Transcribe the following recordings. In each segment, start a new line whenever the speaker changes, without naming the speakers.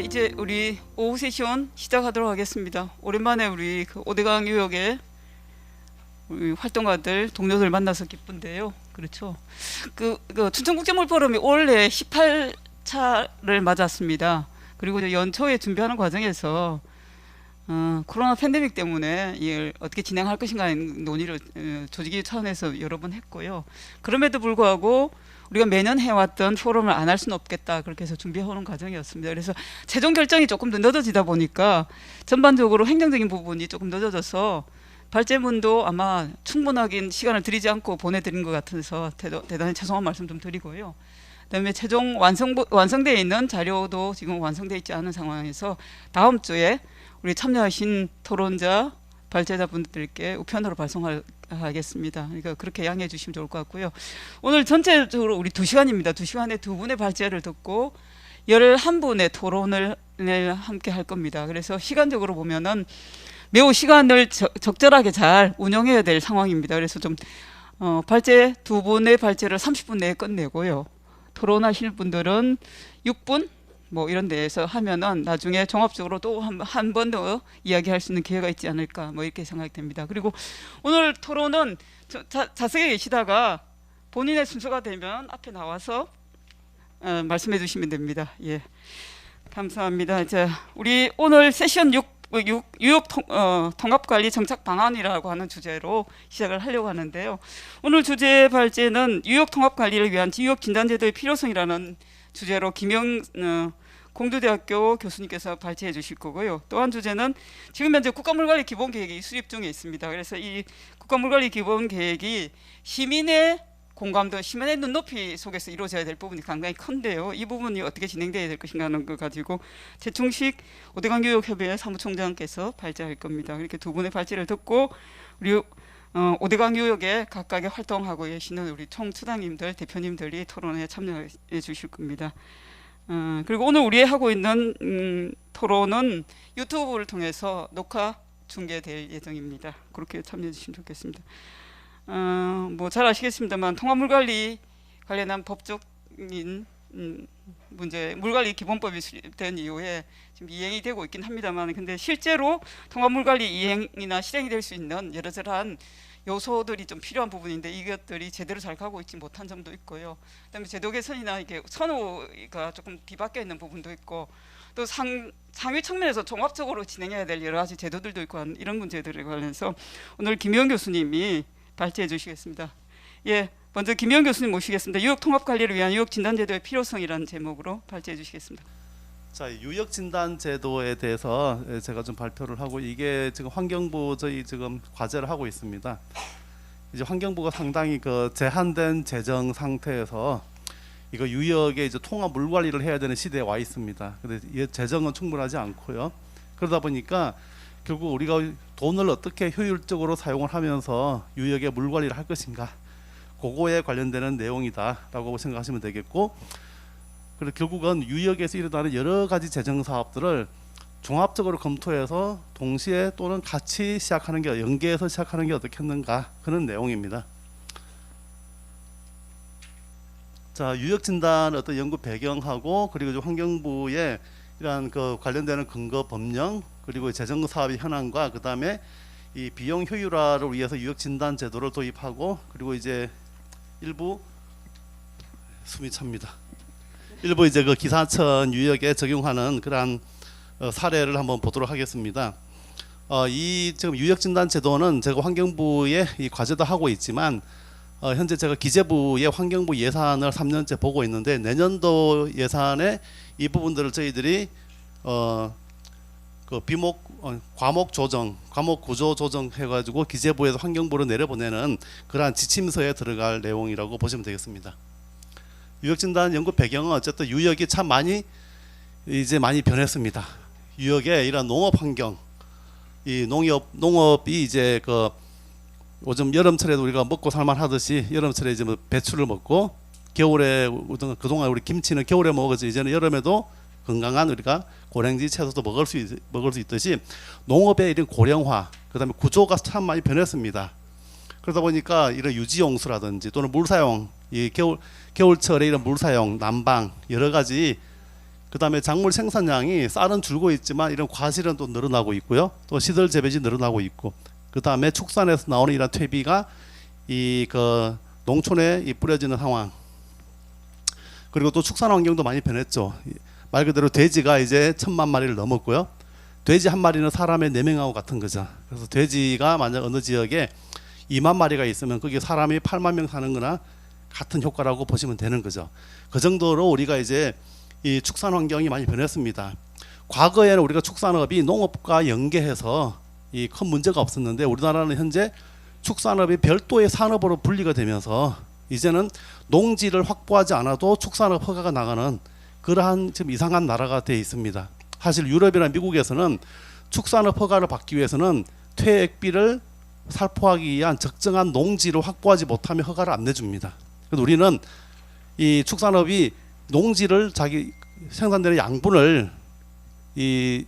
이제 우리 오후 세션 시작하도록 하겠습니다. 오랜만에 우리 그 오대강 유역의 우리 활동가들, 동료들 만나서 기쁜데요. 그렇죠. 그 춘천국제몰포럼이 올해 18차를 맞았습니다. 그리고 이제 연초에 준비하는 과정에서 코로나 팬데믹 때문에 이걸 어떻게 진행할 것인가 하는 논의를 조직위 차원에서 여러 번 했고요. 그럼에도 불구하고 우리가 매년 해왔던 포럼을 안 할 수는 없겠다, 그렇게 해서 준비해오는 과정이었습니다. 그래서 최종 결정이 조금 더 늦어지다 보니까 전반적으로 행정적인 부분이 조금 늦어져서 발제문도 아마 충분하게 시간을 들이지 않고 보내드린 것 같아서 대단히 죄송한 말씀 좀 드리고요. 그다음에 최종 완성되어 있는 자료도 지금 완성되어 있지 않은 상황에서 다음 주에 우리 참여하신 토론자, 발제자 분들께 우편으로 발송하겠습니다. 그러니까 그렇게 양해해 주시면 좋을 것 같고요. 오늘 전체적으로 우리 2시간입니다. 2시간에 2분의 발제를 듣고 11분의 토론을 함께 할 겁니다. 그래서 시간적으로 보면은 매우 시간을 적절하게 잘 운영해야 될 상황입니다. 그래서 좀 발제 2분의 발제를 30분 내에 끝내고요. 토론하실 분들은 6분 뭐 이런 데에서 하면은 나중에 종합적으로 또 한 번 더 이야기할 수 있는 기회가 있지 않을까, 뭐 이렇게 생각됩니다. 그리고 오늘 토론은 좌석에 계시다가 본인의 순서가 되면 앞에 나와서 말씀해 주시면 됩니다. 예, 감사합니다. 자, 우리 오늘 세션 6 유역 통합관리 정착 방안이라고 하는 주제로 시작을 하려고 하는데요. 오늘 주제 발제는 유역 통합관리를 위한 유역 진단제도의 필요성이라는 주제로 김영 공주대학교 교수님께서 발제해 주실 거고요. 또 한 주제는 지금 현재 국가물관리 기본계획이 수립 중에 있습니다. 그래서 이 국가물관리 기본계획이 시민의 공감도, 시민의 눈높이 속에서 이루어져야 될 부분이 굉장히 큰데요. 이 부분이 어떻게 진행돼야 될 것인가 하는 걸 가지고 최충식 오대강교육협의회 사무총장께서 발제할 겁니다. 이렇게 두 분의 발제를 듣고 우리 오대강유역에 각각의 활동하고 계시는 우리 총수장님들, 대표님들이 토론에 참여해 주실 겁니다. 그리고 오늘 우리 하고 있는 토론은 유튜브를 통해서 녹화 중계될 예정입니다. 그렇게 참여해 주시면 좋겠습니다. 뭐 잘 아시겠습니다만 통합물관리 관련한 법적인 문제, 물관리 기본법이 수립된 이후에 지금 이행이 되고 있긴 합니다만, 근데 실제로 통합물관리 이행이나 실행이 될 수 있는 여러저러한 요소들이 좀 필요한 부분인데 이것들이 제대로 잘 가고 있지 못한 점도 있고요. 그다음에 제도 개선이나 이게 선호가 조금 뒤바뀌어 있는 부분도 있고, 또 상위 측면에서 종합적으로 진행해야 될 여러 가지 제도들도 있고 이런 문제들에 관해서 오늘 김영 교수님이 발제해 주시겠습니다. 예, 먼저 김영 교수님 모시겠습니다. 유역 통합 관리를 위한 유역 진단 제도의 필요성이라는 제목으로 발제해 주시겠습니다.
자, 유역 진단 제도에 대해서 제가 좀 발표를 하고, 이게 지금 환경부 저희 지금 과제를 하고 있습니다. 이제 환경부가 상당히 그 제한된 재정 상태에서 이거 유역의 이제 통합 물 관리를 해야 되는 시대에 와 있습니다. 근데 재정은 충분하지 않고요. 그러다 보니까 결국 우리가 돈을 어떻게 효율적으로 사용을 하면서 유역의 물 관리를 할 것인가, 그거에 관련되는 내용이다라고 생각하시면 되겠고, 그리고 결국은 유역에서 일어나는 여러 가지 재정 사업들을 종합적으로 검토해서 동시에 또는 같이 시작하는 게, 연계해서 시작하는 게 어떻겠는가, 그런 내용입니다. 자, 유역 진단 어떤 연구 배경하고, 그리고 환경부의 이러한 그 관련되는 근거 법령, 그리고 재정 사업의 현황과 그 다음에 이 비용 효율화를 위해서 유역 진단 제도를 도입하고, 그리고 이제 일부 숨이 찹니다. 일부 이제 그 기사천 유역에 적용하는 그러한 사례를 한번 보도록 하겠습니다. 이 지금 유역 진단 제도는 제가 환경부에 이 과제도 하고 있지만, 현재 제가 기재부의 환경부 예산을 3년째 보고 있는데, 내년도 예산에 이 부분들을 저희들이 그 과목 조정, 과목 구조 조정 해가지고 기재부에서 환경부로 내려보내는 그러한 지침서에 들어갈 내용이라고 보시면 되겠습니다. 유역진단 연구 배경은 어쨌든 유역이 참 많이 변했습니다. 유역의 이런 농업 환경, 이 농업이 이제 그 요즘 여름철에도 우리가 먹고 살만하듯이 여름철에 이제 뭐 배추를 먹고, 겨울에 그동안 우리 김치는 겨울에 먹었지 이제는 여름에도 건강한 우리가 고랭지 채소도 먹을 수 있듯이 농업의 이런 고령화, 그다음에 구조가 참 많이 변했습니다. 그러다 보니까 이런 유지용수라든지 또는 물 사용, 이 겨울철에 이런 물 사용, 난방, 여러 가지 그다음에 작물 생산량이 쌀은 줄고 있지만 이런 과실은 또 늘어나고 있고요. 또 시설 재배지 늘어나고 있고. 그다음에 축산에서 나오는 이런 퇴비가 이 그 농촌에 이 뿌려지는 상황. 그리고 또 축산 환경도 많이 변했죠. 말 그대로 돼지가 이제 1,000만 마리를 넘었고요. 돼지 한 마리는 사람의 4명하고 같은 거죠. 그래서 돼지가 만약 어느 지역에 2만 마리가 있으면 거기에 사람이 8만 명 사는 거나 같은 효과라고 보시면 되는 거죠. 그 정도로 우리가 이제 이 축산 환경이 많이 변했습니다. 과거에는 우리가 축산업이 농업과 연계해서 이 큰 문제가 없었는데 우리나라는 현재 축산업이 별도의 산업으로 분리가 되면서 이제는 농지를 확보하지 않아도 축산업 허가가 나가는 그러한 좀 이상한 나라가 되어 있습니다. 사실 유럽이나 미국에서는 축산업 허가를 받기 위해서는 퇴액비를 살포하기 위한 적정한 농지를 확보하지 못하면 허가를 안 내줍니다. 그래서 우리는 이 축산업이 농지를 자기 생산되는 양분을 이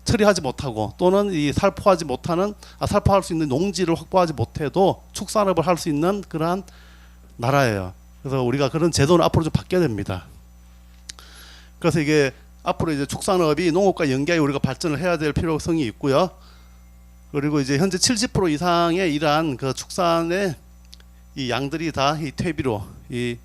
처리하지 못하고 또는 이 살포하지 못하는 살포할 수 있는 농지를 확보하지 못해도 축산업을 할 수 있는 그러한 나라예요. 그래서 우리가 그런 제도는 앞으로 좀 바뀌어야 됩니다. 그래서 이게 앞으로 이제 축산업이 농업과 연계해 우리가 발전을 해야 될 필요성이 있고요. 그리고 이제 현재 70% 이상의 이러한 그 축산의 이 양들이 다 이 퇴비로 이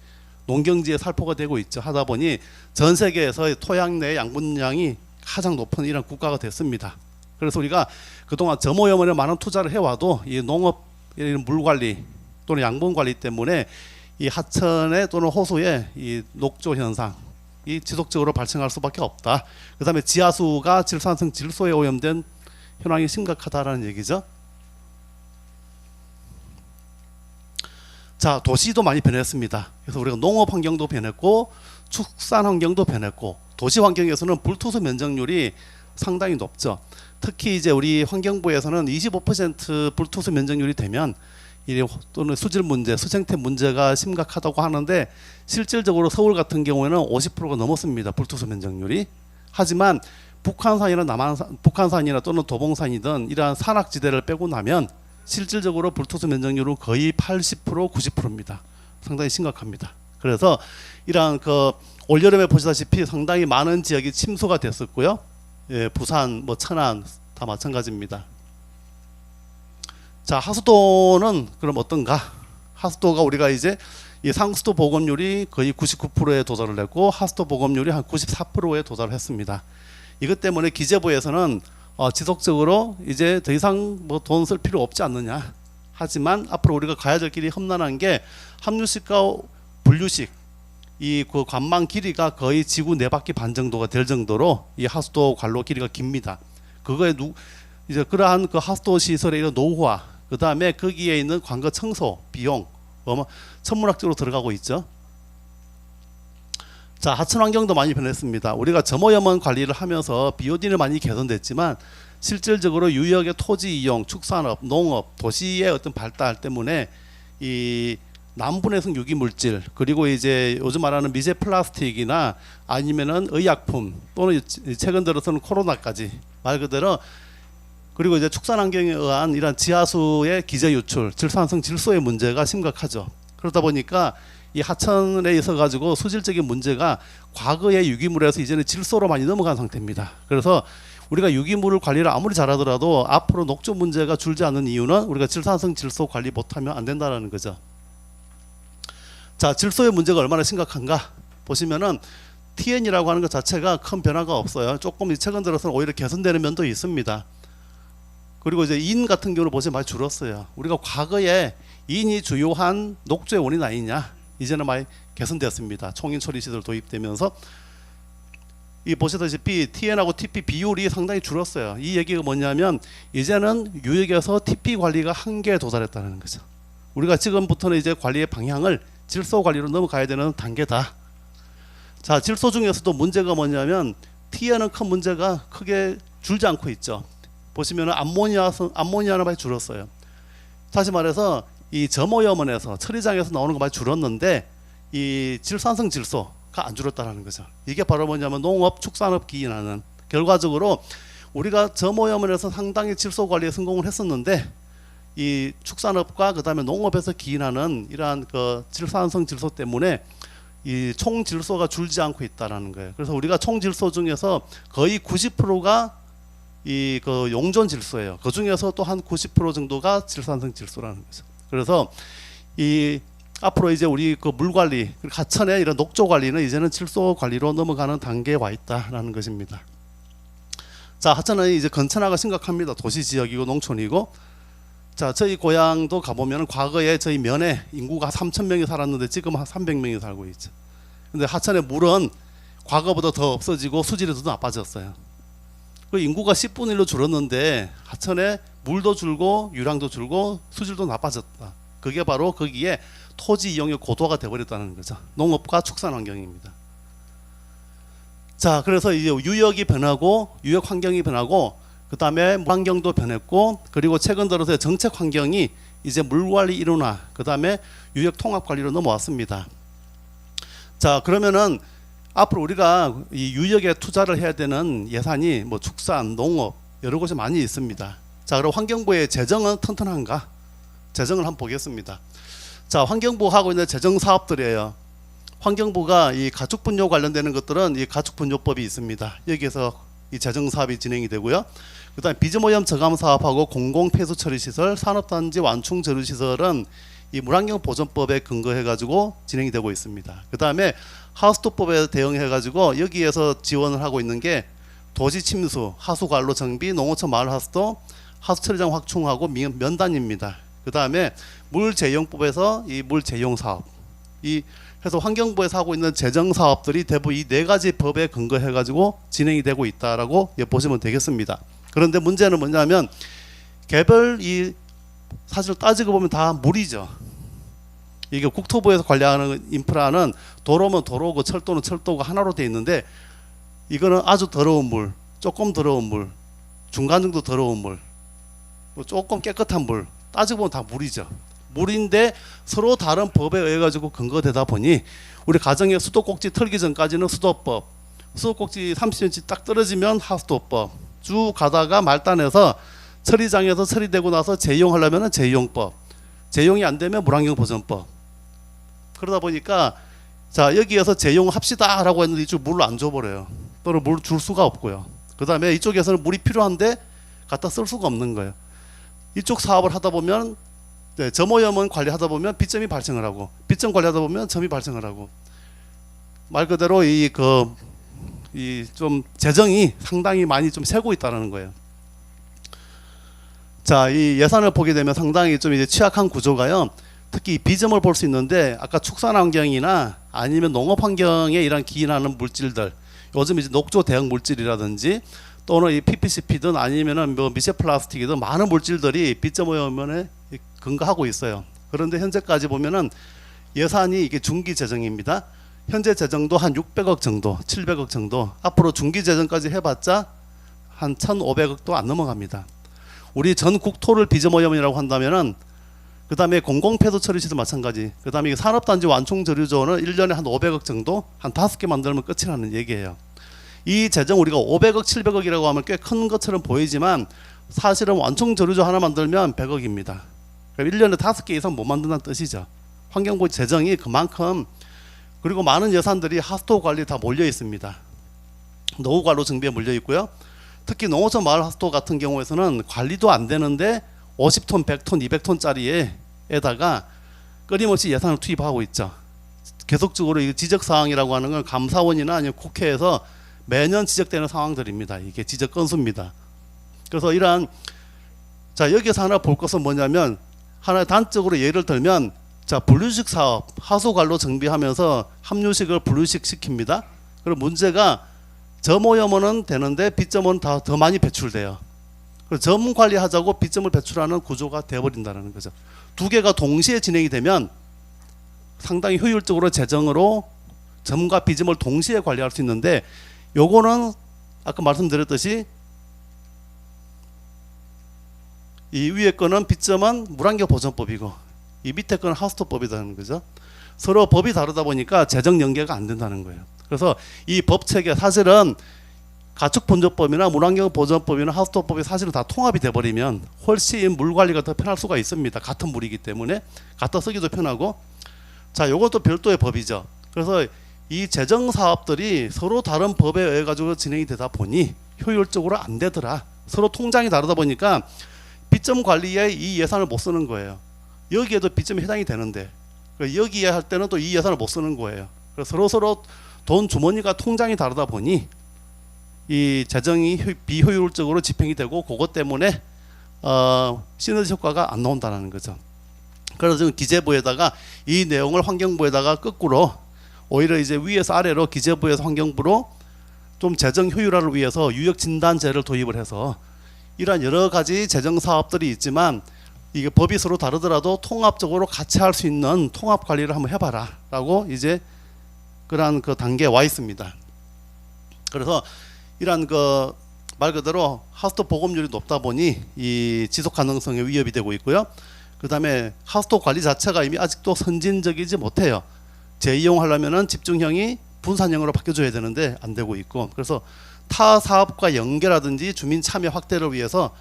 농경지에 살포가 되고 있죠. 하다 보니 전 세계에서 토양 내 양분량이 가장 높은 이런 국가가 됐습니다. 그래서 우리가 그동안 점오염원에 많은 투자를 해와도 이 농업 이런 물 관리 또는 양분 관리 때문에 이 하천에 또는 호수에 이 녹조 현상 이 지속적으로 발생할 수밖에 없다. 그다음에 지하수가 질산성 질소에 오염된 현황이 심각하다라는 얘기죠. 자, 도시도 많이 변했습니다. 그래서 우리가 농업 환경도 변했고 축산 환경도 변했고 도시 환경에서는 불투수 면적률이 상당히 높죠. 특히 이제 우리 환경부에서는 25% 불투수 면적률이 되면 또는 수질 문제, 수생태 문제가 심각하다고 하는데 실질적으로 서울 같은 경우에는 50%가 넘었습니다. 불투수 면적률이. 하지만 북한산이나 북한산이나 또는 도봉산이든 이러한 산악지대를 빼고 나면 실질적으로 불투수 면적률은 거의 80%, 90%입니다. 상당히 심각합니다. 그래서 이러한 그 올여름에 보시다시피 상당히 많은 지역이 침수가 됐었고요. 예, 부산, 뭐 천안 다 마찬가지입니다. 자, 하수도는 그럼 어떤가? 하수도가 우리가 이제 이 상수도 보급률이 거의 99%에 도달을 했고 하수도 보급률이 한 94%에 도달을 했습니다. 이것 때문에 기재부에서는 지속적으로 이제 더 이상 뭐 돈 쓸 필요 없지 않느냐. 하지만 앞으로 우리가 가야 될 길이 험난한 게 합류식과 분류식 이 그 관망 길이가 거의 지구 4바퀴 반 정도가 될 정도로 이 하수도 관로 길이가 깁니다. 그거에 이제 그러한 그 하수도 시설의 이런 노후화, 그 다음에 거기에 있는 관거 청소 비용, 천문학적으로 들어가고 있죠. 자, 하천 환경도 많이 변했습니다. 우리가 점오염원 관리를 하면서 BOD는 많이 개선됐지만 실질적으로 유역의 토지 이용, 축산업, 농업, 도시의 어떤 발달 때문에 이 남분해성 유기물질 그리고 이제 요즘 말하는 미세 플라스틱이나 아니면은 의약품 또는 최근 들어서는 코로나까지 말 그대로 그리고 이제 축산 환경에 의한 이런 지하수의 기저 유출, 질산성 질소의 문제가 심각하죠. 그러다 보니까 이 하천에 있어 가지고 수질적인 문제가 과거의 유기물에서 이제는 질소로 많이 넘어간 상태입니다. 그래서 우리가 유기물을 관리를 아무리 잘하더라도 앞으로 녹조 문제가 줄지 않는 이유는 우리가 질산성 질소 관리 못하면 안 된다는 거죠. 자, 질소의 문제가 얼마나 심각한가 보시면은 TN이라고 하는 것 자체가 큰 변화가 없어요. 조금 최근 들어서는 오히려 개선되는 면도 있습니다. 그리고 이제 인 같은 경우를 보시면 많이 줄었어요. 우리가 과거에 인이 주요한 녹조의 원인 아니냐, 이제는 많이 개선되었습니다. 총인 처리 시설 도입되면서 이 보시다시피 TN하고 TP 비율이 상당히 줄었어요. 이 얘기가 뭐냐면 이제는 유역에서 TP 관리가 한계에 도달했다는 거죠. 우리가 지금부터는 이제 관리의 방향을 질소 관리로 넘어가야 되는 단계다. 자, 질소 중에서도 문제가 뭐냐면 TN은 큰 문제가 크게 줄지 않고 있죠. 보시면은 암모니아는 많이 줄었어요. 다시 말해서 이 점오염원에서 처리장에서 나오는 거 많이 줄었는데 이 질산성 질소가 안 줄었다는 거죠. 이게 바로 뭐냐면 농업, 축산업 기인하는 결과적으로 우리가 점오염원에서 상당히 질소 관리에 성공을 했었는데 이 축산업과 그다음에 농업에서 기인하는 이러한 그 질산성 질소 때문에 이 총 질소가 줄지 않고 있다라는 거예요. 그래서 우리가 총 질소 중에서 거의 90%가 이 그 용존 질소예요. 그 중에서 또 한 90% 정도가 질산성 질소라는 거죠. 그래서 이 앞으로 이제 우리 그 물 관리, 하천의 이런 녹조 관리는 이제는 질소 관리로 넘어가는 단계에 와 있다라는 것입니다. 자, 하천은 이제 건천화가 심각합니다. 도시 지역이고 농촌이고. 자, 저희 고향도 가보면 과거에 저희 면에 인구가 3,000명이 살았는데 지금 한 300명이 살고 있죠. 근데 하천의 물은 과거보다 더 없어지고 수질이 더 나빠졌어요. 그 인구가 10분의 1로 줄었는데 하천에 물도 줄고 유량도 줄고 수질도 나빠졌다. 그게 바로 거기에 토지 이용의 고도가 되어버렸다는 거죠. 농업과 축산 환경입니다. 자, 그래서 이제 유역이 변하고 유역 환경이 변하고 그 다음에 물 환경도 변했고 그리고 최근 들어서 정책 환경이 이제 물관리 일원화 그 다음에 유역 통합 관리로 넘어왔습니다. 자, 그러면은 앞으로 우리가 이 유역에 투자를 해야 되는 예산이 뭐 축산, 농업 여러 곳이 많이 있습니다. 자, 그럼 환경부의 재정은 튼튼한가? 재정을 한번 보겠습니다. 자, 환경부가 하고 있는 재정 사업들이에요. 환경부가 이 가축분뇨 관련되는 것들은 이 가축분뇨법이 있습니다. 여기에서 이 재정 사업이 진행이 되고요. 그다음 비즈모염 저감 사업하고 공공폐수 처리 시설, 산업단지 완충 저류 시설은 이 물환경 보전법에 근거해 가지고 진행이 되고 있습니다. 그다음에 하수도법에 대응해 가지고 여기에서 지원을 하고 있는 게 도시 침수, 하수 관로 정비, 농어촌 마을 하수도, 하수 처리장 확충하고 면단입니다. 그다음에 물재용법에서 이 물재용 사업, 이 해서 환경부에서 하고 있는 재정 사업들이 대부분 이 네 가지 법에 근거해 가지고 진행이 되고 있다라고 보시면 되겠습니다. 그런데 문제는 뭐냐면 개별 이 사실 따지고 보면 다 물이죠. 이게 국토부에서 관리하는 인프라는 도로면 도로고 철도는 철도고 하나로 돼 있는데 이거는 아주 더러운 물, 조금 더러운 물, 중간 정도 더러운 물, 뭐 조금 깨끗한 물 따지고 보면 다 물이죠. 물인데 서로 다른 법에 의해 가지고 근거되다 보니 우리 가정에 수도꼭지 털기 전까지는 수도법, 수도꼭지 30cm 딱 떨어지면 하수도법 쭉 가다가 말단에서 처리장에서 처리되고 나서 재이용하려면 재이용법, 재이용이 안 되면 물환경보전법. 그러다 보니까 자, 여기에서 재이용합시다라고 했는데 이쪽 물을 안 줘버려요. 또는 물 줄 수가 없고요. 그 다음에 이쪽에서는 물이 필요한데 갖다 쓸 수가 없는 거예요. 이쪽 사업을 하다 보면 네, 점오염은 관리하다 보면 빗점이 발생을 하고 빗점 관리하다 보면 점이 발생을 하고 말 그대로 이 좀 재정이 상당히 많이 좀 새고 있다는 거예요. 자, 이 예산을 보게 되면 상당히 좀 이제 취약한 구조가요. 특히 비점을 볼 수 있는데 아까 축산 환경이나 아니면 농업 환경에 이런 기인하는 물질들, 요즘 이제 녹조 대형 물질이라든지 또는 이 PPCP든 아니면은 뭐 미세 플라스틱이든 많은 물질들이 빗점 오염에 근거하고 있어요. 그런데 현재까지 보면은 예산이 이게 중기 재정입니다. 현재 재정도 한 600억 정도, 700억 정도. 앞으로 중기 재정까지 해봤자 한 1,500억도 안 넘어갑니다. 우리 전 국토를 비점 오염이라고 한다면은 그 다음에 공공폐수 처리시도 마찬가지. 그 다음에 산업단지 완충 저류조는 1년에 한 500억 정도, 한 5개 만들면 끝이라는 얘기예요. 이 재정 우리가 500억, 700억이라고 하면 꽤 큰 것처럼 보이지만 사실은 완충 저류조 하나 만들면 100억입니다. 그럼 1년에 5개 이상 못 만든다는 뜻이죠. 환경부 재정이 그만큼 그리고 많은 예산들이 하수도 관리에 다 몰려 있습니다. 노후 관로 정비에 몰려 있고요. 특히 농어촌 마을 하수도 같은 경우에서는 관리도 안 되는데 50톤, 100톤, 200톤짜리에다가 끊임없이 예산을 투입하고 있죠. 계속적으로 이 지적사항이라고 하는 건 감사원이나 아니면 국회에서 매년 지적되는 상황들입니다. 이게 지적 건수입니다. 그래서 이러한 자, 여기서 하나 볼 것은 뭐냐면 하나의 단적으로 예를 들면 자, 분류식 사업, 하수관로 정비하면서 함유식을 분류식 시킵니다. 그럼 문제가 점오염은 되는데 빗점은 더 많이 배출돼요. 점 관리하자고 빗점을 배출하는 구조가 되어버린다는 거죠. 두 개가 동시에 진행이 되면 상당히 효율적으로 재정으로 점과 빗점을 동시에 관리할 수 있는데 요거는 아까 말씀드렸듯이 이 위에 거는 빗점은 물환경 보전법이고 이 밑에 거는 하수도법이라는 거죠. 서로 법이 다르다 보니까 재정 연계가 안 된다는 거예요. 그래서 이 법 체계 사실은 가축분조법이나 물환경보전법이나 하수도법이 사실은 다 통합이 돼버리면 훨씬 물 관리가 더 편할 수가 있습니다. 같은 물이기 때문에 갖다 쓰기도 편하고 자, 요것도 별도의 법이죠. 그래서 이 재정 사업들이 서로 다른 법에 의해 가지고 진행이 되다 보니 효율적으로 안 되더라. 서로 통장이 다르다 보니까 빚점 관리에 이 예산을 못 쓰는 거예요. 여기에도 빚점이 해당이 되는데 여기에 할 때는 또 이 예산을 못 쓰는 거예요. 그래서 서로 돈 주머니가 통장이 다르다 보니 이 재정이 비효율적으로 집행이 되고 그것 때문에 시너지 효과가 안 나온다는 거죠. 그래서 지금 기재부에다가 이 내용을 환경부에다가 거꾸로 오히려 이제 위에서 아래로 기재부에서 환경부로 좀 재정 효율화를 위해서 유역 진단제를 도입을 해서 이러한 여러 가지 재정 사업들이 있지만 이게 법이 서로 다르더라도 통합적으로 같이 할 수 있는 통합 관리를 한번 해봐라라고 이제 그러한 그 단계에 와 있습니다. 그래서 이러한 그 말 그대로 하수도 보급률이 높다 보니 이 지속 가능성에 위협이 되고 있고요. 그 다음에 하수도 관리 자체가 이미 아직도 선진적이지 못해요. 재이용하려면은 집중형이 분산형으로 바뀌어줘야 되는데 안 되고 있고, 그래서 타 사업과 연계라든지 주민 참여 확대를 위해서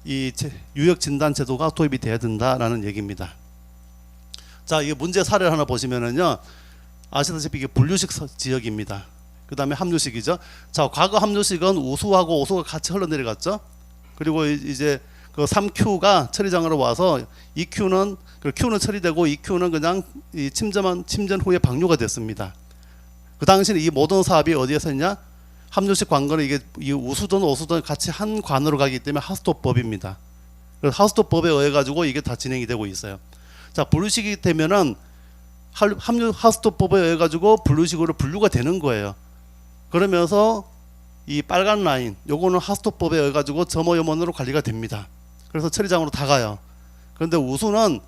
이 유역 진단 제도가 도입이 돼야 된다라는 얘기입니다. 자, 이 문제 사례를 하나 보시면은요, 아시다시피 이게 분류식 지역입니다. 그 다음에 합류식이죠. 자, 과거 합류식은 우수하고 오수가 같이 흘러내려갔죠. 그리고 이제 그 3Q가 처리장으로 와서 2Q는 그 Q는 처리되고 2Q는 그냥 이 침전 후에 방류가 됐습니다. 그 당시에 이 모든 사업이 어디에서 했냐? 합류식 관건은 이게 이 우수든 오수든 같이 한 관으로 가기 때문에 하수도법입니다. 그래서 하수도법에 의해 가지고 이게 다 진행이 되고 있어요. 자, 분류식이 되면은 합류 하수도법에 의해 가지고 분류식으로 분류가 되는 거예요. 그러면서 이 빨간 라인 요거는 하수도법에 의해 가지고 점오염원으로 관리가 됩니다. 그래서 처리장으로 다 가요. 그런데 우수는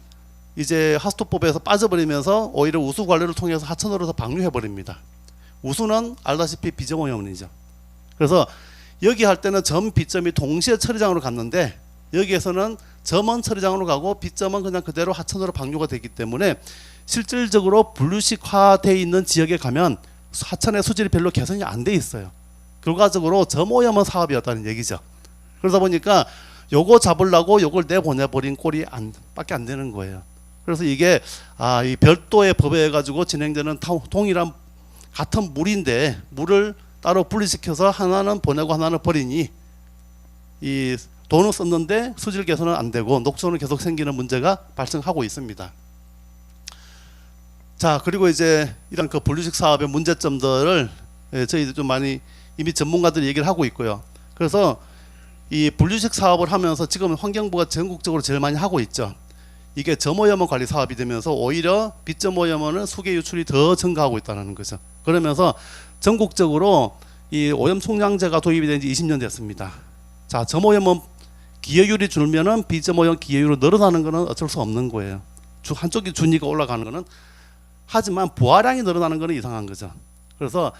이제 하수도법에서 빠져버리면서 오히려 우수 관리를 통해서 하천으로 다 방류해 버립니다. 우수는 알다시피 비점오염원이죠. 그래서 여기 할 때는 점 B점이 동시에 처리장으로 갔는데 여기에서는 점은 처리장으로 가고 B점은 그냥 그대로 하천으로 방류가 되기 때문에 실질적으로 분류식화되어 있는 지역에 가면 하천의 수질이 별로 개선이 안 돼 있어요. 결과적으로 점오염원 사업이었다는 얘기죠. 그러다 보니까 요거 잡으려고 요걸 내보내버린 꼴이 밖에 안 되는 거예요. 그래서 이게 이 별도의 법에 의해 가지고 진행되는 동일한 같은 물인데 물을 따로 분리시켜서 하나는 보내고 하나는 버리니 이 돈은 썼는데 수질 개선은 안 되고 녹조는 계속 생기는 문제가 발생하고 있습니다. 자, 그리고 이제 이런 그 분류식 사업의 문제점들을 저희들 좀 많이 이미 전문가들이 얘기를 하고 있고요. 그래서 이 분류식 사업을 하면서 지금 환경부가 전국적으로 제일 많이 하고 있죠. 이게 점오염원 관리 사업이 되면서 오히려 비점오염원은 수계 유출이 더 증가하고 있다는 거죠. 그러면서 전국적으로 이 오염 총량제가 도입이 된 지 20년 됐습니다. 자, 점오염원 기여율이 줄면은 비점오염 기여율이 늘어나는 거는 어쩔 수 없는 거예요. 한쪽이 준위가 올라가는 거는, 하지만 부하량이 늘어나는 거는 이상한 거죠. 그래서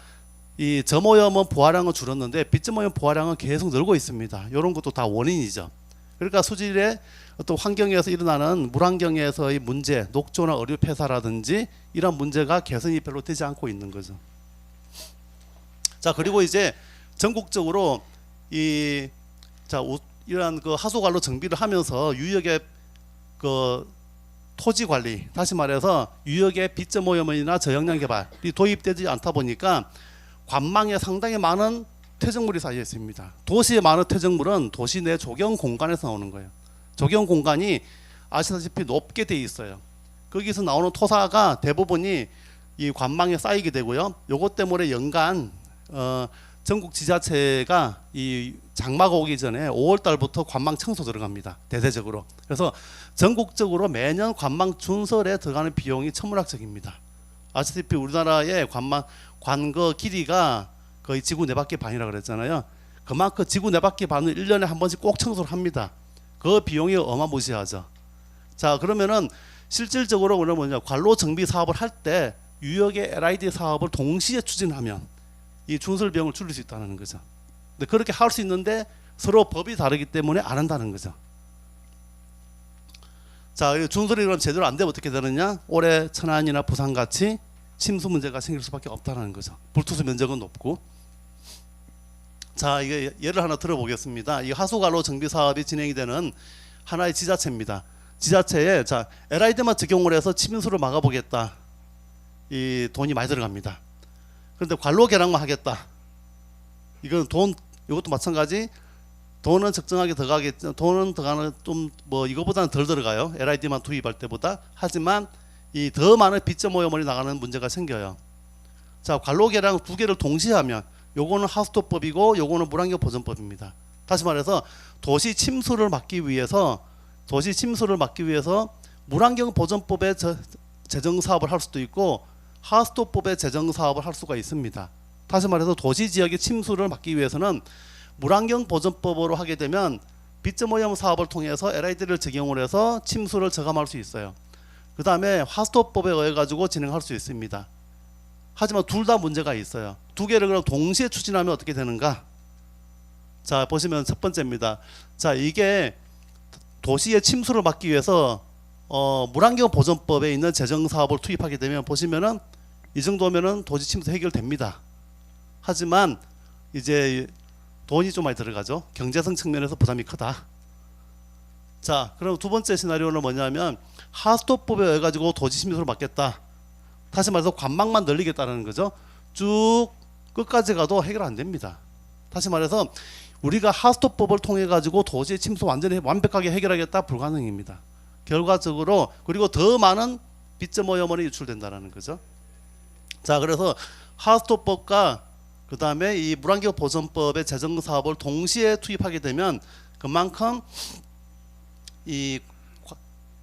이 점오염원 부하량은 줄었는데 비점오염 부하량은 계속 늘고 있습니다. 이런 것도 다 원인이죠. 그러니까 수질의 또 환경에서 일어나는 물환경에서의 문제, 녹조나 어류 폐사라든지 이런 문제가 개선이 별로 되지 않고 있는 거죠. 자, 그리고 이제 전국적으로 이러한 그 하수관로 정비를 하면서 유역의 그 토지 관리, 다시 말해서 유역의 비점오염원이나 저영양 개발이 도입되지 않다 보니까 관망에 상당히 많은 퇴적물이 쌓여 있습니다. 도시에 많은 퇴적물은 도시 내 조경 공간에서 나오는 거예요. 조경 공간이 아시다시피 높게 돼 있어요. 거기서 나오는 토사가 대부분이 이 관망에 쌓이게 되고요. 요것 때문에 연간 전국 지자체가 이 장마가 오기 전에 5월 달부터 관망 청소 들어갑니다. 대대적으로. 그래서 전국적으로 매년 관망 준설에 들어가는 비용이 천문학적입니다. 아시다시피 우리나라의 관거 길이가 거의 지구 네 바퀴 반이라고 그랬잖아요. 그만큼 지구 네 바퀴 반을 1년에 한 번씩 꼭 청소를 합니다. 그 비용이 어마무시하죠. 자, 그러면은 실질적으로 뭐냐, 관로 정비 사업을 할 때 유역의 LID 사업을 동시에 추진하면 이 준설 비용을 줄일 수 있다는 거죠. 근데 그렇게 할 수 있는데 서로 법이 다르기 때문에 안 한다는 거죠. 자, 준설이 그럼 제대로 안 되면 어떻게 되느냐? 올해 천안이나 부산 같이 침수 문제가 생길 수밖에 없다는 거죠. 불투수 면적은 높고. 자, 이게 예를 하나 들어보겠습니다. 이 하수관로 정비 사업이 진행이 되는 하나의 지자체입니다. 지자체에 LID만 적용을 해서 침수를 막아보겠다. 이 돈이 많이 들어갑니다. 그런데 관로 개량만 하겠다. 이건 이것도 마찬가지. 돈은 적정하게 들어가겠죠. 돈은 들어가는 좀 뭐 이거보다는 덜 들어가요. LID만 투입할 때보다. 하지만 이 더 많은 빚점 오염원이 나가는 문제가 생겨요. 자, 관로 개량 두 개를 동시에 하면 요거는 하수도법이고 요거는 물환경 보전법입니다. 다시 말해서 도시 침수를 막기 위해서 물환경 보전법의 재정 사업을 할 수도 있고 하수도법의 재정 사업을 할 수가 있습니다. 다시 말해서 도시 지역의 침수를 막기 위해서는 물환경 보전법으로 하게 되면 빚점 오염 사업을 통해서 LID를 적용을 해서 침수를 저감할 수 있어요. 그 다음에 하수도법에 의해 가지고 진행할 수 있습니다. 하지만 둘 다 문제가 있어요. 두 개를 그럼 동시에 추진하면 어떻게 되는가? 자, 보시면 첫 번째입니다. 자, 이게 도시의 침수를 막기 위해서 물환경 보전법에 있는 재정 사업을 투입하게 되면 보시면은 이 정도면은 도시 침수 해결됩니다. 하지만 이제 돈이 좀 많이 들어가죠. 경제성 측면에서 부담이 크다. 자, 그럼 두 번째 시나리오는 뭐냐면 하수도법에 의해 가지고 도시 침수를 막겠다. 다시 말해서 관망만 늘리겠다는 거죠. 쭉 끝까지 가도 해결 안 됩니다. 다시 말해서 우리가 하수도법을 통해 가지고 도시의 침수 완전히 완벽하게 해결하겠다 불가능입니다. 결과적으로 그리고 더 많은 빚점 오염원이 유출된다는 거죠. 자, 그래서 하수도법과 그 다음에 이 물환경 보전법의 재정 사업을 동시에 투입하게 되면 그만큼 이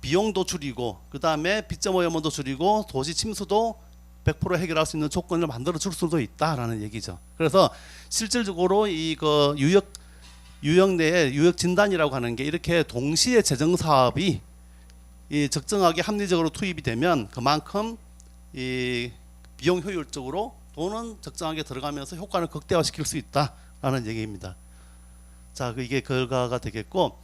비용도 줄이고 그 다음에 빚점 오염원도 줄이고 도시 침수도 100% 해결할 수 있는 조건을 만들어 줄 수도 있다라는 얘기죠. 그래서 실질적으로 이거 유역 내에 유역 진단이라고 하는 게 이렇게 동시에 재정 사업이 이 적정하게 합리적으로 투입이 되면 그만큼 이 비용 효율적으로 돈은 적정하게 들어가면서 효과를 극대화시킬 수 있다라는 얘기입니다. 자, 이게 결과가 되겠고,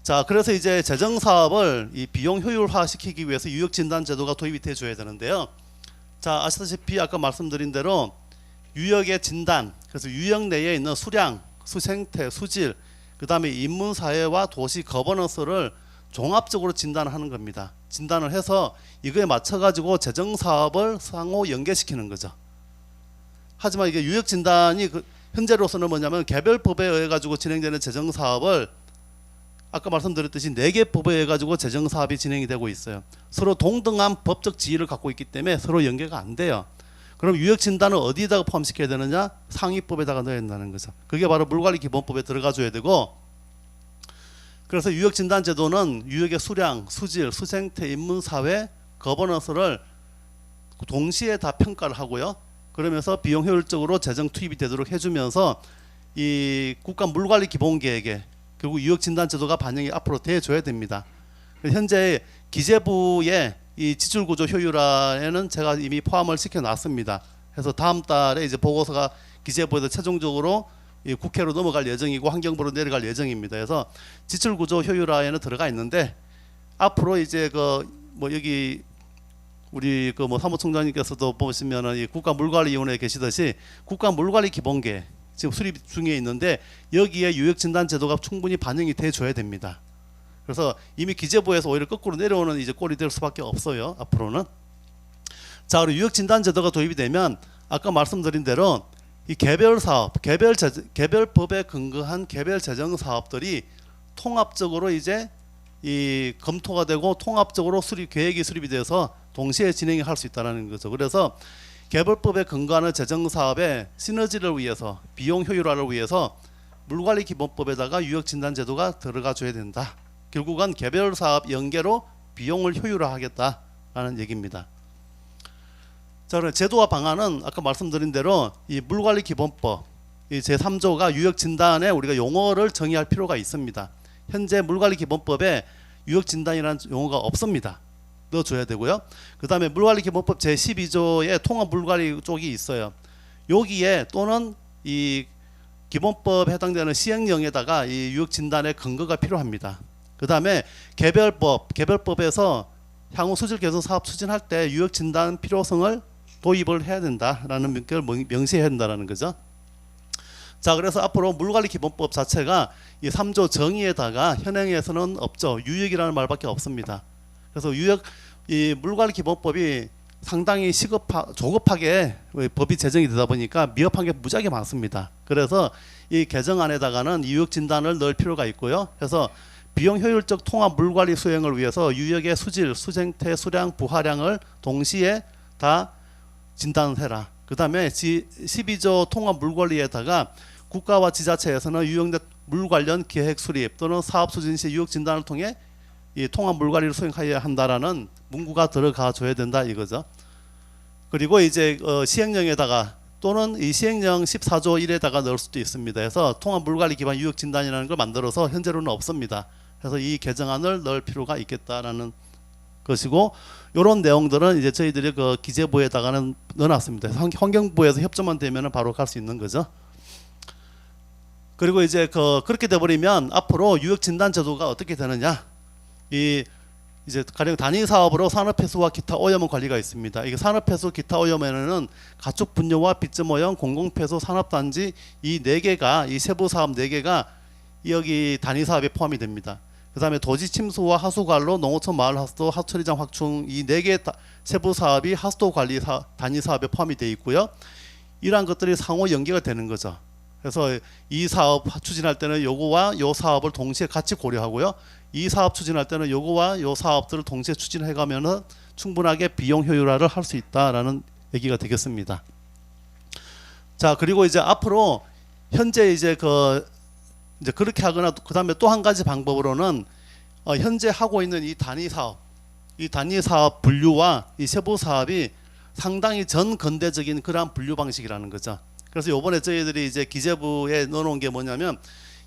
자, 그래서 이제 재정 사업을 이 비용 효율화 시키기 위해서 유역 진단 제도가 도입이 돼 줘야 되는데요. 자, 아시다시피 아까 말씀드린 대로 유역의 진단, 그래서 유역 내에 있는 수량, 수생태, 수질, 그 다음에 인문사회와 도시 거버넌스를 종합적으로 진단하는 겁니다. 진단을 해서 이거에 맞춰가지고 재정 사업을 상호 연계시키는 거죠. 하지만 이게 유역 진단이 현재로서는 뭐냐면 개별법에 의해 가지고 진행되는 재정 사업을 아까 말씀드렸듯이 4개 법에 의해 가지고 재정 사업이 진행이 되고 있어요. 서로 동등한 법적 지위를 갖고 있기 때문에 서로 연계가 안 돼요. 그럼 유역 진단을 어디다가 포함시켜야 되느냐? 상위법에다가 넣어야 된다는 거죠. 그게 바로 물관리 기본법에 들어가 줘야 되고, 그래서 유역 진단 제도는 유역의 수량, 수질, 수생태, 인문사회, 거버넌스를 동시에 다 평가를 하고요. 그러면서 비용 효율적으로 재정 투입이 되도록 해주면서 이 국가 물관리 기본계획에 결국 유역 진단 제도가 반영이 앞으로 돼줘야 됩니다. 현재 기재부의 이 지출구조 효율화에는 제가 이미 포함을 시켜놨습니다. 그래서 다음 달에 이제 보고서가 기재부에서 최종적으로 국회로 넘어갈 예정이고 환경부로 내려갈 예정입니다. 그래서 지출구조 효율화에는 들어가 있는데 앞으로 이제 뭐 여기 우리 뭐 사무총장님께서도 보시면은 이 국가물관리위원회에 계시듯이 국가물관리 기본계 지금 수립 중에 있는데 여기에 유역 진단 제도가 충분히 반영이 돼 줘야 됩니다. 그래서 이미 기재부에서 오히려 거꾸로 내려오는 이제 꼴이 될 수밖에 없어요. 앞으로는. 자, 그리고 유역 진단 제도가 도입이 되면 아까 말씀드린 대로 이 개별 사업, 개별법에 근거한 개별 재정 사업들이 통합적으로 이제 이 검토가 되고 통합적으로 계획이 수립이 돼서 동시에 진행을 할 수 있다는 거죠. 그래서 개별법에 근거하는 재정 사업의 시너지를 위해서 비용 효율화를 위해서 물관리 기본법에다가 유역 진단 제도가 들어가 줘야 된다. 결국은 개별 사업 연계로 비용을 효율화하겠다라는 얘기입니다. 자, 그럼 제도와 방안은 아까 말씀드린 대로 이 물관리 기본법 이 제3조가 유역 진단에 우리가 용어를 정의할 필요가 있습니다. 현재 물관리 기본법에 유역 진단이라는 용어가 없습니다. 넣어줘야 되고요. 그 다음에 물관리 기본법 제12조에 통합 물관리 쪽이 있어요. 여기에 또는 이 기본법에 해당되는 시행령에다가 이 유역 진단의 근거가 필요합니다. 그 다음에 개별법에서 향후 수질 개선 사업 추진할 때 유역 진단 필요성을 도입을 해야 된다라는 명령을 명시해야 된다는 거죠. 자, 그래서 앞으로 물관리 기본법 자체가 이 3조 정의에다가 현행에서는 없죠. 유역이라는 말밖에 없습니다. 그래서 이 물관리 기본법이 상당히 조급하게 법이 제정이 되다 보니까 미흡한 게 무지하게 많습니다. 그래서 이 개정안에다가는 유역 진단을 넣을 필요가 있고요. 그래서 비용 효율적 통합 물 관리 수행을 위해서 유역의 수질, 수생태, 수량, 부하량을 동시에 다 진단을 해라. 그다음에 12조 통합 물 관리에다가 국가와 지자체에서는 유역 물 관련 계획 수립 또는 사업 추진 시 유역 진단을 통해 이 통합 물 관리를 수행해야 한다라는 문구가 들어가 줘야 된다 이거죠. 그리고 이제 시행령에다가 또는 이 시행령 14조 1에다가 넣을 수도 있습니다. 그래서 통합 물 관리 기반 유역 진단이라는 걸 만들어서 현재로는 없습니다. 그래서 이 개정안을 넣을 필요가 있겠다라는 것이고, 이런 내용들은 이제 저희들이 그 기재부에다가는 넣어놨습니다. 환경부에서 협조만 되면 바로 갈 수 있는 거죠. 그리고 이제 그렇게 돼버리면 앞으로 유역 진단 제도가 어떻게 되느냐? 이제 가령 단위 사업으로 산업폐수와 기타 오염원 관리가 있습니다. 이게 산업폐수 기타 오염에는 가축 분뇨와 빗점 오염, 공공폐수, 산업단지 이 네 개가, 이 세부 사업 네 개가 여기 단위 사업에 포함이 됩니다. 그다음에 도지 침수와 하수 관로, 농어촌 마을 하수도, 하수처리장 확충 이 네 개 세부 사업이 하수도 관리 단위 사업에 포함이 되어 있고요. 이러한 것들이 상호 연계가 되는 거죠. 그래서 이 사업 추진할 때는 요거와 요 사업을 동시에 같이 고려하고요. 이 사업 추진할 때는 요거와 요 사업들을 동시에 추진해 가면은 충분하게 비용 효율화를 할 수 있다라는 얘기가 되겠습니다. 자, 그리고 이제 앞으로 현재 이제 이제 그렇게 하거나 그다음에 또 한 가지 방법으로는 현재 하고 있는 이 단위 사업 분류와 이 세부 사업이 상당히 전 근대적인 그러한 분류 방식이라는 거죠. 그래서 요번에 저희들이 이제 기재부에 넣어놓은 게 뭐냐면,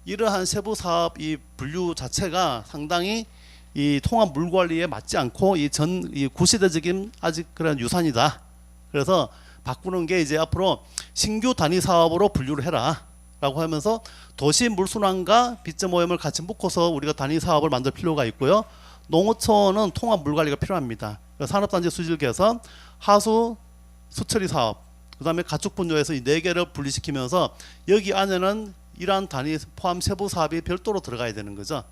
이러한 세부 사업 이 분류 자체가 상당히 이 통합 물 관리에 맞지 않고 이 구시대적인 아직 그런 유산이다. 그래서 바꾸는 게 이제 앞으로 신규 단위 사업으로 분류를 해라라고 하면서 도시 물순환과 빗점 오염을 같이 묶어서 우리가 단위 사업을 만들 필요가 있고요. 농어촌은 통합 물 관리가 필요합니다. 산업단지 수질 개선, 하수 수처리 사업, 그다음에 가축 분뇨에서 이 네 개를 분리시키면서 여기 안에는 이러한 단위 포함 세부 사업이 별도로 들어가야 되는 거죠.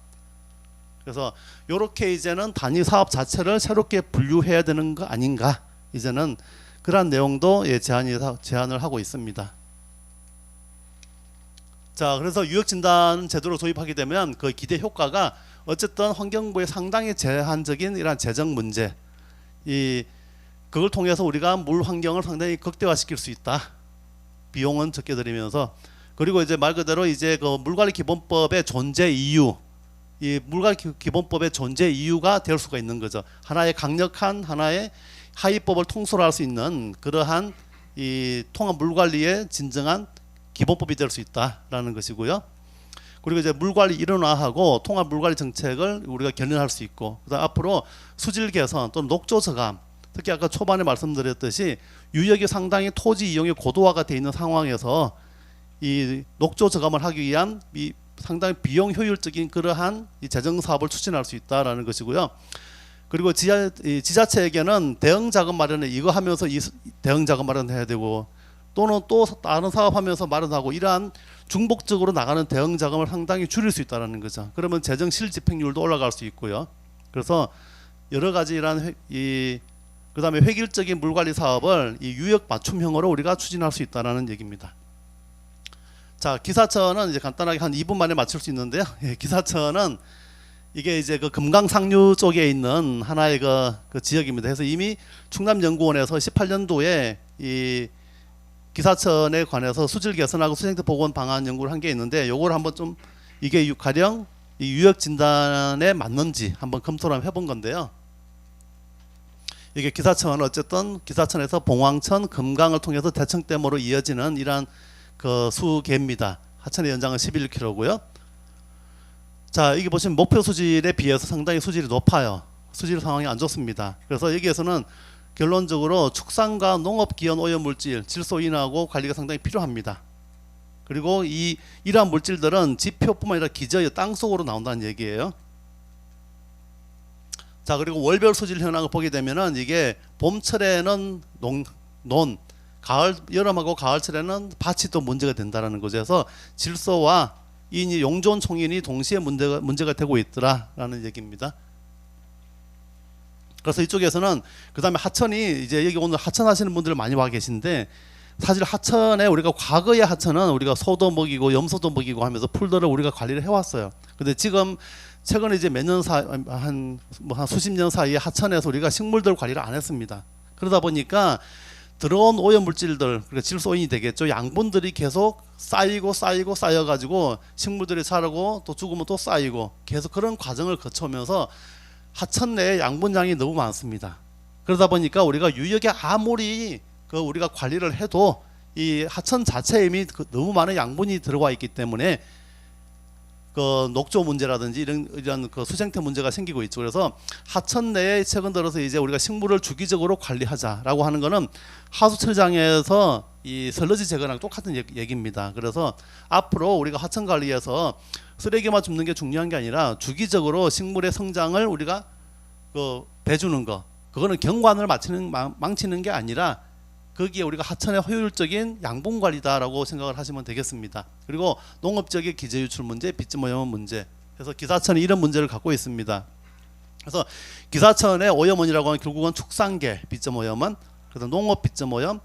그래서 이렇게 이제는 단위 사업 자체를 새롭게 분류해야 되는 거 아닌가, 이제는 그러한 내용도 제안을 하고 있습니다. 자, 그래서 유역 진단 제도를 도입하게 되면 그 기대 효과가 어쨌든 환경부의 상당히 제한적인 이러한 재정 문제, 그걸 통해서 우리가 물 환경을 상당히 극대화시킬 수 있다. 비용은 적게 들이면서. 그리고 이제 말 그대로 이제 그 물관리 기본법의 존재 이유, 이 물관리 기본법의 존재 이유가 될 수가 있는 거죠. 하나의 강력한 하나의 하위법을 통솔할 수 있는 그러한 이 통합 물관리의 진정한 기본법이 될 수 있다라는 것이고요. 그리고 이제 물관리 일원화하고 통합 물관리 정책을 우리가 견인할 수 있고, 그다음 앞으로 수질 개선 또는 녹조 저감, 특히 아까 초반에 말씀드렸듯이 유역이 상당히 토지 이용이 고도화가 되어 있는 상황에서 이 녹조 저감을 하기 위한 이 상당히 비용 효율적인 그러한 이 재정 사업을 추진할 수 있다라는 것이고요. 그리고 지자체에게는 대응 자금 마련에 이거 하면서 이 대응 자금 마련해야 되고, 또는 또 다른 사업하면서 마련하고, 이러한 중복적으로 나가는 대응 자금을 상당히 줄일 수 있다라는 거죠. 그러면 재정 실집행률도 올라갈 수 있고요. 그래서 여러 가지 이러한 그다음에 획일적인 물관리 사업을 이 유역 맞춤형으로 우리가 추진할 수 있다라는 얘기입니다. 자, 기사처는 이제 간단하게 한 2분 만에 맞출 수 있는데요. 기사처는 이게 이제 그 금강 상류 쪽에 있는 하나의 그 지역입니다. 그래서 이미 충남연구원에서 18년도에 이 기사천에 관해서 수질 개선하고 수생태 복원 방안 연구를 한 게 있는데, 요걸 한번 좀 이게 가령 이 유역 진단에 맞는지 한번 검토를 한번 해본 건데요. 이게 기사천은 어쨌든 기사천에서 봉황천, 금강을 통해서 대청댐으로 이어지는 이러한 그 수계입니다. 하천의 연장은 11km고요. 자, 여기 보시면 목표 수질에 비해서 상당히 수질이 높아요. 수질 상황이 안 좋습니다. 그래서 여기에서는 결론적으로 축산과 농업 기원 오염 물질 질소 인하고 관리가 상당히 필요합니다. 그리고 이러한 물질들은 지표뿐만 아니라 기저의 땅 속으로 나온다는 얘기예요. 자, 그리고 월별 수질 현황을 보게 되면은 이게 봄철에는 논, 여름하고 가을철에는 밭이 또 문제가 된다라는 거죠. 그래서 질소와 이 용존 총인이 동시에 문제가 되고 있더라라는 얘기입니다. 그래서 이쪽에서는 그다음에 하천이 이제 여기 오늘 하천 하시는 분들 많이 와 계신데 사실 하천에 우리가 과거의 하천은 우리가 소도 먹이고 염소도 먹이고 하면서 풀들을 우리가 관리를 해왔어요. 근데 지금 최근에 이제 몇 년 한 수십 년 사이에 하천에서 우리가 식물들 관리를 안 했습니다. 그러다 보니까 들어온 오염 물질들, 그러니까 질소인이 되겠죠. 양분들이 계속 쌓여가지고 식물들이 자라고 또 죽으면 또 쌓이고 계속 그런 과정을 거쳐오면서 하천 내에 양분량이 너무 많습니다. 그러다 보니까 우리가 유역에 아무리 우리가 관리를 해도 이 하천 자체에 이미 너무 많은 양분이 들어와 있기 때문에 녹조 문제라든지 이런 수생태 문제가 생기고 있죠. 그래서 하천 내에 최근 들어서 이제 우리가 식물을 주기적으로 관리하자라고 하는 거는 하수처리장에서 이 슬러지 제거랑 똑같은 얘기입니다. 그래서 앞으로 우리가 하천 관리에서 쓰레기만 줍는 게 중요한 게 아니라 주기적으로 식물의 성장을 우리가 배주는 거, 그거는 경관을 망치는 게 아니라 거기에 우리가 하천의 효율적인 양분 관리다라고 생각을 하시면 되겠습니다. 그리고 농업지역의 기재 유출 문제, 빗점 오염 문제, 그래서 기사천이 이런 문제를 갖고 있습니다. 그래서 기사천의 오염원이라고 하는 결국은 축산계 빗점 오염원, 그다음 농업 빗점 오염,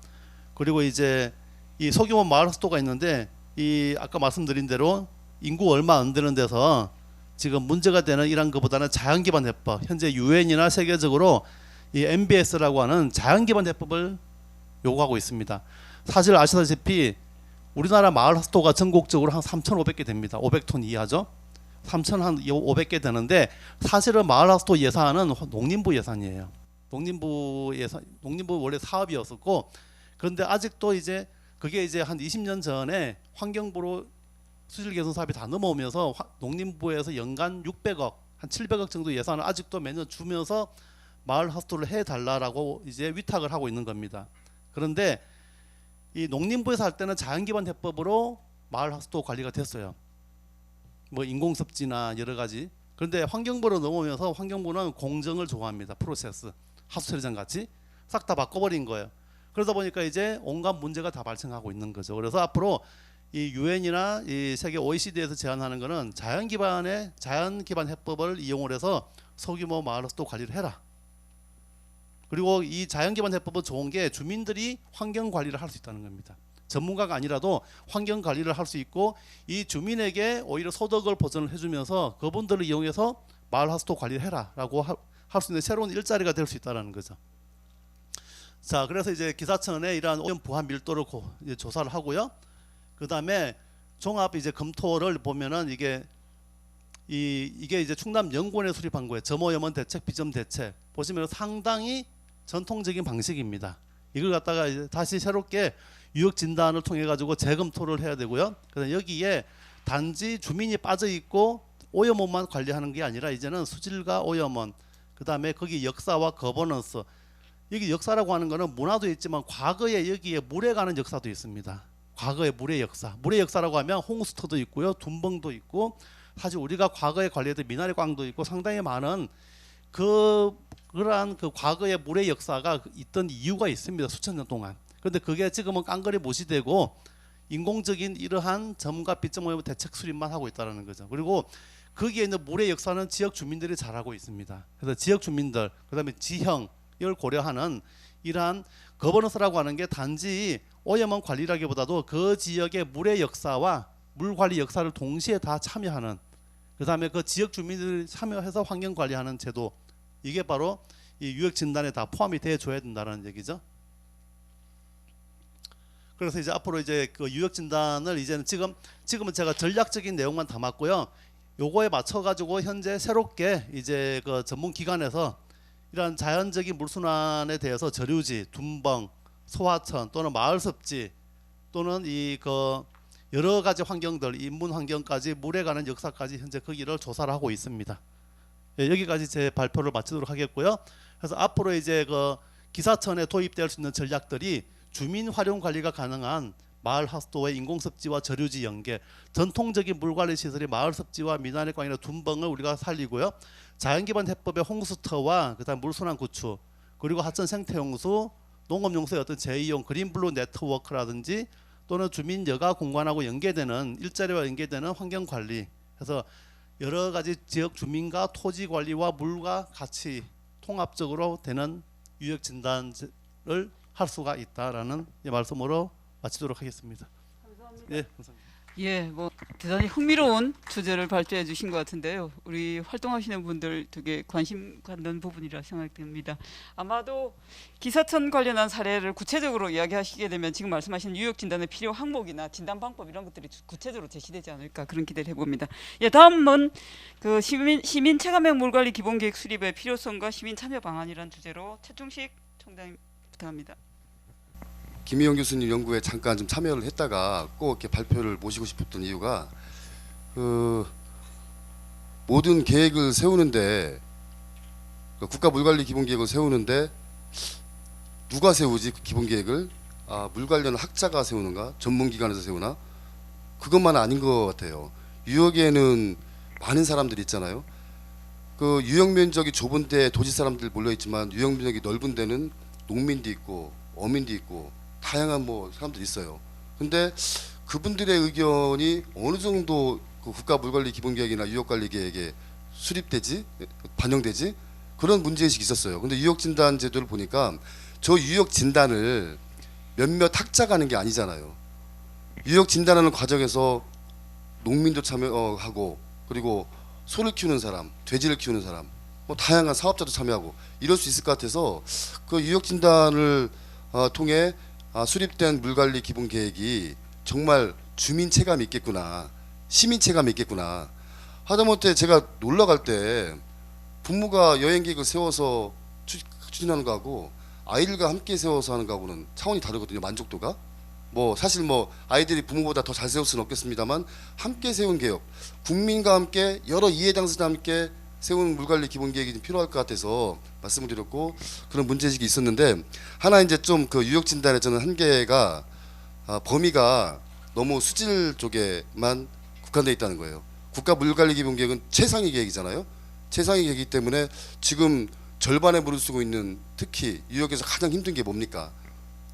그리고 이제 이 소규모 마을 흡수도가 있는데 이 아까 말씀드린 대로 인구 얼마 안 되는 데서 지금 문제가 되는 이런 것보다는 자연기반 해법, 현재 유엔이나 세계적으로 이 MBS라고 하는 자연기반 해법을 요구하고 있습니다. 사실 아시다시피 우리나라 마을 흡수도가 전국적으로 한 3,500개 됩니다. 500톤 이하죠. 3,500개 되는데 사실은 마을 흡수도 예산은 농림부 예산이에요. 농림부 원래 사업이었었고, 그런데 아직도 이제 그게 이제 한 20년 전에 환경부로 수질 개선 사업이 다 넘어오면서 농림부에서 연간 600억, 한 700억 정도 예산을 아직도 매년 주면서 마을 흡수도를 해달라고 이제 위탁을 하고 있는 겁니다. 그런데 이 농림부에서 할 때는 자연기반 해법으로 마을 흡수도 관리가 됐어요. 뭐 인공섭지나 여러 가지. 그런데 환경부로 넘어오면서 환경부는 공정을 좋아합니다. 프로세스, 하수처리장 같이 싹 다 바꿔버린 거예요. 그러다 보니까 이제 온갖 문제가 다 발생하고 있는 거죠. 그래서 앞으로 이 유엔이나 이 세계 OECD에서 제안하는 거는 자연 기반 해법을 이용을 해서 소규모 마을 흡수도 관리를 해라. 그리고 이 자연기반 해법은 좋은 게 주민들이 환경 관리를 할 수 있다는 겁니다. 전문가가 아니라도 환경 관리를 할 수 있고 이 주민에게 오히려 소득을 보전을 해주면서 그분들을 이용해서 마을 흡수도 관리를 해라라고 할 수 있는 새로운 일자리가 될 수 있다는 거죠. 자, 그래서 이제 기사천에 이러한 오염 부하 밀도를 이제 조사를 하고요. 그 다음에 종합 이제 검토를 보면은 이게 이제 충남 연구원에 수립한 거예요. 점오염원 대책, 비점 대책. 보시면 상당히 전통적인 방식입니다. 이걸 갖다가 이제 다시 새롭게 유역 진단을 통해 가지고 재검토를 해야 되고요. 그다음 여기에 단지 주민이 빠져 있고 오염원만 관리하는 게 아니라 이제는 수질과 오염원, 그다음에 거기 역사와 거버넌스. 여기 역사라고 하는 거는 문화도 있지만 과거에 여기에 물에 가는 역사도 있습니다. 과거의 물의 역사. 물의 역사라고 하면 홍수터도 있고요, 둔벙도 있고, 사실 우리가 과거에 관리했던 미나리광도 있고 상당히 많은 그러한 과거의 물의 역사가 있던 이유가 있습니다. 수천 년 동안. 그런데 그게 지금은 깡그리 무시되고 인공적인 이러한 점과 빗점 오염 대책 수립만 하고 있다는 거죠. 그리고 거기에 있는 물의 역사는 지역 주민들이 잘하고 있습니다. 그래서 지역 주민들, 그다음에 지형을 고려하는 이러한 거버넌스라고 하는 게 단지 오염원 관리라기보다도 그 지역의 물의 역사와 물 관리 역사를 동시에 다 참여하는, 그다음에 그 지역 주민들이 참여해서 환경 관리하는 제도, 이게 바로 이 유역 진단에 다 포함이 돼 줘야 된다는 얘기죠. 그래서 이제 앞으로 이제 그 유역 진단을 이제는 지금은 제가 전략적인 내용만 담았고요. 요거에 맞춰 가지고 현재 새롭게 이제 그 전문 기관에서 이런 자연적인 물순환에 대해서 저류지, 둔벙, 소하천 또는 마을 습지 또는 여러 가지 환경들, 인문 환경까지 물에 관한 역사까지 현재 거기를 조사를 하고 있습니다. 예, 여기까지 제 발표를 마치도록 하겠고요. 그래서 앞으로 이제 그 기사천에 도입될 수 있는 전략들이 주민 활용 관리가 가능한 마을 흡수도의 인공습지와 저류지 연계, 전통적인 물관리 시설이 마을 습지와 미나리광이나 둔벙을 우리가 살리고요. 자연기반 해법의 홍수터와 그다음 물순환 구축, 그리고 하천 생태용수, 농업용수의 어떤 재이용 그린블루 네트워크라든지 또는 주민 여가 공간하고 연계되는 일자리와 연계되는 환경 관리, 해서 여러 가지 지역 주민과 토지 관리와 물과 같이 통합적으로 되는 유역 진단을 할 수가 있다라는 말씀으로 마치도록 하겠습니다.
감사합니다.
예, 감사합니다.
예, 뭐 대단히 흥미로운 주제를 발표해 주신 것 같은데요. 우리 활동하시는 분들 되게 관심 갖는 부분이라 생각됩니다. 아마도 기사천 관련한 사례를 구체적으로 이야기하시게 되면 지금 말씀하신 유역 진단의 필요 항목이나 진단 방법 이런 것들이 구체적으로 제시되지 않을까 그런 기대를 해봅니다. 예, 다음은 그 시민 체감형 물관리 기본 계획 수립의 필요성과 시민 참여 방안이라는 주제로 최충식 총장님 부탁합니다.
김희영 교수님 연구에 잠깐 좀 참여를 했다가 꼭 이렇게 발표를 모시고 싶었던 이유가 그 모든 계획을 세우는데 국가 물관리 기본 계획을 세우는데 누가 세우지 그 기본 계획을 물 관련 학자가 세우는가 전문기관에서 세우나 그것만 아닌 것 같아요. 유역에는 많은 사람들이 있잖아요. 그 유역 면적이 좁은 데 도시 사람들 몰려 있지만 유역 면적이 넓은 데는 농민도 있고 어민도 있고 다양한 뭐 사람들이 있어요. 근데 그분들의 의견이 어느 정도 그 국가 물관리 기본계획이나 유역관리계획에 수립되지 반영되지 그런 문제의식이 있었어요. 근데 유역진단 제도를 보니까 저 유역진단을 몇몇 학자가 하는 게 아니잖아요. 유역진단하는 과정에서 농민도 참여하고 그리고 소를 키우는 사람, 돼지를 키우는 사람, 뭐 다양한 사업자도 참여하고 이럴 수 있을 것 같아서 그 유역진단을 통해 수립된 물관리 기본 계획이 정말 주민 체감이 있겠구나, 시민 체감이 있겠구나. 하다못해 제가 놀러 갈 때 부모가 여행 계획을 세워서 추진하는 거하고 아이들과 함께 세워서 하는 거하고는 차원이 다르거든요. 만족도가. 뭐 사실 뭐 아이들이 부모보다 더 잘 세울 수는 없겠습니다만 함께 세운 계획, 국민과 함께 여러 이해 당사자와 함께 세운 물관리 기본 계획이 좀 필요할 것 같아서 말씀을 드렸고 그런 문제의식이 있었는데 하나 이제 좀 그 유역 진단의 저는 한계가 범위가 너무 수질 쪽에만 국한되어 있다는 거예요. 국가 물관리 기본 계획은 최상위 계획이잖아요. 최상위 계획이기 때문에 지금 절반에 무르쓰고 있는 특히 유역에서 가장 힘든 게 뭡니까?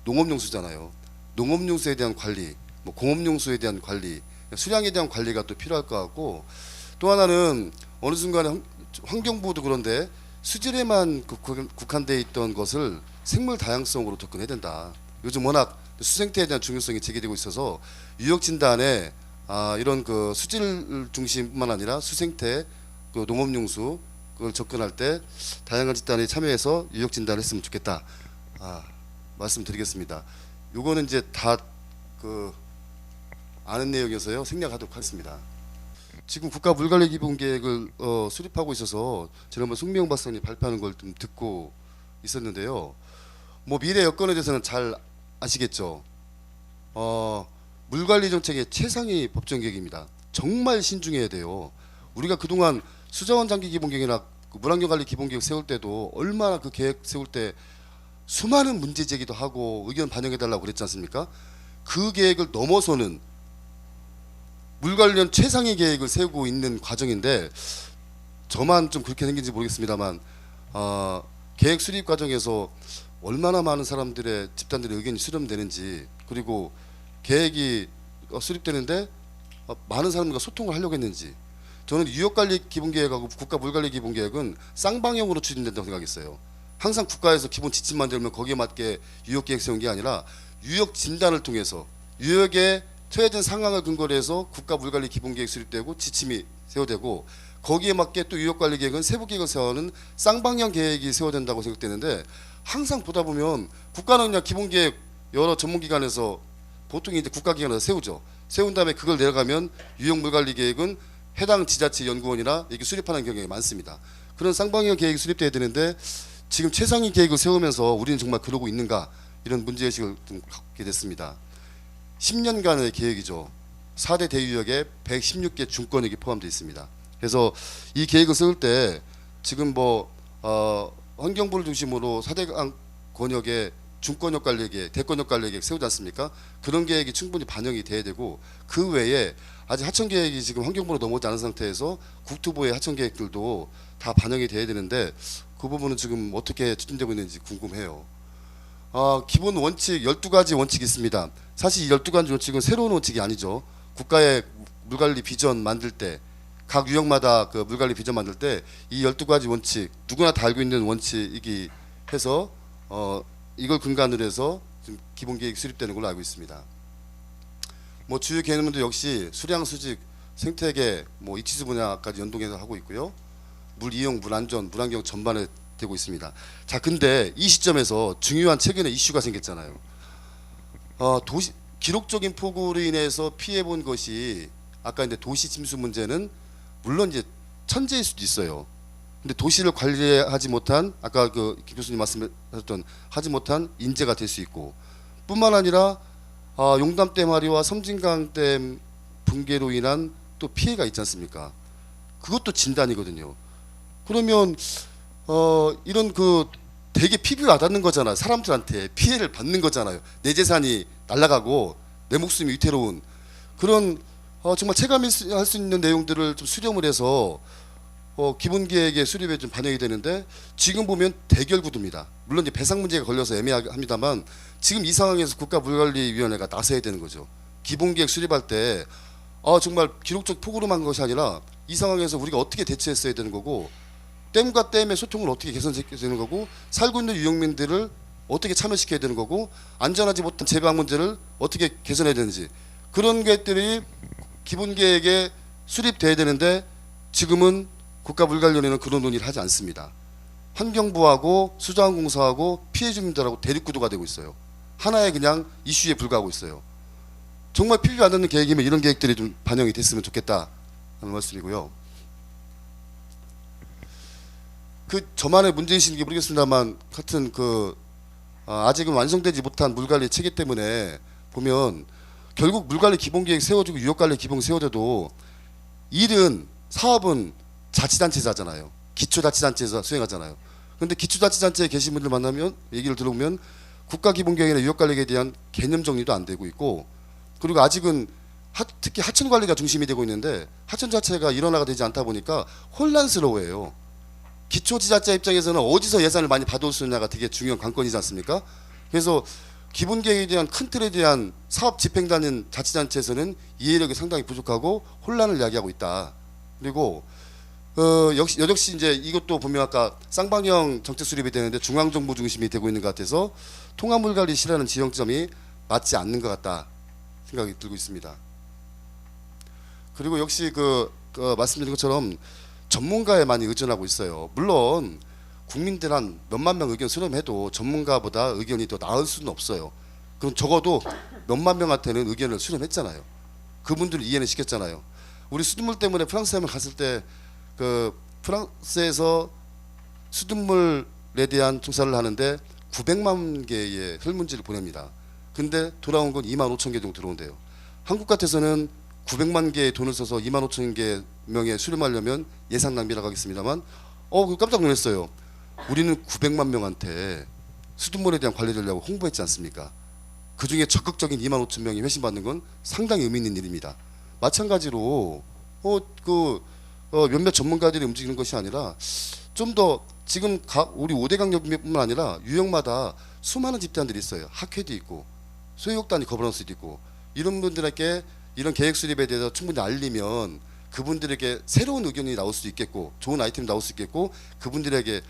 농업용수잖아요. 농업용수에 대한 관리, 뭐 공업용수에 대한 관리, 수량에 대한 관리가 또 필요할 것 같고 또 하나는 어느 순간에 환경부도 그런데 수질에만 국한되어 있던 것을 생물 다양성으로 접근해야 된다. 요즘 워낙 수생태에 대한 중요성이 제기되고 있어서 유역 진단에 이런 그 수질 중심뿐만 아니라 수생태, 그 농업용수 그걸 접근할 때 다양한 집단이 참여해서 유역 진단을 했으면 좋겠다. 말씀드리겠습니다. 요거는 이제 다 그 아는 내용이어서요. 생략하도록 하겠습니다. 지금 국가 물관리 기본 계획을 수립하고 있어서 지난번 송미영 박사님 발표하는 걸 좀 듣고 있었는데요. 뭐 미래 여건에 대해서는 잘 아시겠죠. 물관리 정책의 최상위 법정 계획입니다. 정말 신중해야 돼요. 우리가 그동안 수자원 장기 기본 계획이나 물환경 관리 기본 계획 세울 때도 얼마나 그 계획 세울 때 수많은 문제 제기도 하고 의견 반영해 달라고 그랬지 않습니까? 그 계획을 넘어서는 물 관련 최상위 계획을 세우고 있는 과정인데 저만 좀 그렇게 생긴지 모르겠습니다만 계획 수립 과정에서 얼마나 많은 사람들의 집단들의 의견이 수렴되는지 그리고 계획이 수립되는데 많은 사람들과 소통을 하려고 했는지 저는 유역관리 기본계획하고 국가 물관리 기본계획은 쌍방향으로 추진된다고 생각했어요. 항상 국가에서 기본 지침 만들면 거기에 맞게 유역계획 세운 게 아니라 유역 진단을 통해서 유역의 처해진 상황을 근거로 해서 국가 물관리 기본계획 수립되고 지침이 세워되고 거기에 맞게 또 유역관리 계획은 세부계획을 세우는 쌍방향 계획이 세워된다고 생각되는데 항상 보다 보면 국가는 그냥 기본계획 여러 전문기관에서 보통 이제 국가기관에서 세우죠. 세운 다음에 그걸 내려가면 유역물관리 계획은 해당 지자체 연구원이나 이렇게 수립하는 경우가 많습니다. 그런 쌍방향 계획이 수립돼야 되는데 지금 최상위 계획을 세우면서 우리는 정말 그러고 있는가 이런 문제의식을 좀 갖게 됐습니다. 10년간의 계획이죠. 4대 대유역에 116개 중권역이 포함되어 있습니다. 그래서 이 계획을 세울 때 지금 뭐 환경부를 중심으로 4대 권역에 중권역 관리 계획, 대권역 관리 계획 세우지 않습니까? 그런 계획이 충분히 반영이 돼야 되고 그 외에 아직 하천 계획이 지금 환경부로 넘어오지 않은 상태에서 국토부의 하천 계획들도 다 반영이 돼야 되는데 그 부분은 지금 어떻게 추진되고 있는지 궁금해요. 기본 원칙 12가지 원칙이 있습니다. 사실 이 12가지 원칙은 새로운 원칙이 아니죠. 국가의 물관리 비전 만들 때 각 유형마다 그 물관리 비전 만들 때 이 12가지 원칙 누구나 다 알고 있는 원칙이기 해서 이걸 근간으로 해서 지금 기본 계획이 수립되는 걸로 알고 있습니다. 뭐 주요 개념도 역시 수량, 수직, 생태계, 뭐 이치수 분야까지 연동해서 하고 있고요. 물 이용, 물 안전, 물 환경 전반에 되고 있습니다. 자, 근데 이 시점에서 중요한 최근에 이슈가 생겼잖아요. 도시 기록적인 폭우로 인해서 피해 본 것이 아까 이제 도시 침수 문제는 물론 이제 천재일 수도 있어요. 근데 도시를 관리하지 못한 아까 그 김 교수님 말씀하셨던 하지 못한 인재가 될 수 있고 뿐만 아니라 용담댐 하리와 섬진강댐 붕괴로 인한 또 피해가 있지 않습니까? 그것도 진단이거든요. 그러면 이런 그 되게 피부에 와닿는 거잖아요. 사람들한테 피해를 받는 거잖아요. 내 재산이 날아가고 내 목숨이 위태로운 그런 정말 체감할 수 있는 내용들을 좀 수렴을 해서 기본 계획의 수립에 좀 반영이 되는데 지금 보면 대결 구도입니다. 물론 이제 배상 문제가 걸려서 애매합니다만 지금 이 상황에서 국가물관리위원회가 나서야 되는 거죠. 기본 계획 수립할 때 정말 기록적 폭우로만 한 것이 아니라 이 상황에서 우리가 어떻게 대처했어야 되는 거고 댐과 댐의 소통을 어떻게 개선시켜야 되는 거고 살고 있는 유형민들을 어떻게 참여시켜야 되는 거고 안전하지 못한 재방 문제를 어떻게 개선해야 되는지 그런 것들이 기본 계획에 수립돼야 되는데 지금은 국가물관리위원회는 그런 논의를 하지 않습니다. 환경부하고 수자원공사하고 피해 주민들하고 대립구도가 되고 있어요. 하나의 그냥 이슈에 불과하고 있어요. 정말 필요 안 되는 계획이면 이런 계획들이 좀 반영이 됐으면 좋겠다는 말씀이고요. 저만의 문제이신지 모르겠습니다만 같은 아직은 완성되지 못한 물관리 체계 때문에 보면 결국 물관리 기본계획 세워주고 유역관리 기본 세워줘도 일은 사업은 자치단체잖아요. 기초자치단체에서 수행하잖아요. 그런데 기초자치단체에 계신 분들 만나면 얘기를 들어보면 국가기본계획이나 유역관리에 대한 개념 정리도 안 되고 있고 그리고 아직은 특히 하천관리가 중심이 되고 있는데 하천 자체가 일원화가 되지 않다 보니까 혼란스러워해요. 기초지자체 입장에서는 어디서 예산을 많이 받아올 수 있냐가 되게 중요한 관건이지 않습니까? 그래서 기본계획에 대한 큰 틀에 대한 사업 집행단인 자치단체에서는 이해력이 상당히 부족하고 혼란을 야기하고 있다. 그리고 역시 이제 이것도 보면 아까 쌍방향 정책 수립이 되는데 중앙정부 중심이 되고 있는 것 같아서 통합물관리 실현하는 지형점이 맞지 않는 것 같다 생각이 들고 있습니다. 그리고 역시 말씀드린 것처럼 전문가에 많이 의존하고 있어요. 물론 국민들 한 몇만 명 의견 수렴해도 전문가보다 의견이 더 나을 수는 없어요. 그럼 적어도 몇만 명한테는 의견을 수렴했잖아요. 그분들을 이해는 시켰잖아요. 우리 수돗물 때문에 프랑스에 갔을 때 프랑스에서 수돗물에 대한 조사를 하는데 900만 개의 혈문지를 보냅니다. 근데 돌아온 건 2만 5천 개 정도 들어온대요. 한국 같아서는 900만 개의 돈을 써서 2만 5천 개 명에 수렴하려면 예산 낭비라고 하겠습니다만 깜짝 놀랐어요. 우리는 900만 명한테 수돗물에 대한 관리를 하려고 홍보했지 않습니까? 그중에 적극적인 2만 5천 명이 회신받는 건 상당히 의미 있는 일입니다. 마찬가지로 몇몇 전문가들이 움직이는 것이 아니라 좀 더 지금 우리 5대 강력뿐만 아니라 유형마다 수많은 집단들이 있어요. 학회도 있고 소유욕단위 거버넌스도 있고 이런 분들에게 이런 계획 수립에 대해서 충분히 알리면 그분들에게 새로운 의견이 나올 수 있겠고 좋은 아이템이 나올 수 있겠고 그분들에게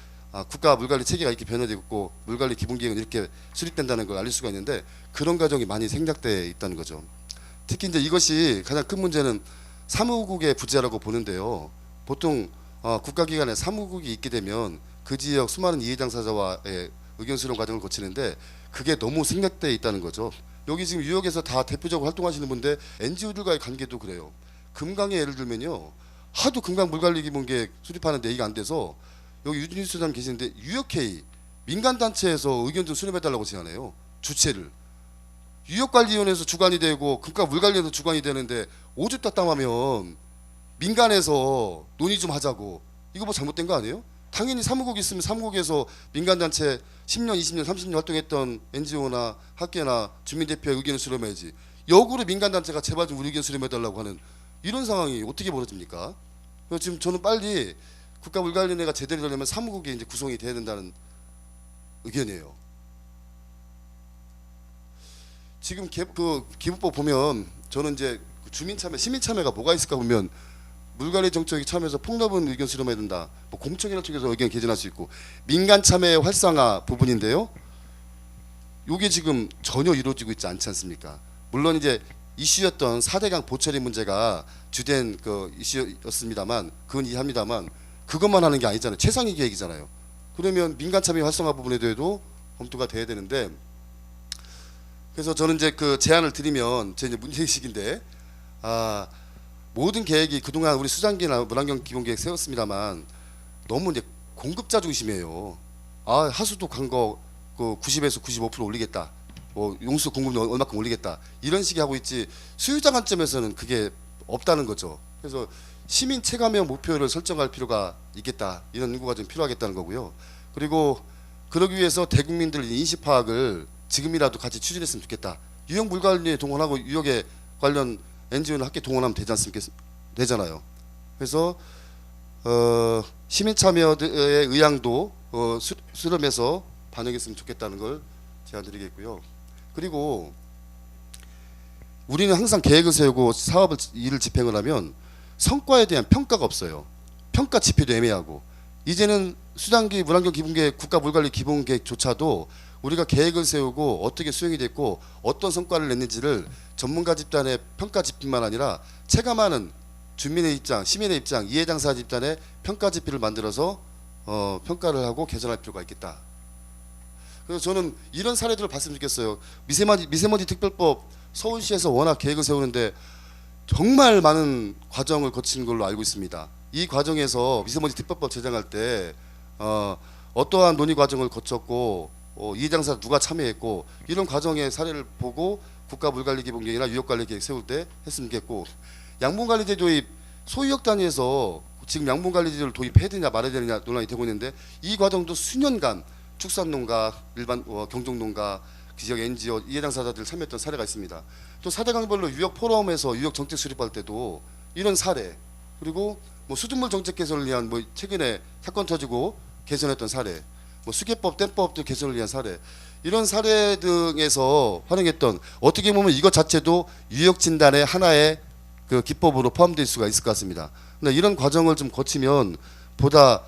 국가 물관리 체계가 이렇게 변화되고 물관리 기본계획은 이렇게 수립된다는 걸 알릴 수가 있는데 그런 과정이 많이 생략되어 있다는 거죠. 특히 이제 이것이 가장 큰 문제는 사무국의 부재라고 보는데요. 보통 국가기관에 사무국이 있게 되면 그 지역 수많은 이해 당사자와의 의견 수렴 과정을 거치는데 그게 너무 생략되어 있다는 거죠. 여기 지금 유역에서 다 대표적으로 활동하시는 분들 NGO들과의 관계도 그래요. 금강에 예를 들면요. 하도 금강 물관리 기본계획 수립하는데 이게 안 돼서 여기 유진수 소장 계시는데 유역회의 민간단체에서 의견 좀 수렴해달라고 제안해요. 주체를. 유역관리위원회에서 주관이 되고 국가물관리에서 주관이 되는데 오죽 답답하면 민간에서 논의 좀 하자고. 이거 뭐 잘못된 거 아니에요? 당연히 사무국이 있으면 사무국에서 민간단체 10년, 20년, 30년 활동했던 NGO나 학계나 주민대표의 의견을 수렴해야지. 역으로 민간단체가 제발 좀 우리 의견 수렴해달라고 하는 이런 상황이 어떻게 벌어집니까? 그래서 지금 저는 빨리 국가물관리위원회가 제대로 되려면 사무국이 이제 구성이 돼야 된다는 의견이에요. 지금 기부법 보면 저는 이제 주민참여, 시민참여가 뭐가 있을까 보면 물관리 정책에 참여해서 폭넓은 의견 수렴해야 된다. 뭐 공청회를 통해서 의견 개진할 수 있고 민간 참여 활성화 부분인데요. 이게 지금 전혀 이루어지고 있지 않지 않습니까? 물론 이제 이슈였던 4대강 보처리 문제가 주된 그 이슈였습니다만 그건 이해합니다만 그것만 하는 게 아니잖아요. 최상위 계획이잖아요. 그러면 민간 참여 활성화 부분에 대해도 검토가 돼야 되는데 그래서 저는 이제 그 제안을 드리면 제 이제 문제의식인데 모든 계획이 그동안 우리 수장기나 문환경 기본계획 세웠습니다만 너무 이제 공급자 중심이에요. 하수도 간거 그 90에서 95% 올리겠다. 뭐 용수 공급 얼마큼 올리겠다. 이런 식이 하고 있지 수요자 관점에서는 그게 없다는 거죠. 그래서 시민 체감형 목표를 설정할 필요가 있겠다. 이런 연구가 좀 필요하겠다는 거고요. 그리고 그러기 위해서 대국민들 인식 파악을 지금이라도 같이 추진했으면 좋겠다. 유형 물관리에 동원하고 유역에 관련 NGO는 함께 동원하면 되지 않습니까? 되잖아요. 그래서 시민 참여의 의향도 수렴해서 반영했으면 좋겠다는 걸 제안드리겠고요. 그리고 우리는 항상 계획을 세우고 사업을 일을 집행을 하면 성과에 대한 평가가 없어요. 평가 지표도 애매하고 이제는 수장기 문환경 기본계획 국가 물관리 기본계획조차도 우리가 계획을 세우고 어떻게 수행이 됐고 어떤 성과를 냈는지를 전문가 집단의 평가 지표만 아니라 체감하는 주민의 입장, 시민의 입장, 이해 당사자 집단의 평가 지표를 만들어서 평가를 하고 개선할 필요가 있겠다. 그래서 저는 이런 사례들을 봤으면 좋겠어요. 미세먼지 특별법 서울시에서 워낙 계획을 세우는데 정말 많은 과정을 거친 걸로 알고 있습니다. 이 과정에서 미세먼지 특별법 제정할 때 어떠한 논의 과정을 거쳤고 이해당사자 누가 참여했고 이런 과정의 사례를 보고 국가 물관리 기본계획이나 유역관리 계획 세울 때 했으면 좋겠고 양분관리제 도입 소유역 단위에서 지금 양분관리제를 도입해야 되냐 말아야 되느냐 논란이 되고 있는데 이 과정도 수년간 축산농가, 일반 경종농가, 지역 NGO, 이해당사자들 참여했던 사례가 있습니다. 또 4대강별로 유역 포럼에서 유역 정책 수립할 때도 이런 사례 그리고 뭐 수돗물 정책 개선을 위한 뭐 최근에 사건 터지고 개선했던 사례 뭐 수계법, 댐법 등 개선을 위한 사례 이런 사례 등에서 활용했던 어떻게 보면 이것 자체도 유역 진단의 하나의 그 기법으로 포함될 수가 있을 것 같습니다. 근데 이런 과정을 좀 거치면 보다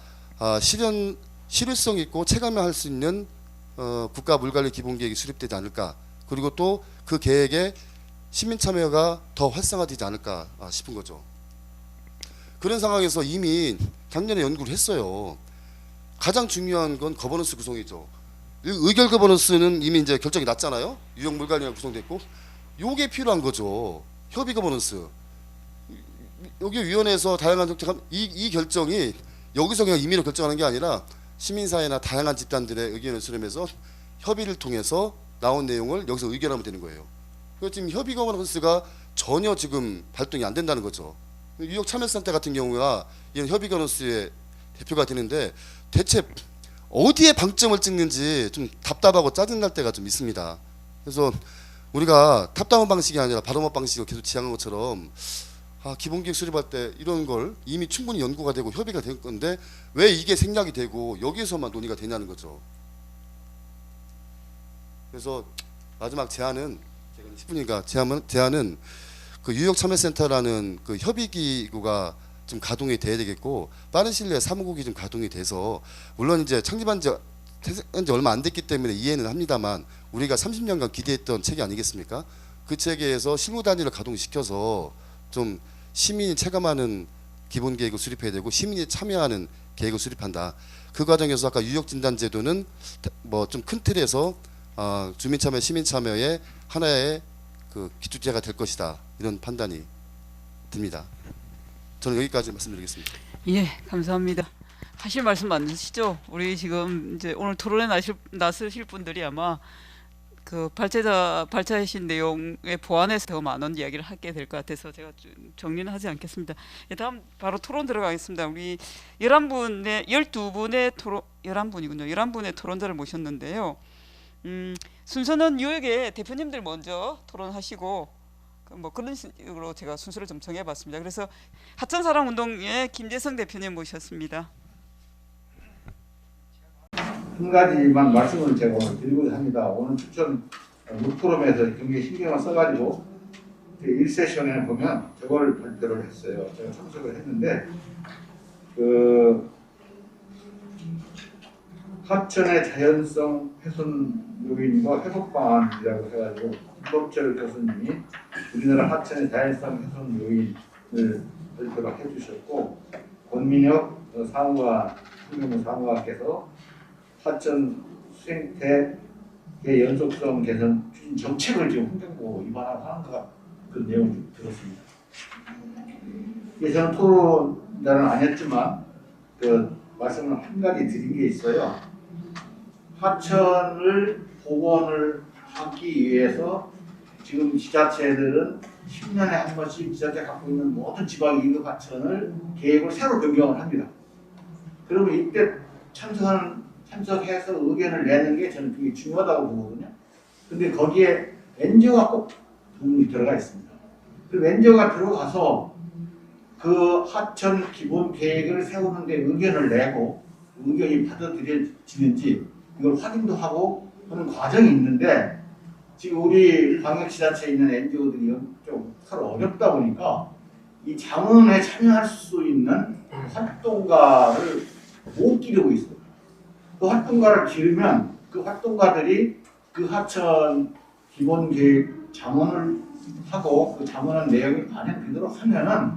실효성 있고 체감할 수 있는 국가 물관리 기본계획이 수립되지 않을까. 그리고 또 그 계획에 시민 참여가 더 활성화되지 않을까 싶은 거죠. 그런 상황에서 이미 작년에 연구를 했어요. 가장 중요한 건 거버넌스 구성이죠. 의결 거버넌스는 이미 이제 결정이 났잖아요. 유형 물관리가 구성됐고, 요게 필요한 거죠. 협의 거버넌스. 여기 위원회에서 다양한 정책 이 결정이 여기서 그냥 임의로 결정하는 게 아니라 시민사회나 다양한 집단들의 의견을 수렴해서 협의를 통해서 나온 내용을 여기서 의결하면 되는 거예요. 그래서 지금 협의 거버넌스가 전혀 지금 발동이 안 된다는 거죠. 유역 참여센터 같은 경우가 이런 협의 거버넌스의 대표가 되는데 대체 어디에 방점을 찍는지 좀 답답하고 짜증날 때가 좀 있습니다. 그래서 우리가 탑다운 방식이 아니라 바텀업 방식을 계속 지향한 것처럼 기본계획 수립할 때 이런 걸 이미 충분히 연구가 되고 협의가 된 건데 왜 이게 생략이 되고 여기에서만 논의가 되냐는 거죠. 그래서 마지막 제안은 제가 10분이니까 제안은 그 유역참여센터라는 그 협의기구가 좀 가동이 돼야 되겠고 빠른 시일 내에 사무국이 좀 가동이 돼서 물론 이제 창립한 지 얼마 안 됐기 때문에 이해는 합니다만 우리가 30년간 기대했던 체계 아니겠습니까? 그 체계에서 실무 단위를 가동시켜서 좀 시민이 체감하는 기본 계획을 수립해야 되고 시민이 참여하는 계획을 수립한다. 그 과정에서 아까 유역 진단 제도는 뭐 좀 큰 틀에서 주민 참여, 시민 참여의 하나의 그 기초제가 될 것이다. 이런 판단이 듭니다. 저는 여기까지 말씀드리겠습니다.
예, 감사합니다. 하실 말씀 많으시죠? 우리 지금 이제 오늘 토론에 나서실 분들이 아마 그 발제하신 내용의 보완해서 더 많은 이야기를 하게 될 것 같아서 제가 정리는 하지 않겠습니다. 예, 다음 바로 토론 들어가겠습니다. 우리 12분의 토론 11분이군요. 11분의 토론자를 모셨는데요. 순서는 요역에 대표님들 먼저 토론하시고 뭐 그런 식으로 제가 순서를 좀 정해봤습니다. 그래서 하천사랑운동의 김재성 대표님 모셨습니다.
한 가지만 말씀을 제가 오늘 드리고자 합니다. 오늘 추천 묵토럼에서 굉장히 신경을 써가지고 그 1세션에 보면 저걸 발표를 했어요. 제가 참석을 했는데 그 하천의 자연성 훼손 요인과 회복 방안이라고 해가지고 김범철 교수님이 우리나라 하천의 자연성 훼손 요인을 발표를 해주셨고 권민혁 사무관 환경부 사무관께서 하천 수행태의 연속성 개선 추진 정책을 지금 환경부 입안하고 하는 그 내용을 들었습니다. 이게 저는 토론자는 아니었지만 그 말씀을 한 가지 드린 게 있어요. 하천을 복원을 하기 위해서 지금 지자체들은 10년에 한 번씩 지자체 갖고 있는 모든 지방 2급 하천을 계획을 새로 변경을 합니다. 그러면 이때 참석해서 의견을 내는 게 저는 되게 중요하다고 보거든요. 근데 거기에 NGO가 꼭 부분이 들어가 있습니다. 그 NGO가 들어가서 그 하천 기본 계획을 세우는데 의견을 내고 의견이 받아들여지는지 이걸 확인도 하고 하는 과정이 있는데 지금 우리 광역지자체에 있는 NGO들이 좀 서로 어렵다 보니까 이 자문에 참여할 수 있는 활동가를 못 기르고 있어요. 그 활동가를 기르면 그 활동가들이 그 하천 기본 계획 자문을 하고 그 자문한 내용이 반영되도록 하면은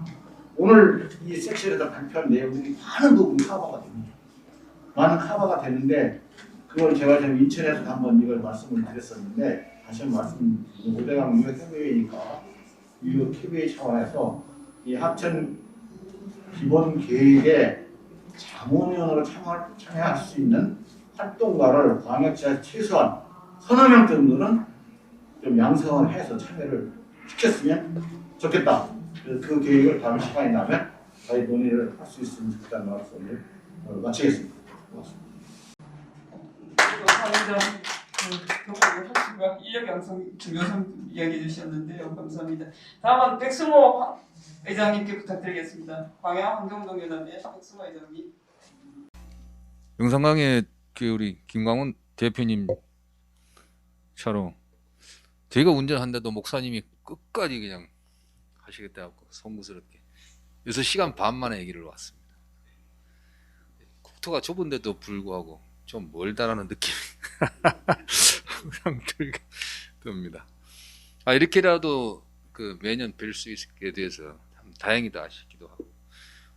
오늘 이 섹션에서 발표한 내용들이 많은 부분이 커버가 됩니다. 많은 커버가 되는데 그걸 제가 지금 인천에서 한번 이걸 말씀을 드렸었는데 다시 한번 말씀드리면 오대강 유역 협의회니까 유역 협의회 차원에서 이 하천 기본 계획에 자문위원으로 참여할 수 있는 활동가를 광역지자체 최소한 서너 명 정도는 좀 양성을 해서 참여를 시켰으면 좋겠다. 그래서 그 계획을 다음 시간이 나면 저희 논의를 할 수 있으면 좋겠다는 말씀을 마치겠습니다. 고맙습니다.
감사합니다. 인력 양성 중요성 이야기해 주셨는데요. 감사합니다. 다음은 백승호 회장님께 부탁드리겠습니다. 광양환경동연합의 백승호 회장님.
영상강의 그 우리 김광훈 대표님 차로 제가 운전한데도 목사님이 끝까지 그냥 하시겠다 하고 송구스럽게 6시간 반 만에 얘기를 왔습니다. 국토가 좁은데도 불구하고 좀 멀다라는 느낌이 항상 듭니다. 이렇게라도 그 매년 뵐 수 있게 돼서 참 다행이다 싶기도 하고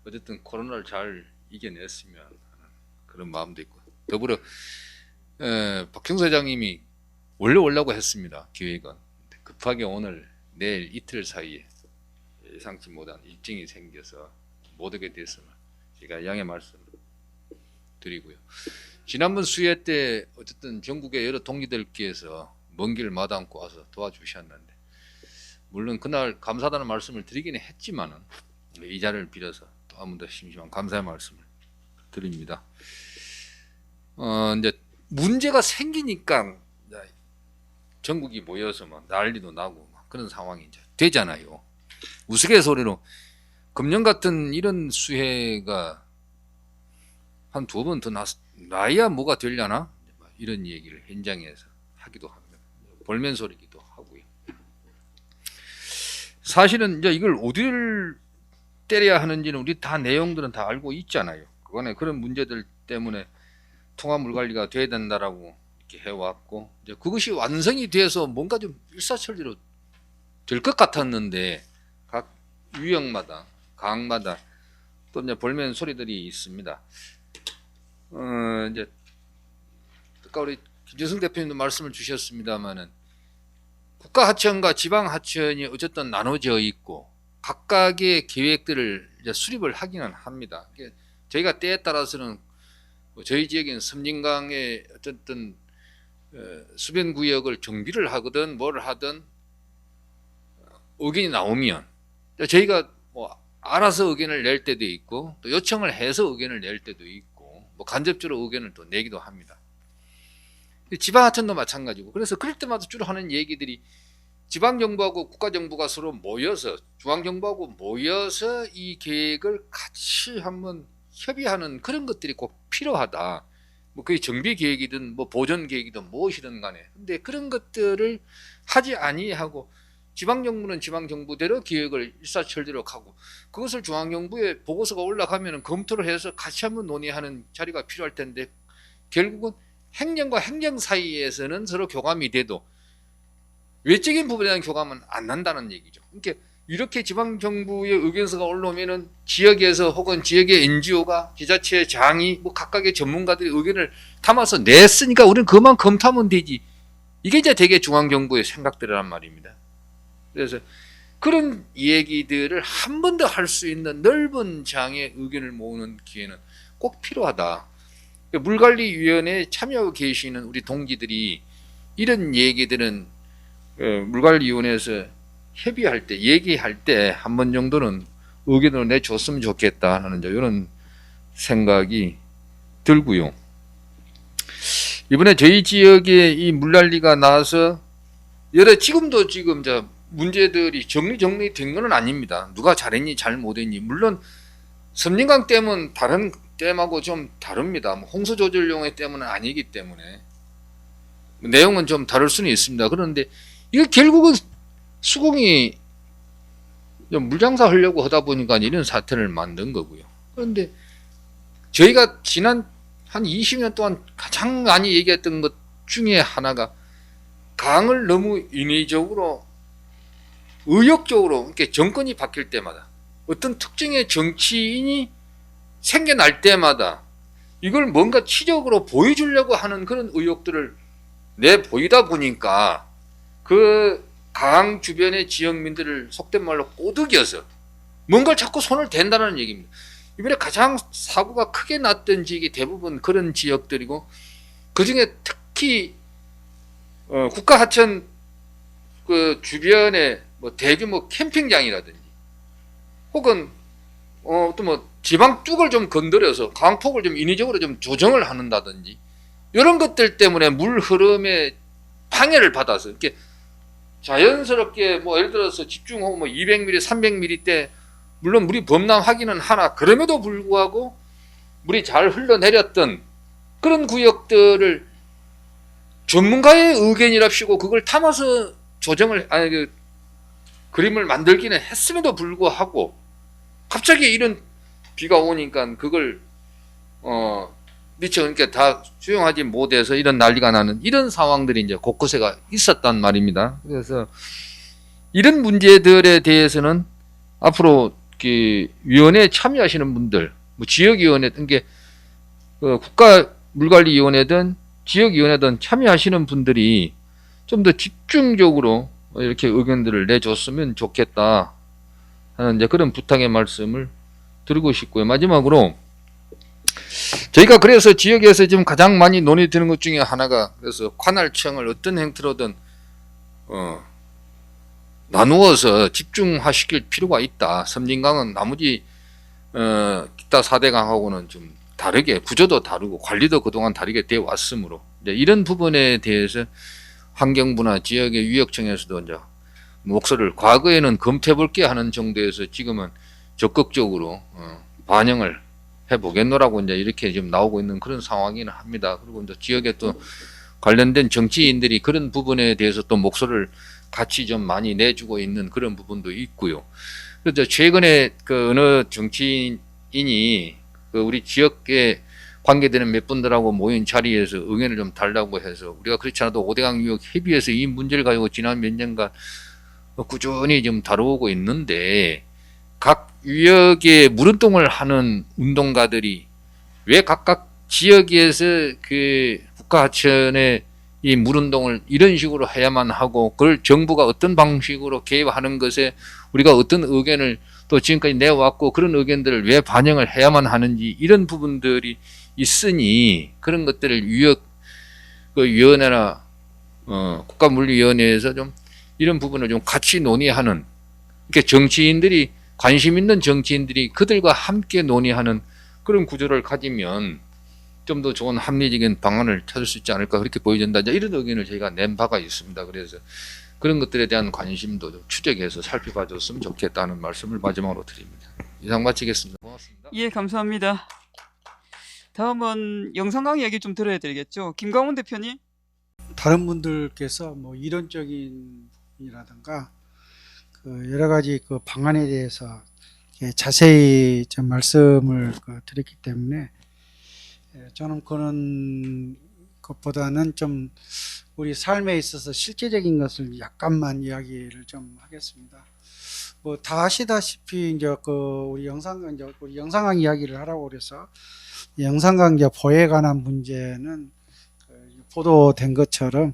어쨌든 코로나를 잘 이겨냈으면 하는 그런 마음도 있고 더불어 박형수 회장님이 원래 오려고 했습니다. 기획은 급하게 오늘 내일 이틀 사이에 예상치 못한 일정이 생겨서 못 오게 돼서는 제가 양해 말씀을 드리고요. 지난번 수회 때 어쨌든 전국의 여러 동기들께서 먼 길 마다않고 와서 도와주셨는데 물론 그날 감사하다는 말씀을 드리기는 했지만은 이 자리를 빌어서 또 한 번 더 심심한 감사의 말씀을 드립니다. 이제 문제가 생기니까 전국이 모여서 막 난리도 나고 막 그런 상황이 이제 되잖아요. 우스갯소리로 금년 같은 이런 수해가 한 2번 더 나야 뭐가 되려나 이런 얘기를 현장에서 하기도 합니다. 볼멘 소리기도 하고요. 사실은 이제 이걸 어디를 때려야 하는지는 우리 다 내용들은 다 알고 있잖아요. 그거는 그런 문제들 때문에 통화물 관리가 돼야 된다라고 이렇게 해왔고 이제 그것이 완성이 돼서 뭔가 좀 일사천리로 될 것 같았는데 각 유형마다 강마다 또 이제 볼멘 소리들이 있습니다. 이제 아까 우리 김재승 대표님도 말씀을 주셨습니다만은 국가 하천과 지방 하천이 어쨌든 나눠져 있고 각각의 계획들을 이제 수립을 하기는 합니다. 저희가 때에 따라서는 저희 지역인 섬진강의 어쨌든 수변 구역을 정비를 하거든 뭘 하든 의견이 나오면 저희가 뭐 알아서 의견을 낼 때도 있고 또 요청을 해서 의견을 낼 때도 있고 뭐 간접적으로 의견을 또 내기도 합니다. 지방하천도 마찬가지고 그래서 그럴 때마다 주로 하는 얘기들이 지방정부하고 국가정부가 서로 모여서 중앙정부하고 모여서 이 계획을 같이 한번 협의하는 그런 것들이 꼭 필요하다. 뭐 그게 정비 계획이든 뭐 보존 계획이든 무엇이든 간에 근데 그런 것들을 하지 아니하고 지방정부는 지방정부대로 기획을 일사천리로 가고 그것을 중앙정부에 보고서가 올라가면 검토를 해서 같이 한번 논의하는 자리가 필요할 텐데 결국은 행정과 행정 사이에서는 서로 교감이 돼도 외적인 부분에 대한 교감은 안 난다는 얘기죠. 그러니까 이렇게 지방정부의 의견서가 올라오면은 지역에서 혹은 지역의 NGO가 지자체 장이 뭐 각각의 전문가들의 의견을 담아서 냈으니까 우리는 그만 검토하면 되지. 이게 이제 되게 중앙정부의 생각들이란 말입니다. 그래서 그런 얘기들을 한 번 더 할 수 있는 넓은 장의 의견을 모으는 기회는 꼭 필요하다. 물관리위원회에 참여하고 계시는 우리 동지들이 이런 얘기들은 물관리위원회에서 협의할 때, 얘기할 때 한 번 정도는 의견을 내줬으면 좋겠다 하는 이런 생각이 들고요. 이번에 저희 지역에 이 물난리가 나서 지금도 지금 문제들이 정리된 건 아닙니다. 누가 잘했니 잘못했니. 물론 섬진강 댐은 다른 댐하고 좀 다릅니다. 홍수 조절용의 댐은 아니기 때문에 내용은 좀 다를 수는 있습니다. 그런데 이거 결국은 수공이 물장사 하려고 하다 보니까 이런 사태를 만든 거고요. 그런데 저희가 지난 한 20년 동안 가장 많이 얘기했던 것 중에 하나가 강을 너무 인위적으로 의욕적으로 이렇게 정권이 바뀔 때마다 어떤 특정의 정치인이 생겨날 때마다 이걸 뭔가 치적으로 보여주려고 하는 그런 의욕들을 내보이다 보니까 그 강 주변의 지역민들을 속된 말로 꼬드겨서 뭔가를 자꾸 손을 댄다는 얘기입니다. 이번에 가장 사고가 크게 났던 지역이 대부분 그런 지역들이고 그중에 특히 국가하천 그 주변에 뭐 대규모 캠핑장이라든지 혹은 또 뭐 지방 뚝을 좀 건드려서 강폭을 좀 인위적으로 좀 조정을 한다든지 이런 것들 때문에 물 흐름에 방해를 받아서 이렇게 자연스럽게 뭐 예를 들어서 집중호우 뭐 200mm, 300mm 때 물론 물이 범람하기는 하나 그럼에도 불구하고 물이 잘 흘러내렸던 그런 구역들을 전문가의 의견이랍시고 그걸 담아서 조정을 그림을 만들기는 했음에도 불구하고 갑자기 이런 비가 오니까 그걸 미처 그러니까 다 수용하지 못해서 이런 난리가 나는 이런 상황들이 이제 곳곳에가 있었단 말입니다. 그래서 이런 문제들에 대해서는 앞으로 그 위원회에 참여하시는 분들, 뭐 지역위원회, 그러니까 국가물관리위원회든 지역위원회든 참여하시는 분들이 좀 더 집중적으로 이렇게 의견들을 내줬으면 좋겠다 하는 이제 그런 부탁의 말씀을 드리고 싶고요. 마지막으로 저희가 그래서 지역에서 지금 가장 많이 논의되는 것 중에 하나가 그래서 관할청을 어떤 형태로든 나누어서 집중화시킬 필요가 있다. 섬진강은 나머지 기타 4대강하고는 좀 다르게 구조도 다르고 관리도 그동안 다르게 되어 왔으므로 이런 부분에 대해서 환경부나 지역의 유역청에서도 이제 목소리를 과거에는 검토해 볼게 하는 정도에서 지금은 적극적으로 반영을 해보겠노라고 이제 이렇게 지금 나오고 있는 그런 상황이긴 합니다. 그리고 이제 지역에 또 관련된 정치인들이 그런 부분에 대해서 또 목소리를 같이 좀 많이 내주고 있는 그런 부분도 있고요. 그래서 최근에 그 어느 정치인이 그 우리 지역에 관계되는 몇 분들하고 모인 자리에서 의견을 좀 달라고 해서 우리가 그렇지 않아도 5대강 유역 협의회에서 이 문제를 가지고 지난 몇 년간 꾸준히 좀 다루고 있는데 각 유역에 물운동을 하는 운동가들이 왜 각각 지역에서 그 국가하천의 이 물운동을 이런 식으로 해야만 하고 그걸 정부가 어떤 방식으로 개입하는 것에 우리가 어떤 의견을 또 지금까지 내왔고 그런 의견들을 왜 반영을 해야만 하는지 이런 부분들이 있으니 그런 것들을 유역 그 위원회나 국가물리위원회에서 좀 이런 부분을 좀 같이 논의하는 그러니까 정치인들이 관심 있는 정치인들이 그들과 함께 논의하는 그런 구조를 가지면 좀 더 좋은 합리적인 방안을 찾을 수 있지 않을까 그렇게 보여진다. 이런 의견을 저희가 낸 바가 있습니다. 그래서 그런 것들에 대한 관심도 좀 추적해서 살펴봐줬으면 좋겠다는 말씀을 마지막으로 드립니다. 이상 마치겠습니다. 고맙습니다.
예, 감사합니다. 다음은 영상 강의 얘기 좀 들어야 되겠죠. 김광훈 대표님.
다른 분들께서 뭐 이론적인 부분이라든가 그 여러 가지 그 방안에 대해서 자세히 좀 말씀을 드렸기 때문에 저는 그런 것보다는 좀 우리 삶에 있어서 실제적인 것을 약간만 이야기를 좀 하겠습니다. 뭐 다 아시다시피 이제 그 우리 영상강 이야기를 하라고 그래서 영상강 이제 보호에 관한 문제는 보도된 것처럼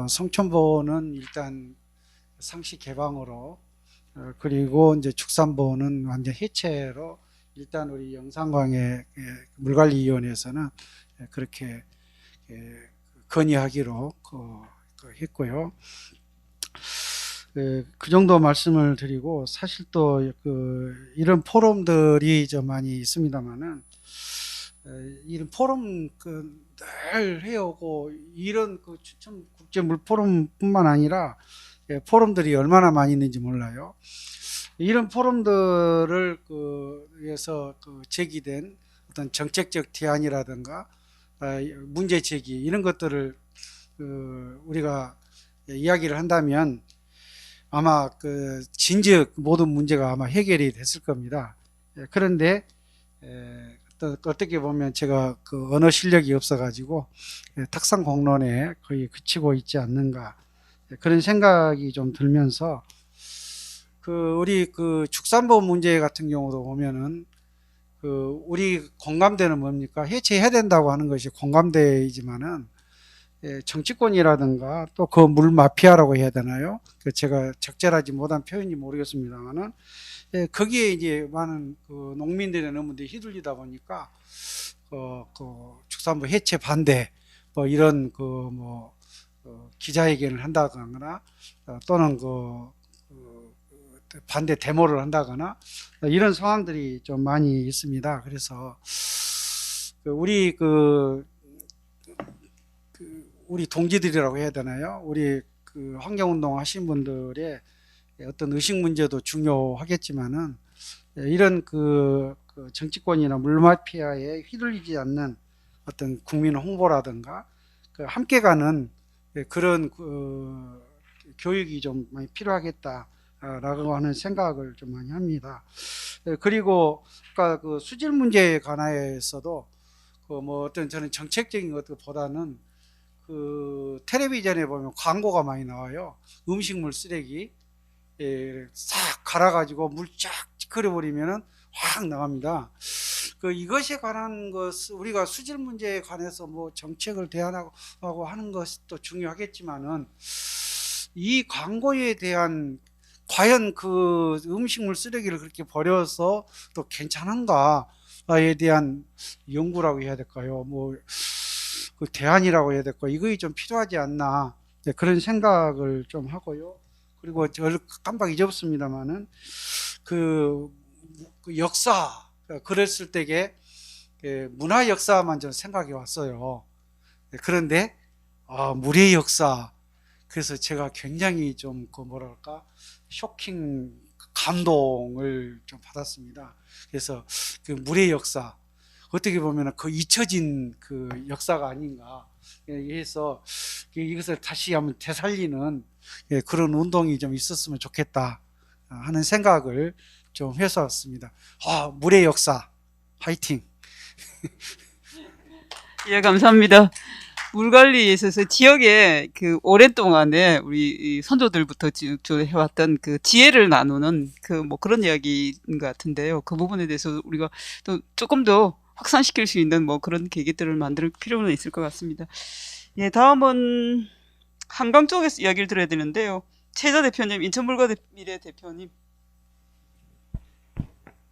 성촌보호는 일단 상시 개방으로 그리고 이제 축산보호는 완전 해체로 일단 우리 영산강의 물관리위원회에서는 그렇게 건의하기로 했고요. 그 정도 말씀을 드리고 사실 또 이런 포럼들이 좀 많이 있습니다만은 이런 포럼 늘 해오고 이런 추천 국제 물포럼뿐만 아니라 포럼들이 얼마나 많이 있는지 몰라요. 이런 포럼들을 위해서 제기된 어떤 정책적提案이라든가 문제 제기 이런 것들을 우리가 이야기를 한다면 아마 진즉 모든 문제가 아마 해결이 됐을 겁니다. 그런데 어떻게 보면 제가 언어 실력이 없어가지고 탁상 공론에 거의 그치고 있지 않는가 그런 생각이 좀 들면서 우리 축산보호 문제 같은 경우도 보면은 우리 공감대는 뭡니까? 해체해야 된다고 하는 것이 공감대이지만은 정치권이라든가 또 그 물 마피아라고 해야 되나요? 제가 적절하지 못한 표현인지 모르겠습니다만은 거기에 이제 많은 농민들의 너무 휘둘리다 보니까 축산보 해체 반대 뭐 이런 기자회견을 한다거나 또는 반대 데모를 한다거나 이런 상황들이 좀 많이 있습니다. 그래서 우리 동지들이라고 해야 되나요? 우리 환경운동 하신 분들의 어떤 의식 문제도 중요하겠지만은 이런 정치권이나 물마피아에 휘둘리지 않는 어떤 국민 홍보라든가 함께 가는 그런 교육이 좀 많이 필요하겠다라고 하는 생각을 좀 많이 합니다. 그리고 아까 수질 문제에 관하여서도 어떤 저는 정책적인 것보다는 텔레비전에 보면 광고가 많이 나와요. 음식물 쓰레기 싹 갈아가지고 물 쫙 찌그려버리면은 확 나갑니다. 이것에 관한 것, 우리가 수질 문제에 관해서 뭐 정책을 대안하고 하는 것도 중요하겠지만은 이 광고에 대한 과연 음식물 쓰레기를 그렇게 버려서 또 괜찮은가에 대한 연구라고 해야 될까요? 대안이라고 해야 될까? 이것이 좀 필요하지 않나 그런 생각을 좀 하고요. 그리고 저를 깜빡 잊었습니다만은 역사 그랬을 때에 문화 역사만 좀 생각이 왔어요. 그런데 물의 역사 그래서 제가 굉장히 좀 쇼킹 감동을 좀 받았습니다. 그래서 물의 역사 어떻게 보면 잊혀진 역사가 아닌가 해서 이것을 다시 한번 되살리는 그런 운동이 좀 있었으면 좋겠다 하는 생각을 좀 해서 왔습니다. 물의 역사 화이팅.
예, 감사합니다. 물 관리에 있어서 지역에 오랫동안에 우리 선조들부터 쭉 해왔던 지혜를 나누는 그런 이야기인 것 같은데요. 그 부분에 대해서 우리가 또 조금 더 확산시킬 수 있는 그런 계기들을 만들 필요는 있을 것 같습니다. 예, 다음은 한강 쪽에서 이야기를 들어야 되는데요. 최자 대표님, 인천물과미래 대표님.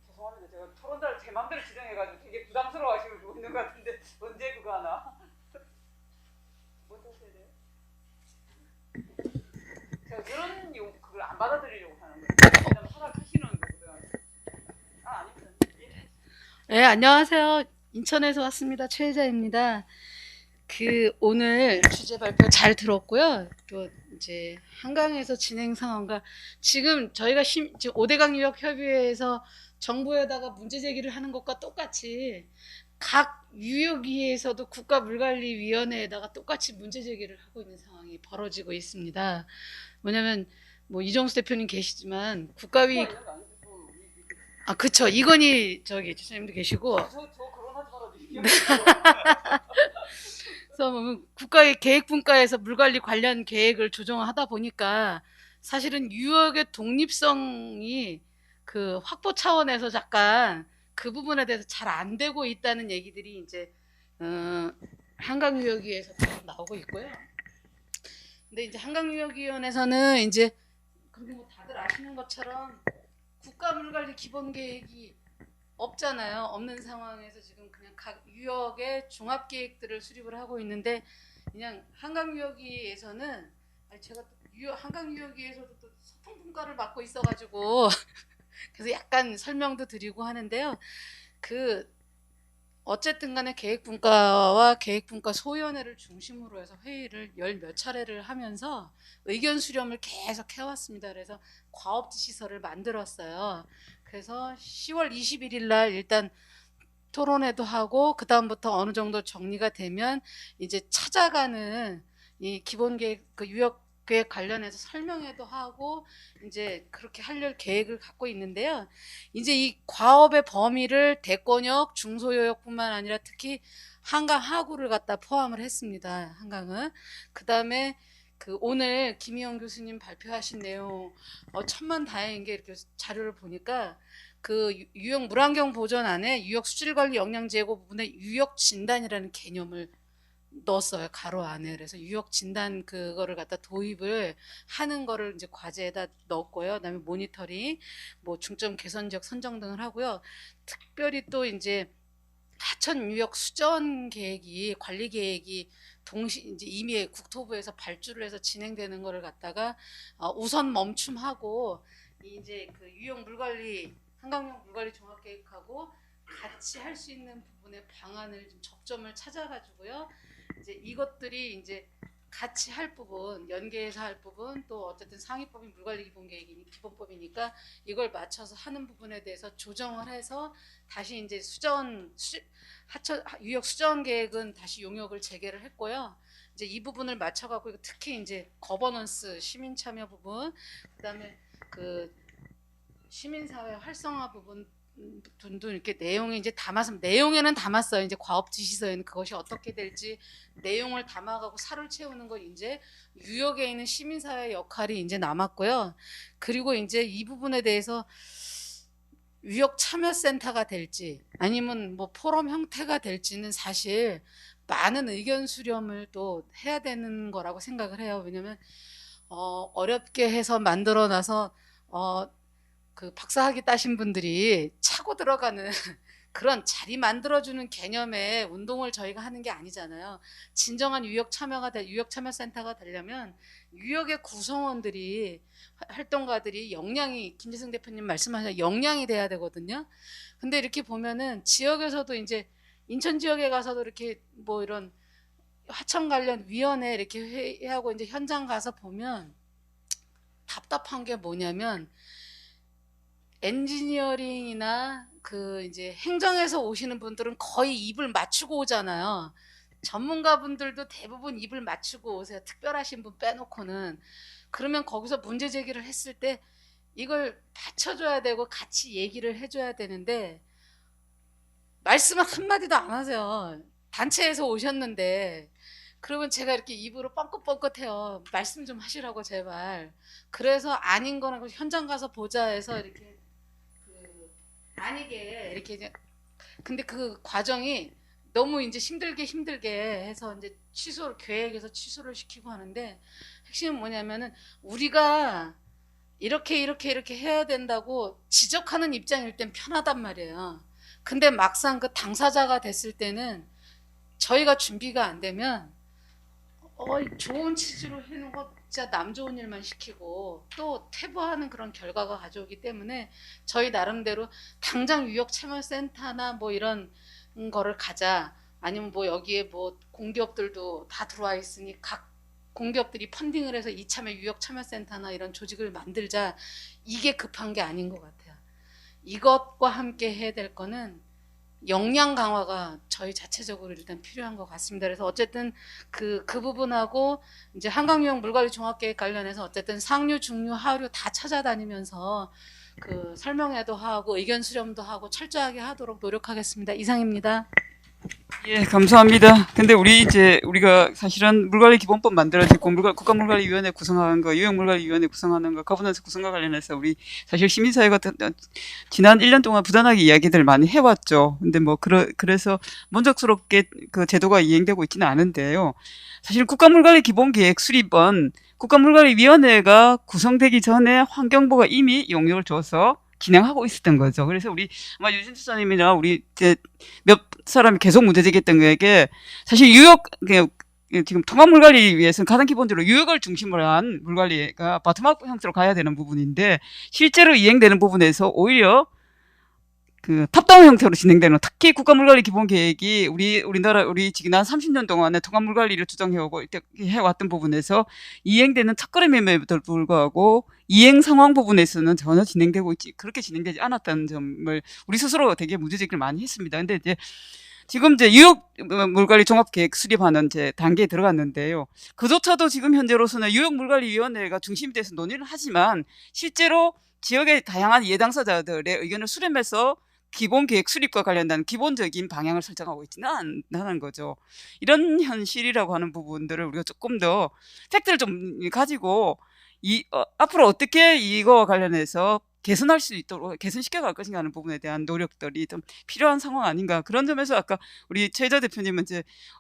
죄송합니다. 제가 토론자를 제 마음대로 지정해가지고 되게 부담스러워하시고 있는 것 같은데 언제 그거 하나? 뭐 하셔야 돼요? 제가 그걸 안 받아들이려고 하는 거예요. 왜냐면 허락하시는 거고요. 아닙니다.
네, 안녕하세요. 인천에서 왔습니다. 최혜자입니다. 오늘 주제 발표 잘 들었고요. 또 이제 한강에서 진행 상황과 지금 저희가 지금 5대강 유역 협의회에서 정부에다가 문제 제기를 하는 것과 똑같이 각 유역위에서도 국가물관리위원회에다가 똑같이 문제 제기를 하고 있는 상황이 벌어지고 있습니다. 뭐냐면 뭐 이정수 대표님 계시지만 국가위 아 그쵸 이건희 저기 지사님도 계시고 그래서 뭐 국가의 계획분과에서 물관리 관련 계획을 조정하다 보니까 사실은 유역의 독립성이 그 확보 차원에서 잠깐 그 부분에 대해서 잘 안 되고 있다는 얘기들이 이제 한강유역위에서 나오고 있고요. 근데 이제 한강유역위원회에서는 이제 근데 뭐 다들 아시는 것처럼 국가물관리 기본계획이 없잖아요. 없는 상황에서 지금 그냥 각 유역의 종합계획들을 수립을 하고 있는데 그냥 한강유역위에서는 아니 제가 또 한강유역위에서도 또 소통분과를 맡고 있어가지고 그래서 약간 설명도 드리고 하는데요. 그 어쨌든 간에 계획분과와 계획분과 소위원회를 중심으로 해서 회의를 열 몇 차례를 하면서 의견 수렴을 계속 해왔습니다. 그래서 과업지시서를 만들었어요. 그래서 10월 21일 날 일단 토론회도 하고 그 다음부터 어느 정도 정리가 되면 이제 찾아가는 이 기본계획 그 유역계획 관련해서 설명회도 하고 이제 그렇게 할 계획을 갖고 있는데요. 이제 이 과업의 범위를 대권역, 중소요역뿐만 아니라 특히 한강 하구를 갖다 포함을 했습니다. 한강은 그 다음에 그 오늘 김희영 교수님 발표하신 내용 천만다행인 게 이렇게 자료를 보니까 그 유역 물환경 보전 안에 유역 수질 관리 역량 제고 부분에 유역 진단이라는 개념을 넣었어요. 가로 안에. 그래서 유역 진단 그거를 갖다 도입을 하는 거를 이제 과제에다 넣었고요. 그다음에 모니터링, 뭐 중점 개선 지역 선정 등을 하고요. 특별히 또 이제 하천 유역 수전 계획이 관리 계획이 동시 이제 이미 국토부에서 발주를 해서 진행되는 거를 갖다가 우선 멈춤하고 이제 그 유역 물관리 한강유역 물관리 종합 계획하고 같이 할 수 있는 부분의 방안을 좀 접점을 찾아가지고요. 이제 이것들이 이제 같이 할 부분, 연계해서 할 부분, 또 어쨌든 상위법이 물관리 기본계획이니 기본법이니까 이걸 맞춰서 하는 부분에 대해서 조정을 해서 다시 이제 하천 유역 수전 계획은 다시 용역을 재개를 했고요. 이제 이 부분을 맞춰갖고 특히 이제 거버넌스 시민 참여 부분, 그다음에 그 시민사회 활성화 부분. 도 이렇게 내용이 이제 담아서 내용에는 담았어요. 이제 과업 지시서에는 그것이 어떻게 될지 내용을 담아가고 살을 채우는 건 이제 유역에 있는 시민사회 역할이 이제 남았고요. 그리고 이제 이 부분에 대해서 유역 참여센터가 될지 아니면 뭐 포럼 형태가 될지는 사실 많은 의견 수렴을 또 해야 되는 거라고 생각을 해요. 왜냐면 어렵게 해서 만들어놔서 그 박사학위 따신 분들이 차고 들어가는 그런 자리 만들어주는 개념의 운동을 저희가 하는 게 아니잖아요. 진정한 유역 참여센터가 되려면 유역의 구성원들이 활동가들이 역량이 김재승 대표님 말씀하신 역량이 돼야 되거든요. 근데 이렇게 보면은 지역에서도 이제 인천 지역에 가서도 이렇게 뭐 이런 하천 관련 위원회 이렇게 회의하고 이제 현장 가서 보면 답답한 게 뭐냐면 엔지니어링이나 그 이제 행정에서 오시는 분들은 거의 입을 맞추고 오잖아요. 전문가분들도 대부분 입을 맞추고 오세요. 특별하신 분 빼놓고는. 그러면 거기서 문제 제기를 했을 때 이걸 받쳐줘야 되고 같이 얘기를 해줘야 되는데 말씀을 한마디도 안 하세요. 단체에서 오셨는데 그러면 제가 이렇게 입으로 뻥긋뻥긋해요. 말씀 좀 하시라고 제발. 그래서 아닌 거는 현장 가서 보자 해서 이렇게 아니게 이렇게 이제 근데 그 과정이 너무 이제 힘들게 해서 이제 계획에서 취소를 시키고 하는데 핵심은 뭐냐면은 우리가 이렇게 해야 된다고 지적하는 입장일 땐 편하단 말이에요. 근데 막상 그 당사자가 됐을 때는 저희가 준비가 안 되면 좋은 취지로 해놓은 거 진짜 남 좋은 일만 시키고 또 퇴보하는 그런 결과가 가져오기 때문에 저희 나름대로 당장 유역 참여센터나 뭐 이런 거를 가자 아니면 뭐 여기에 뭐 공기업들도 다 들어와 있으니 각 공기업들이 펀딩을 해서 이참에 유역 참여센터나 이런 조직을 만들자 이게 급한 게 아닌 것 같아요. 이것과 함께 해야 될 거는 역량 강화가 저희 자체적으로 일단 필요한 것 같습니다. 그래서 어쨌든 그 부분하고 이제 한강유형 물관리 종합계획 관련해서 어쨌든 상류, 중류, 하류 다 찾아다니면서 그 설명회도 하고 의견 수렴도 하고 철저하게 하도록 노력하겠습니다. 이상입니다.
예, 감사합니다. 근데 우리가 사실은 물관리 기본법 만들어지고 국가물관리위원회 구성하는 거, 유형물관리위원회 구성하는 거, 거버넌스 구성과 관련해서 우리 사실 시민사회가 지난 1년 동안 부단하게 이야기들 많이 해왔죠. 근데 뭐 그래서 만족스럽게 그 제도가 이행되고 있지는 않은데요. 사실 국가물관리 기본계획 수립은 국가물관리위원회가 구성되기 전에 환경부가 이미 용역을 줘서 진행하고 있었던 거죠. 그래서 우리 아마 유진수 선생님이나 우리 몇 사람이 계속 문제 제기했던 거에게 사실 지금 통합물관리 위해서는 가장 기본적으로 유역을 중심으로 한 물관리가 바텀업 형태로 가야 되는 부분인데 실제로 이행되는 부분에서 오히려 그 탑다운 형태로 진행되는, 특히 국가물관리 기본계획이 우리 지난 30년 동안에 통합물관리를 주장해오고 해왔던 부분에서 이행되는 첫걸음임에도 불구하고 이행 상황 부분에서는 전혀 그렇게 진행되지 않았다는 점을 우리 스스로 되게 문제제기를 많이 했습니다. 근데 지금 유역 물관리 종합계획 수립하는 단계에 들어갔는데요. 그조차도 지금 현재로서는 유역 물관리위원회가 중심이 돼서 논의를 하지만 실제로 지역의 다양한 예당사자들의 의견을 수렴해서 기본 계획 수립과 관련된 기본적인 방향을 설정하고 있지는 않다는 거죠. 이런 현실이라고 하는 부분들을 우리가 조금 더 팩트를 좀 가지고 앞으로 어떻게 이거와 관련해서 개선할 수 있도록 개선시켜 갈 것인가 하는 부분에 대한 노력들이 좀 필요한 상황 아닌가. 그런 점에서 아까 우리 최혜자 대표님은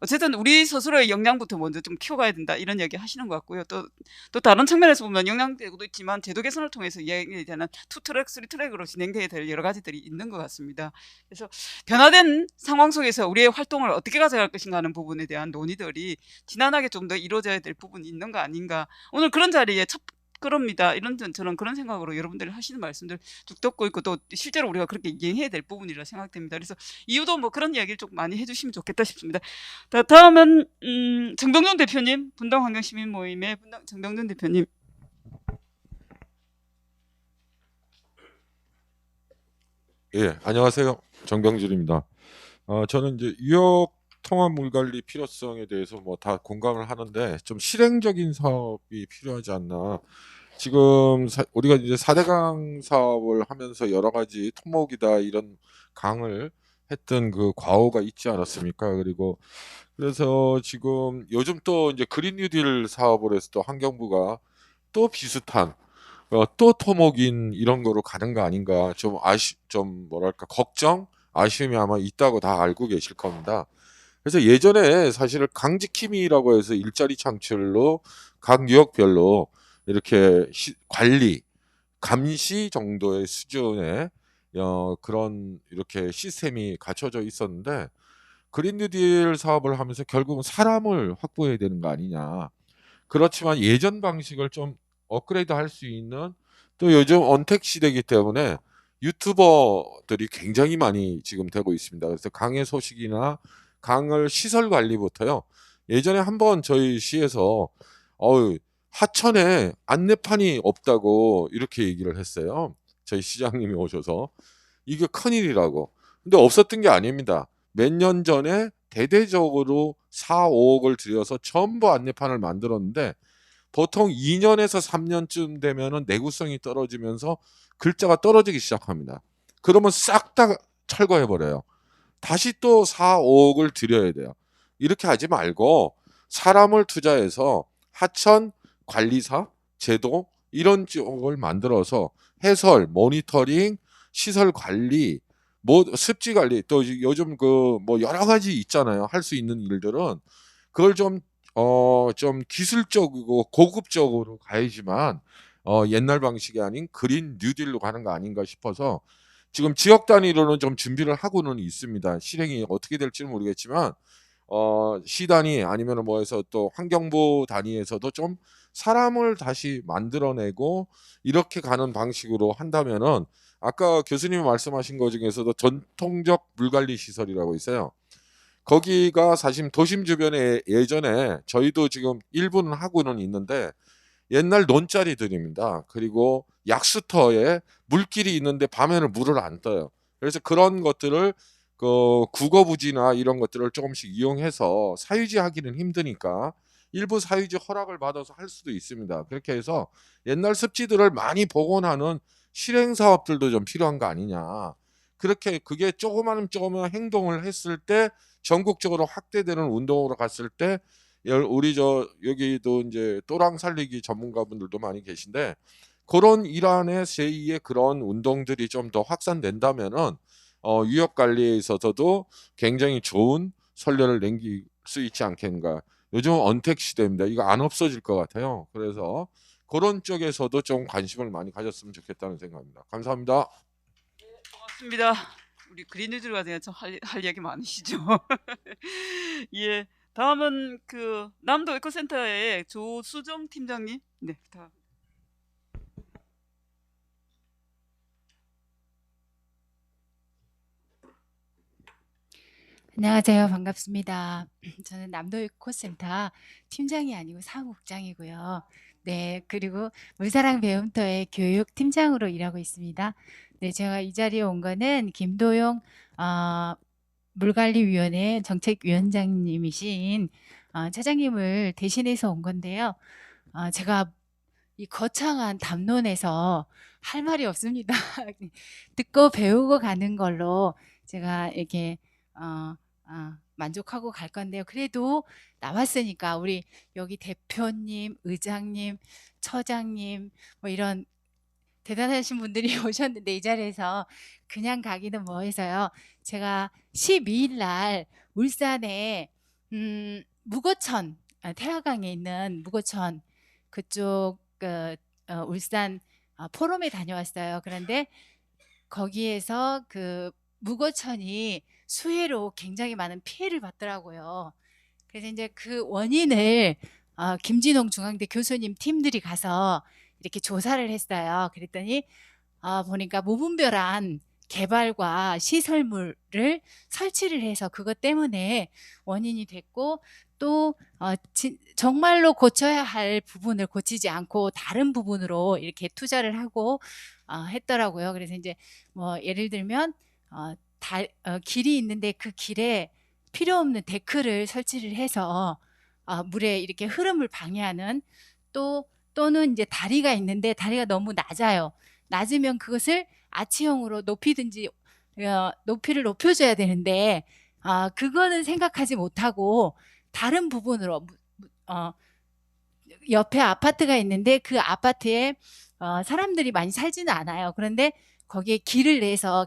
어쨌든 우리 스스로의 역량부터 먼저 좀 키워가야 된다 이런 이야기 하시는 것 같고요. 또 다른 측면에서 보면 역량되고도 있지만 제도 개선을 통해서 이야기에 대한 투트랙, 쓰리트랙으로 진행돼야 될 여러 가지들이 있는 것 같습니다. 그래서 변화된 상황 속에서 우리의 활동을 어떻게 가져갈 것인가 하는 부분에 대한 논의들이 지난하게 좀 더 이루어져야 될 부분이 있는 거 아닌가. 오늘 그런 자리에 그럽니다. 저는 그런 생각으로 여러분들이 하시는 말씀들 쭉 듣고 있고 또 실제로 우리가 그렇게 이행해야 될 부분이라 생각됩니다. 그래서 이유도 뭐 그런 이야기를 좀 많이 해주시면 좋겠다 싶습니다. 다음은 정병준 대표님, 분당환경시민모임의 정병준 대표님.
예, 안녕하세요. 정병준입니다. 저는 이제 유역 통합 물관리 필요성에 대해서 뭐 다 공감을 하는데 좀 실행적인 사업이 필요하지 않나. 지금 우리가 이제 4대강 사업을 하면서 여러 가지 토목이다 이런 강을 했던 그 과오가 있지 않았습니까? 그래서 지금 요즘 또 이제 그린 뉴딜 사업을 해서 또 환경부가 또 비슷한 또 토목인 이런 거로 가는 거 아닌가 좀 뭐랄까 걱정, 아쉬움이 아마 있다고 다 알고 계실 겁니다. 그래서 예전에 사실 강지킴이라고 해서 일자리 창출로 각 유역별로 이렇게 관리, 감시 정도의 수준의 그런 이렇게 시스템이 갖춰져 있었는데 그린 뉴딜 사업을 하면서 결국은 사람을 확보해야 되는 거 아니냐. 그렇지만 예전 방식을 좀 업그레이드 할 수 있는, 또 요즘 언택 시대이기 때문에 유튜버들이 굉장히 많이 지금 되고 있습니다. 그래서 강의 소식이나 강을 시설 관리부터요. 예전에 한번 저희 시에서 하천에 안내판이 없다고 이렇게 얘기를 했어요. 저희 시장님이 오셔서 이게 큰일이라고. 근데 없었던 게 아닙니다. 몇 년 전에 대대적으로 4, 5억을 들여서 전부 안내판을 만들었는데 보통 2년에서 3년쯤 되면은 내구성이 떨어지면서 글자가 떨어지기 시작합니다. 그러면 싹 다 철거해 버려요. 다시 또 4, 5억을 들여야 돼요. 이렇게 하지 말고 사람을 투자해서 하천 관리사 제도 이런 쪽을 만들어서 해설, 모니터링, 시설 관리, 뭐 습지 관리, 또 요즘 그 뭐 여러 가지 있잖아요. 할 수 있는 일들은 그걸 좀 기술적이고 고급적으로 가야지만 옛날 방식이 아닌 그린 뉴딜로 가는 거 아닌가 싶어서 지금 지역 단위로는 좀 준비를 하고는 있습니다. 실행이 어떻게 될지는 모르겠지만 시 단위 아니면 뭐해서 또 환경부 단위에서도 좀 사람을 다시 만들어내고 이렇게 가는 방식으로 한다면은 아까 교수님이 말씀하신 것 중에서도 전통적 물관리 시설이라고 있어요. 거기가 사실 도심 주변에 예전에 저희도 지금 일부는 하고는 있는데 옛날 논자리들입니다. 그리고 약수터에 물길이 있는데 밤에는 물을 안 떠요. 그래서 그런 것들을 그 국어 부지나 이런 것들을 조금씩 이용해서 사유지하기는 힘드니까 일부 사유지 허락을 받아서 할 수도 있습니다. 그렇게 해서 옛날 습지들을 많이 복원하는 실행 사업들도 좀 필요한 거 아니냐. 그렇게 그게 조그마한 행동을 했을 때 전국적으로 확대되는 운동으로 갔을 때 우리 여기도 이제 또랑 살리기 전문가분들도 많이 계신데 그런 일환의 제2의 그런 운동들이 좀 더 확산된다면은 유역 관리에 있어서도 굉장히 좋은 선례를 남길 수 있지 않겠는가. 요즘 언택 시대입니다. 이거 안 없어질 것 같아요. 그래서 그런 쪽에서도 좀 관심을 많이 가졌으면 좋겠다는 생각입니다. 감사합니다.
고맙습니다. 우리 그린뉴즈가 그냥 할 이야기 많으시죠. 예, 다음은 그 남도 에코센터의 조수정 팀장님. 네, 다.
안녕하세요. 반갑습니다. 저는 남도에코센터 팀장이 아니고 사무국장이고요. 네, 그리고 물사랑 배움터의 교육팀장으로 일하고 있습니다. 네, 제가 이 자리에 온 거는 김도용 물관리위원회 정책위원장님이신 차장님을 대신해서 온 건데요. 제가 이 거창한 담론에서 할 말이 없습니다. 듣고 배우고 가는 걸로 제가 이렇게 만족하고 갈 건데요. 그래도 나왔으니까 우리 여기 대표님, 의장님, 처장님 뭐 이런 대단하신 분들이 오셨는데 이 자리에서 그냥 가기는 뭐해서요. 제가 12일 날 울산에 무거천 태화강에 있는 무거천 그쪽 울산 포럼에 다녀왔어요. 그런데 거기에서 그 무거천이 수해로 굉장히 많은 피해를 받더라고요. 그래서 이제 그 원인을 김진홍 중앙대 교수님 팀들이 가서 이렇게 조사를 했어요. 그랬더니 보니까 무분별한 개발과 시설물을 설치를 해서 그것 때문에 원인이 됐고 또 정말로 고쳐야 할 부분을 고치지 않고 다른 부분으로 이렇게 투자를 하고 했더라고요. 그래서 이제 뭐 예를 들면 길이 있는데 그 길에 필요 없는 데크를 설치를 해서 물의 이렇게 흐름을 방해하는 또는 이제 다리가 있는데 다리가 너무 낮아요. 낮으면 그것을 아치형으로 높이든지 높이를 높여줘야 되는데 그거는 생각하지 못하고 다른 부분으로 옆에 아파트가 있는데 그 아파트에 사람들이 많이 살지는 않아요. 그런데 거기에 길을 내서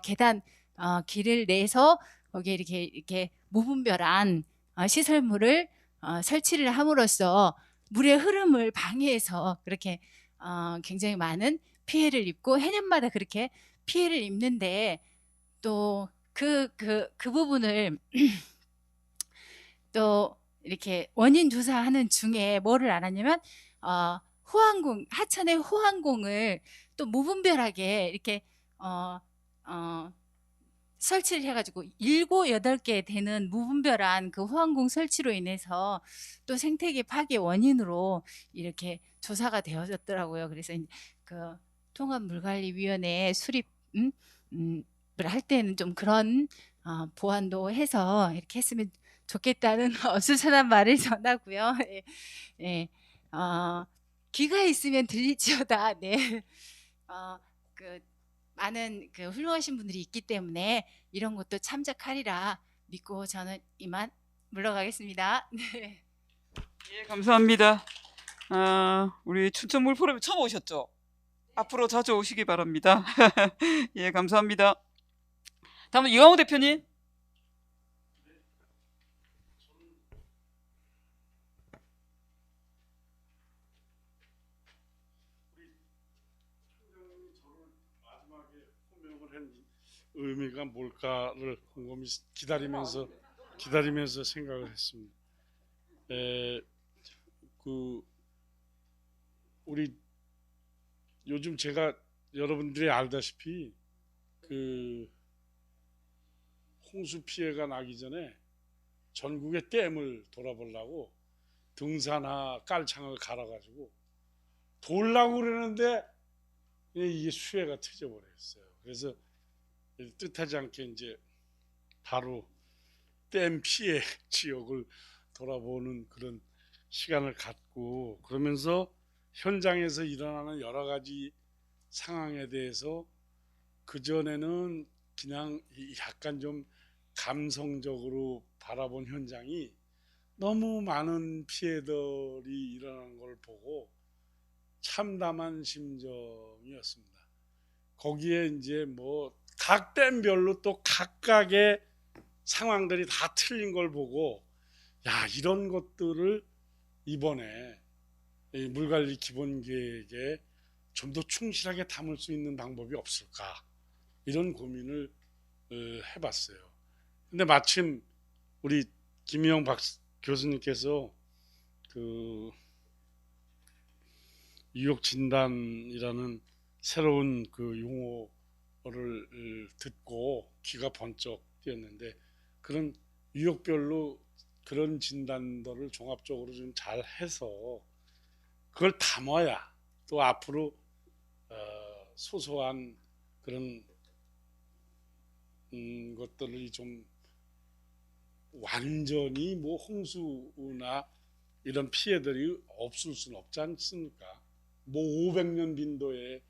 길을 내서 거기에 이렇게 무분별한 시설물을 설치를 함으로써 물의 흐름을 방해해서 그렇게 굉장히 많은 피해를 입고 해년마다 그렇게 피해를 입는데 또 그 부분을 또 이렇게 원인 조사하는 중에 뭐를 알았냐면 하천의 호환공을 또 무분별하게 이렇게 설치를 해가지고 7, 8개 되는 무분별한 그 호환공 설치로 인해서 또 생태계 파괴 원인으로 이렇게 조사가 되어졌더라고요. 그래서 그 통합물관리위원회 수립을 할 때는 좀 그런 보완도 해서 이렇게 했으면 좋겠다는 어수선한 말을 전하고요. 예, 예, 귀가 있으면 들릴지어다. 네, 그 많은 그 훌륭하신 분들이 있기 때문에 이런 것도 참작하리라 믿고 저는 이만 물러가겠습니다. 네.
예, 감사합니다. 우리 춘천물 포럼에 처음 오셨죠? 앞으로 자주 오시기 바랍니다. 예, 감사합니다. 다음은 이광호 대표님.
의미가 뭘까를 곰곰이 기다리면서 생각을 했습니다. 우리 요즘 제가 여러분들이 알다시피 그 홍수 피해가 나기 전에 전국의 댐을 돌아보려고 등산화 깔창을 갈아가지고 돌라고 그러는데 이게 수해가 터져버렸어요. 그래서 뜻하지 않게 이제 바로 댐 피해 지역을 돌아보는 그런 시간을 갖고, 그러면서 현장에서 일어나는 여러 가지 상황에 대해서 그전에는 그냥 약간 좀 감성적으로 바라본 현장이 너무 많은 피해들이 일어나는 걸 보고 참담한 심정이었습니다. 거기에 이제 뭐 각 댐별로 또 각각의 상황들이 다 틀린 걸 보고, 야, 이런 것들을 이번에 이 물관리 기본계획에 좀 더 충실하게 담을 수 있는 방법이 없을까, 이런 고민을 해봤어요. 근데 마침 우리 김희영 교수님께서 그 유역 진단이라는 새로운 그 용어를 듣고 귀가 번쩍 뛰었는데, 그런 유역별로 그런 진단들을 종합적으로 좀 잘 해서 그걸 담아야 또 앞으로 소소한 그런 것들이 좀 완전히 뭐 홍수나 이런 피해들이 없을 수는 없지 않습니까? 뭐 500년 빈도의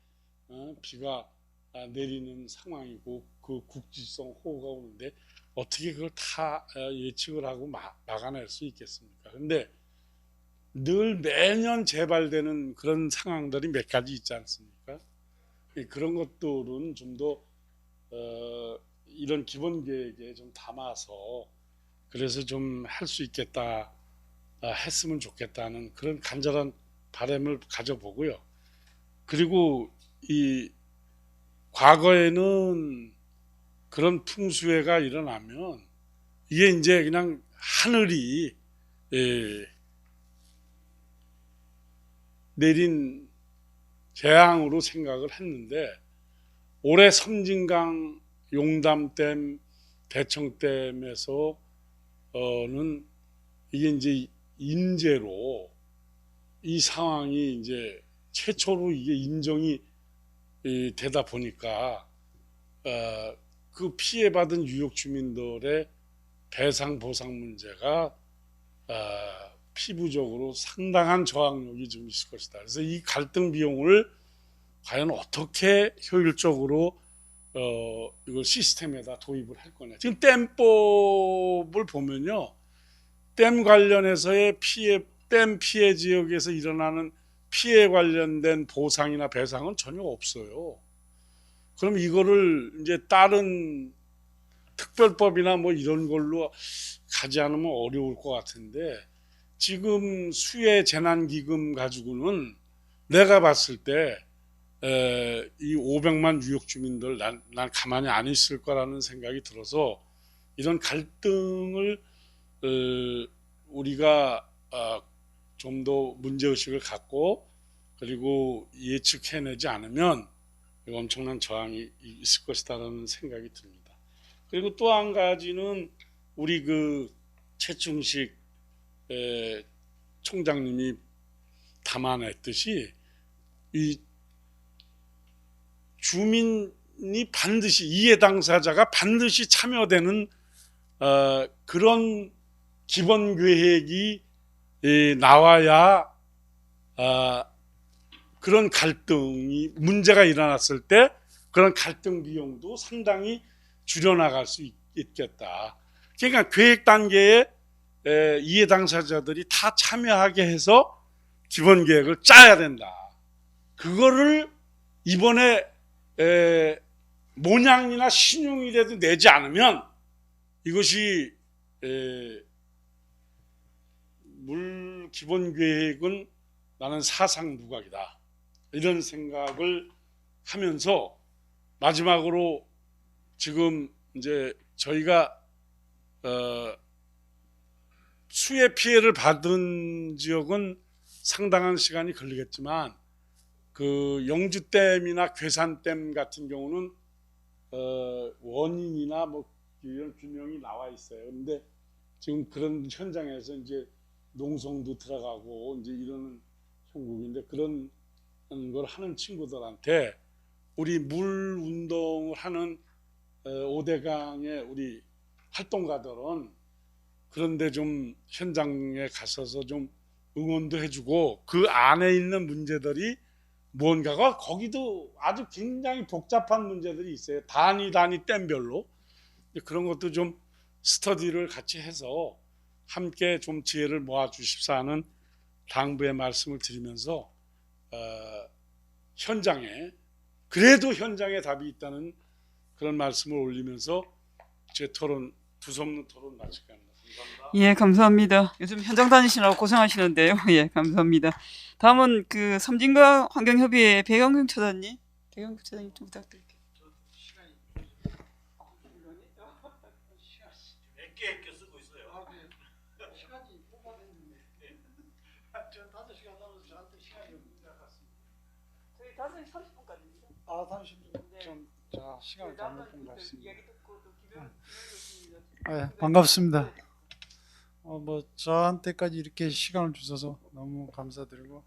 비가 내리는 상황이고 그 국지성 호우가 오는데 어떻게 그걸 다 예측을 하고 막아낼 수 있겠습니까? 근데 늘 매년 재발되는 그런 상황들이 몇 가지 있지 않습니까? 그런 것들은 좀 더 이런 기본 계획에 좀 담아서 그래서 좀 할 수 있겠다, 했으면 좋겠다는 그런 간절한 바람을 가져보고요. 그리고 이 과거에는 그런 풍수해가 일어나면 이게 이제 그냥 하늘이 내린 재앙으로 생각을 했는데, 올해 섬진강, 용담댐, 대청댐에서는 이게 이제 인재로 이 상황이 이제 최초로 이게 인정이 되다 보니까 그 피해받은 유역 주민들의 배상 보상 문제가 피부적으로 상당한 저항력이 좀 있을 것이다. 그래서 이 갈등 비용을 과연 어떻게 효율적으로 이걸 시스템에다 도입을 할 거냐. 지금 댐법을 보면요, 댐 관련해서의 댐 피해 지역에서 일어나는 피해 관련된 보상이나 배상은 전혀 없어요. 그럼 이거를 이제 다른 특별법이나 뭐 이런 걸로 가지 않으면 어려울 것 같은데, 지금 수해 재난기금 가지고는 내가 봤을 때 이 500만 유역 주민들 난 가만히 안 있을 거라는 생각이 들어서, 이런 갈등을 우리가 좀 더 문제의식을 갖고 그리고 예측해내지 않으면 엄청난 저항이 있을 것이다라는 생각이 듭니다. 그리고 또 한 가지는 우리 그 최충식 총장님이 담아냈듯이 이 주민이 반드시, 이해 당사자가 반드시 참여되는 그런 기본 계획이 나와야 그런 갈등이 문제가 일어났을 때 그런 갈등 비용도 상당히 줄여나갈 수 있겠다. 그러니까 계획 단계에 이해 당사자들이 다 참여하게 해서 기본 계획을 짜야 된다. 그거를 이번에 모냥이나 신용이라도 내지 않으면 이것이 물 기본 계획은 나는 사상 누각이다, 이런 생각을 하면서, 마지막으로 지금 이제 저희가 수해 피해를 받은 지역은 상당한 시간이 걸리겠지만, 그 영주댐이나 괴산댐 같은 경우는 원인이나 뭐 이런 규명이 나와 있어요. 근데 지금 그런 현장에서 이제 농성도 들어가고 이제 이런 형국인데, 그런 걸 하는 친구들한테 우리 물 운동을 하는 오대강의 우리 활동가들은 그런데 좀 현장에 가서서 좀 응원도 해주고 그 안에 있는 문제들이 뭔가가 거기도 아주 굉장히 복잡한 문제들이 있어요. 단위 댐별로 그런 것도 좀 스터디를 같이 해서 함께 좀 지혜를 모아 주십사 하는 당부의 말씀을 드리면서 그래도 현장에 답이 있다는 그런 말씀을 올리면서 제 토론 두서없는 토론 마치겠습니다. 감사합니다.
예, 감사합니다. 요즘 현장 다니시느라고 고생하시는데요. 예, 감사합니다. 다음은 그 섬진강 환경협의회 배경경 처장님, 좀 부탁드릴게요.
애껴 쓰고 있어요.
시간이 뽑아냈는데 저 5시간 남아서 저한테 시간이 없는 것 같습니다.
저희 5시 30분까지입니다.
아, 30분. 자, 시간을 잘못 본 것 같습니다.
이야기 듣고 또
반갑습니다. 뭐 저한테까지 이렇게 시간을 주셔서 너무 감사드리고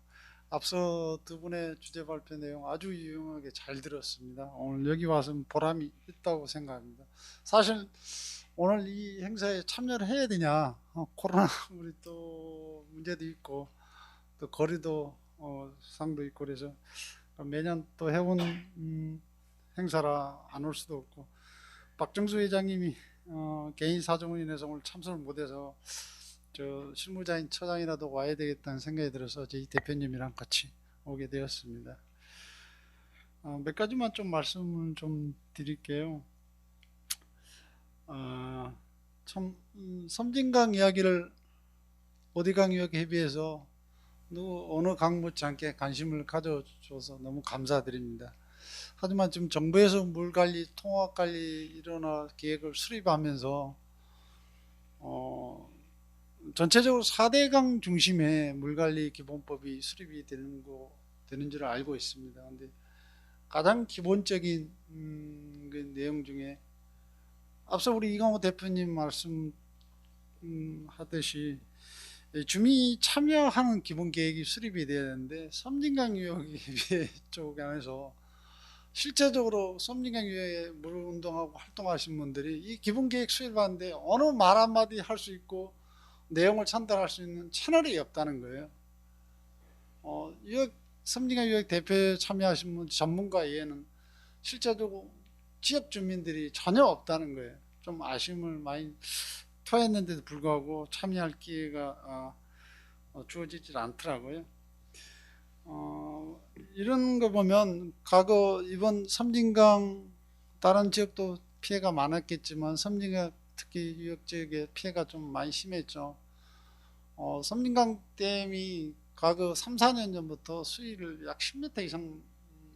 앞서 두 분의 주제 발표 내용 아주 유용하게 잘 들었습니다. 오늘 여기 와서 보람이 있다고 생각합니다. 사실 오늘 이 행사에 참여를 해야 되냐, 코로나 우리 또 문제도 있고 또 거리도 상도 있고 그래서 매년 또 해온 행사라 안 올 수도 없고 박정수 회장님이 개인 사정으로 인해서 오늘 참석을 못해서 저 실무자인 처장이라도 와야 되겠다는 생각이 들어서 저희 대표님이랑 같이 오게 되었습니다. 몇 가지만 좀 말씀을 좀 드릴게요. 참 섬진강 이야기를 오대강유역협의회에서 어느 강 못지않게 관심을 가져줘서 너무 감사드립니다. 하지만 지금 정부에서 물관리, 통합관리 일어나 계획을 수립하면서 전체적으로 4대강 중심의 물관리 기본법이 수립이 되는 줄 알고 있습니다. 근데 가장 기본적인 그 내용 중에 앞서 우리 이강호 대표님 말씀하듯이 주민이 참여하는 기본 계획이 수립이 돼야 되는데 섬진강 유역협의회 쪽 안에서 실제적으로 섬진강 유역에 물 운동하고 활동하신 분들이 이 기본 계획 수립하는데 어느 말 한마디 할 수 있고 내용을 전달할 수 있는 채널이 없다는 거예요. 섬진강 유역 대표에 참여하신 분 전문가 외에는 실제적으로 지역 주민들이 전혀 없다는 거예요. 좀 아쉬움을 많이 토했는데도 불구하고 참여할 기회가 주어지질 않더라고요. 이런 거 보면 과거 이번 섬진강 다른 지역도 피해가 많았겠지만 섬진강 특히 유역 지역에 피해가 좀 많이 심했죠. 섬진강 댐이 과거 3, 4년 전부터 수위를 약 10m 이상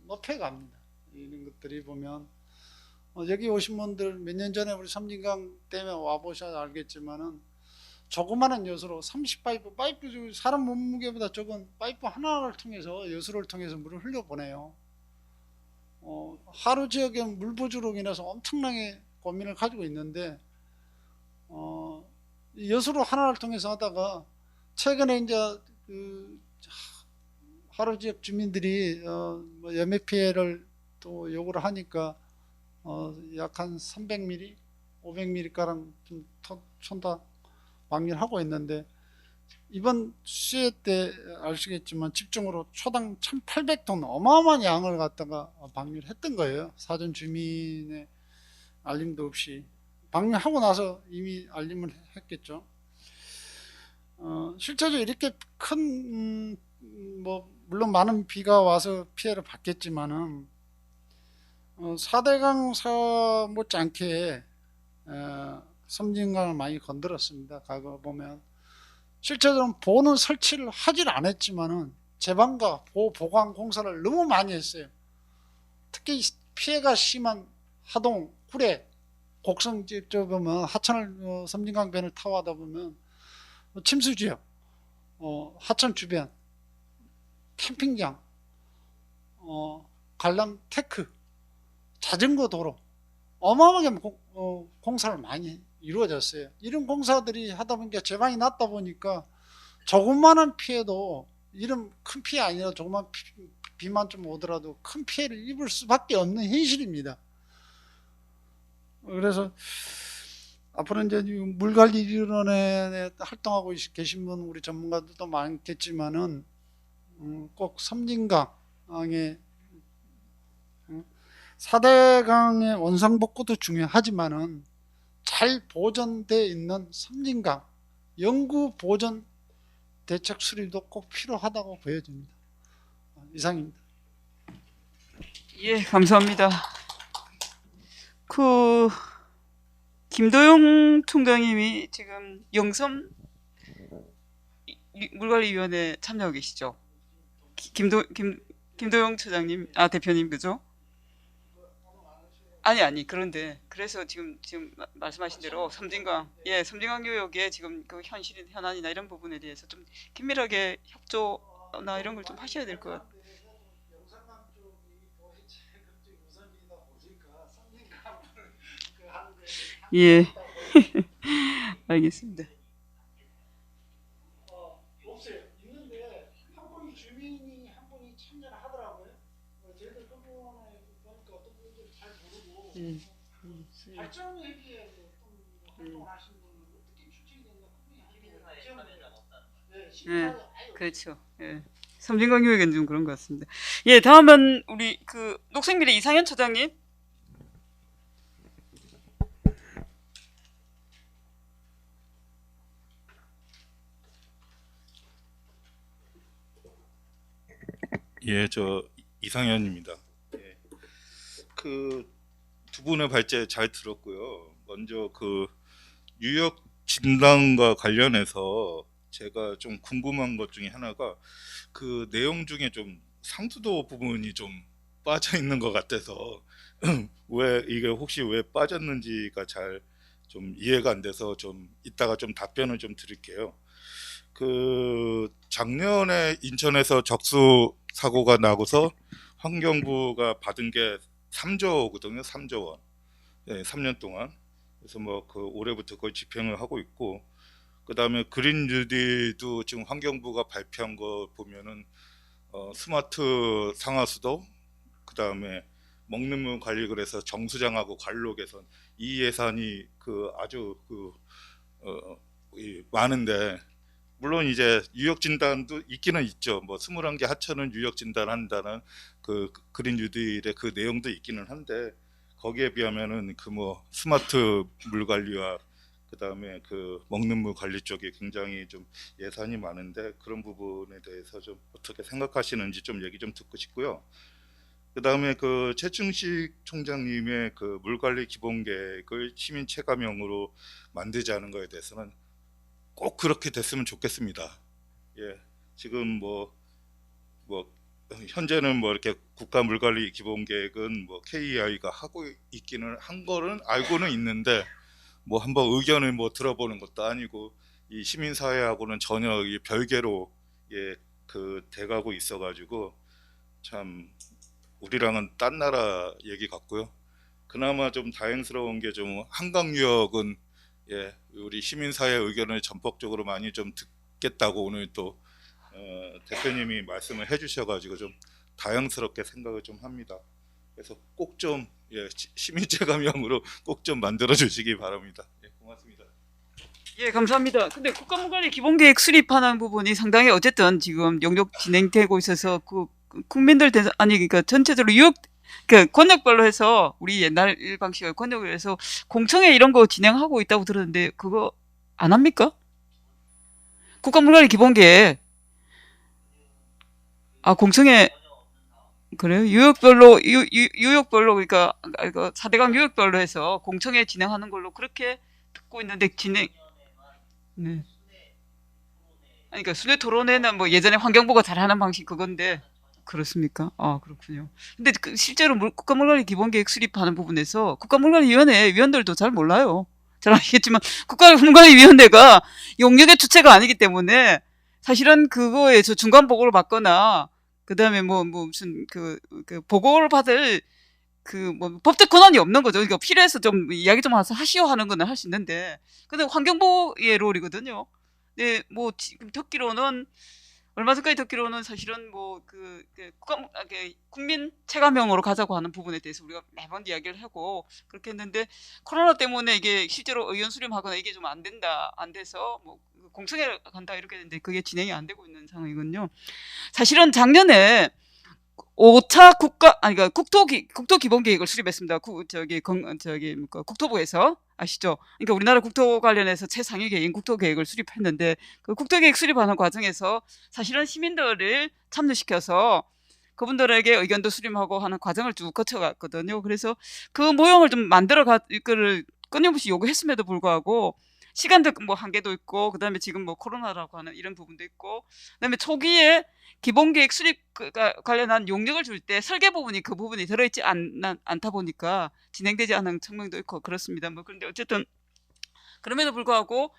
높여갑니다. 이런 것들이 보면 여기 오신 분들 몇 년 전에 우리 섬진강 댐에 와보셔야 알겠지만은 조그마한 여수로 30파이프 사람 몸무게보다 적은 파이프 하나를 통해서 여수를 통해서 물을 흘려보내요. 하루 지역에 물 부족으로 인해서 엄청나게 고민을 가지고 있는데 여수로 하나를 통해서 하다가 최근에 이제 그 하루 지역 주민들이 염해 피해를 또 요구를 하니까 약 한 300mm, 500mm 가량 좀 촌다 방류하고 있는데 이번 수해 때 아시겠지만 집중으로 초당 1,800톤 어마어마한 양을 갖다가 방류를 했던 거예요. 사전 주민의 알림도 없이 방류하고 나서 이미 알림을 했겠죠. 실제로 이렇게 큰 물론 많은 비가 와서 피해를 받겠지만은 4대강 못지않게 섬진강을 많이 건드렸습니다. 과거 보면 실제로는 보는 설치를 하질 않았지만은 제방과 보강 공사를 너무 많이 했어요. 특히 피해가 심한 하동, 구례, 곡성 쪽 보면 하천을 섬진강변을 타고 하다 보면 침수 지역, 하천 주변, 캠핑장, 관람 테크, 자전거 도로 어마어마하게 공사를 많이 이루어졌어요. 이런 공사들이 하다 보니까 제방이 낮다 보니까 조그마한 피해도 이런 큰 피해 아니라 조그만 비만 좀 오더라도 큰 피해를 입을 수밖에 없는 현실입니다. 그래서 앞으로 이제 물관리위원회에 활동하고 계신 분 우리 전문가들도 많겠지만은 꼭 섬진강의 4대강의 원상복구도 중요하지만은 잘 보존돼 있는 섬진강 영구 보존 대책 수립도 꼭 필요하다고 보여집니다. 이상입니다.
예, 감사합니다. 김도영 총장님이 지금 영섬 물관리위원회 참여하고 계시죠? 김도영 처장님, 대표님, 그죠? 아니, 그런데, 그래서 지금 말씀하신 대로 섬진강 교역의 지금 그 현안이나 이런 부분에 대해서 좀 긴밀하게 협조나 이런 걸 좀 하셔야 될 것 같아요. 예. 알겠습니다.
없어요. 있는데 한 분이 주민이 한 분이 참여를 하더라고요. 저희들 그 부분에 보니까 어떤 분들이 잘 모르고 발전회비에 활동하시는 분은 어떻게 추측이 되는가
예, 그렇죠. 예. 섬진강 교육은 좀 그런 것 같습니다. 예, 다음은 우리 녹색미래 이상현 처장님.
예, 저 이상현입니다. 예. 그 두 분의 발제 잘 들었고요. 먼저 유역 진단과 관련해서 제가 좀 궁금한 것 중에 하나가 그 내용 중에 좀 상수도 부분이 좀 빠져 있는 것 같아서 왜 이게 혹시 왜 빠졌는지가 잘 좀 이해가 안 돼서 좀 이따가 좀 답변을 좀 드릴게요. 작년에 인천에서 적수 사고가 나고서 환경부가 받은 게 3조거든요. 3조 원. 예, 3년 동안. 그래서 올해부터 거의 집행을 하고 있고, 그다음에 그린 뉴딜도 지금 환경부가 발표한 거 보면은 스마트 상하수도, 그다음에 먹는 물 관리, 그래서 정수장하고 관로 개선, 이 예산이 아주 많은데, 물론 이제 유역 진단도 있기는 있죠. 21개 하천은 유역 진단한다는 그린 뉴딜의 그 내용도 있기는 한데, 거기에 비하면은 스마트 물 관리와 그다음에 먹는 물 관리 쪽에 굉장히 좀 예산이 많은데, 그런 부분에 대해서 좀 어떻게 생각하시는지 좀 얘기 좀 듣고 싶고요. 그다음에 최충식 총장님의 물 관리 기본 계획을 시민 체감형으로 만들자는 거에 대해서는 꼭 그렇게 됐으면 좋겠습니다. 예, 지금 현재는 이렇게 국가 물관리 기본 계획은 KEI가 하고 있기는 한 거는 알고는 있는데, 한번 의견을 들어보는 것도 아니고 이 시민사회하고는 전혀 별개로 돼가고 있어가지고 참 우리랑은 딴 나라 얘기 같고요. 그나마 좀 다행스러운 게 좀 한강유역은 우리 시민사회 의견을 전폭적으로 많이 좀 듣겠다고 오늘 또 대표님이 말씀을 해주셔가지고 좀 다양스럽게 생각을 좀 합니다. 그래서 꼭 좀 시민체감형으로 꼭 좀 만들어 주시기 바랍니다. 고맙습니다.
예, 감사합니다. 근데 국가물관리 기본계획 수립하는 부분이 상당히 어쨌든 지금 영역 진행되고 있어서 국민들 그러니까 전체적으로 유역 권역별로 해서 우리 옛날 방식의 권역으로 해서 공청회 이런 거 진행하고 있다고 들었는데 그거 안 합니까? 국가물관리 기본계획. 공청회 그래요? 유역별로 그러니까 4대강 유역별로 해서 공청회 진행하는 걸로 그렇게 듣고 있는데 네. 그러니까 순회 토론회는 예전에 환경부가 잘하는 방식 그건데 그렇습니까? 그렇군요. 근데 실제로 국가물관리 기본계획 수립하는 부분에서 국가물관리위원회 위원들도 잘 몰라요. 잘 아시겠지만 국가물관리위원회가 용역의 주체가 아니기 때문에 사실은 그거에서 중간 보고를 받거나 그다음에 무슨 보고를 받을 법적 권한이 없는 거죠. 그러니까 필요해서 좀 이야기 좀 하시오 하는 거는 할 수 있는데, 근데 환경부의 롤이거든요. 네, 지금 듣기로는 얼마 전까지 듣기로는 사실은 국민 체감형으로 가자고 하는 부분에 대해서 우리가 매번 이야기를 하고 그렇게 했는데 코로나 때문에 이게 실제로 의원 수렴하거나 이게 좀 안 된다, 안 돼서 뭐 공청회 간다 이렇게 했는데 그게 진행이 안 되고 있는 상황이군요. 사실은 작년에 5차 국토 기본 계획을 수립했습니다. 국토부에서 아시죠? 그러니까 우리나라 국토 관련해서 최상위 계획인 국토 계획을 수립했는데 그 국토 계획 수립하는 과정에서 사실은 시민들을 참여시켜서 그분들에게 의견도 수렴하고 하는 과정을 쭉 거쳐갔거든요. 그래서 그 모형을 좀 이거를 끊임없이 요구했음에도 불구하고 시간도 뭐 한계도 있고 그다음에 지금 뭐 코로나라고 하는 이런 부분도 있고 그다음에 초기에 기본계획 수립 관련한 용역을 줄 때 설계 부분이 그 부분이 들어있지 않다 보니까 진행되지 않은 측면도 있고 그렇습니다. 뭐 그런데 어쨌든 그럼에도 불구하고